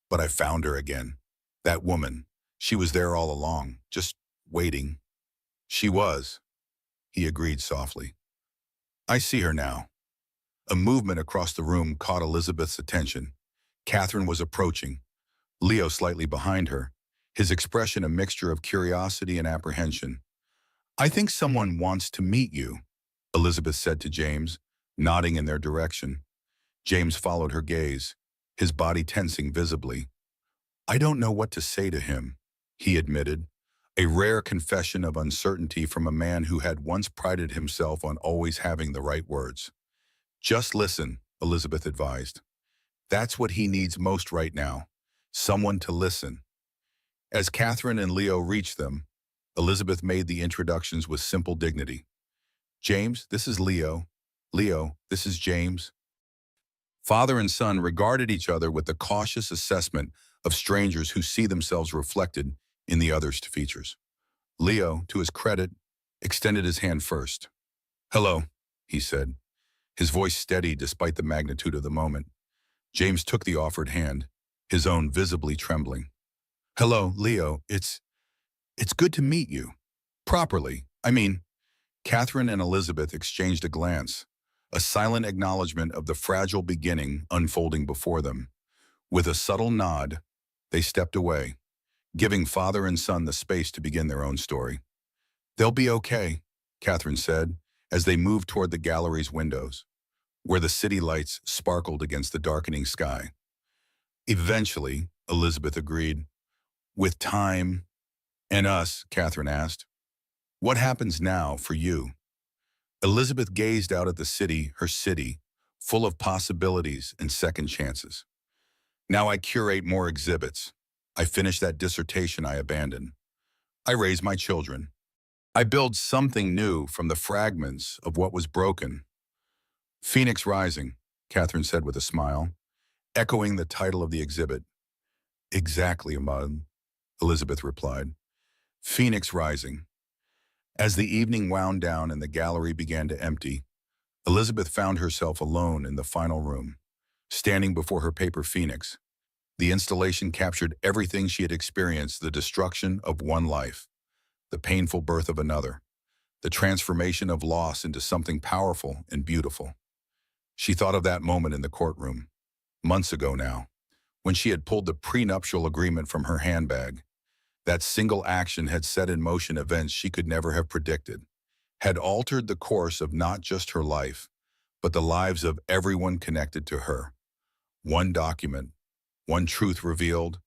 But I found her again. That woman. She was there all along, just waiting. She was, he agreed softly. I see her now. A movement across the room caught Elizabeth's attention. Catherine was approaching, Leo slightly behind her, his expression a mixture of curiosity and apprehension. I think someone wants to meet you, Elizabeth said to James, nodding in their direction. James followed her gaze, his body tensing visibly. I don't know what to say to him, he admitted, a rare confession of uncertainty from a man who had once prided himself on always having the right words. Just listen, Elizabeth advised. That's what he needs most right now, someone to listen. As Catherine and Leo reached them, Elizabeth made the introductions with simple dignity. James, this is Leo. Leo, this is James. Father and son regarded each other with the cautious assessment of strangers who see themselves reflected in the other's features. Leo, to his credit, extended his hand first. Hello, he said, his voice steady despite the magnitude of the moment. James took the offered hand, his own visibly trembling. Hello, Leo, it's good to meet you. Properly, I mean. Catherine and Elizabeth exchanged a glance, a silent acknowledgement of the fragile beginning unfolding before them. With a subtle nod, they stepped away, giving father and son the space to begin their own story. They'll be okay, Catherine said, as they moved toward the gallery's windows, where the city lights sparkled against the darkening sky. Eventually, Elizabeth agreed. With time and us, Catherine asked. What happens now for you? Elizabeth gazed out at the city, her city, full of possibilities and second chances. Now I curate more exhibits. I finish that dissertation I abandoned. I raise my children. I build something new from the fragments of what was broken. Phoenix Rising, Catherine said with a smile, echoing the title of the exhibit. Exactly, Ahmad, Elizabeth replied. Phoenix Rising. As the evening wound down and the gallery began to empty, Elizabeth found herself alone in the final room, standing before her paper Phoenix. The installation captured everything she had experienced, the destruction of one life, the painful birth of another, the transformation of loss into something powerful and beautiful. She thought of that moment in the courtroom, months ago now, when she had pulled the prenuptial agreement from her handbag. That single action had set in motion events she could never have predicted, had altered the course of not just her life, but the lives of everyone connected to her. One document, one truth revealed,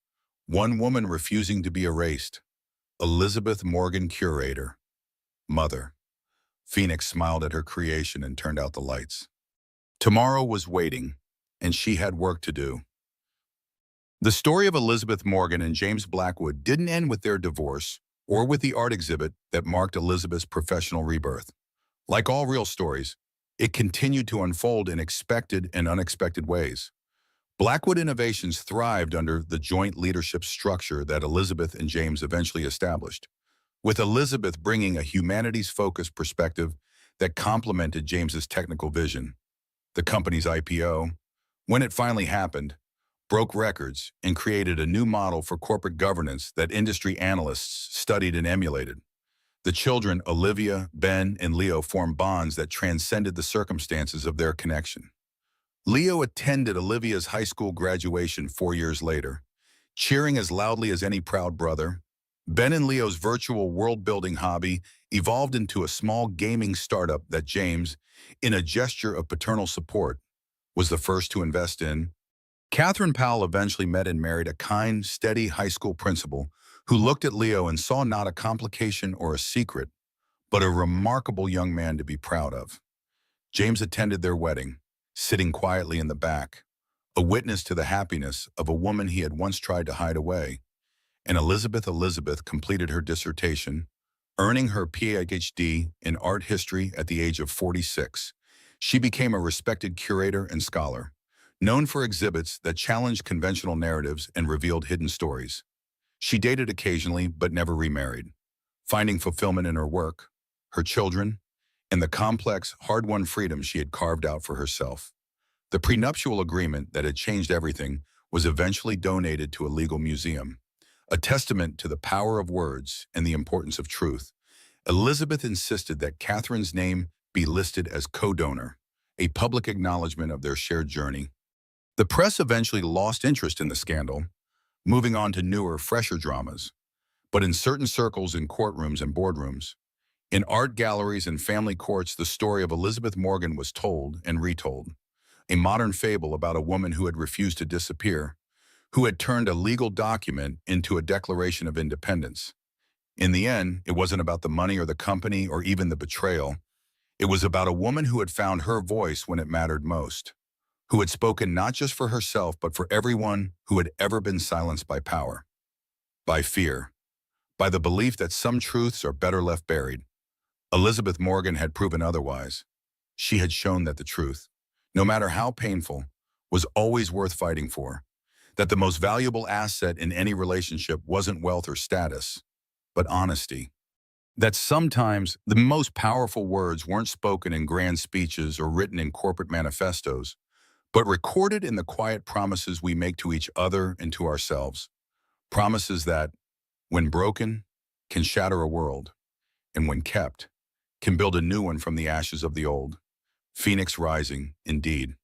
one woman refusing to be erased. Elizabeth Morgan, curator. Mother. Phoenix smiled at her creation and turned out the lights. Tomorrow was waiting, and she had work to do. The story of Elizabeth Morgan and James Blackwood didn't end with their divorce or with the art exhibit that marked Elizabeth's professional rebirth. Like all real stories, it continued to unfold in expected and unexpected ways. Blackwood Innovations thrived under the joint leadership structure that Elizabeth and James eventually established, with Elizabeth bringing a humanities-focused perspective that complemented James's technical vision. The company's IPO, when it finally happened, broke records and created a new model for corporate governance that industry analysts studied and emulated. The children, Olivia, Ben, and Leo, formed bonds that transcended the circumstances of their connection. Leo attended Olivia's high school graduation 4 years later, cheering as loudly as any proud brother. Ben and Leo's virtual world-building hobby evolved into a small gaming startup that James, in a gesture of paternal support, was the first to invest in. Catherine Powell eventually met and married a kind, steady high school principal who looked at Leo and saw not a complication or a secret, but a remarkable young man to be proud of. James attended their wedding, sitting quietly in the back, a witness to the happiness of a woman he had once tried to hide away. And Elizabeth completed her dissertation, earning her PhD in art history at the age of 46. She became a respected curator and scholar, known for exhibits that challenged conventional narratives and revealed hidden stories. She dated occasionally but never remarried, finding fulfillment in her work, her children, and the complex, hard-won freedom she had carved out for herself. The prenuptial agreement that had changed everything was eventually donated to a legal museum, a testament to the power of words and the importance of truth. Elizabeth insisted that Catherine's name be listed as co-donor, a public acknowledgement of their shared journey. The press eventually lost interest in the scandal, moving on to newer, fresher dramas. But in certain circles in courtrooms and boardrooms, in art galleries and family courts, the story of Elizabeth Morgan was told and retold, a modern fable about a woman who had refused to disappear, who had turned a legal document into a declaration of independence. In the end, it wasn't about the money or the company or even the betrayal. It was about a woman who had found her voice when it mattered most, who had spoken not just for herself but for everyone who had ever been silenced by power, by fear, by the belief that some truths are better left buried. Elizabeth Morgan had proven otherwise. She had shown that the truth, no matter how painful, was always worth fighting for, that the most valuable asset in any relationship wasn't wealth or status, but honesty. That sometimes the most powerful words weren't spoken in grand speeches or written in corporate manifestos, but recorded in the quiet promises we make to each other and to ourselves. Promises that, when broken, can shatter a world, and when kept, can build a new one from the ashes of the old. Phoenix rising, indeed.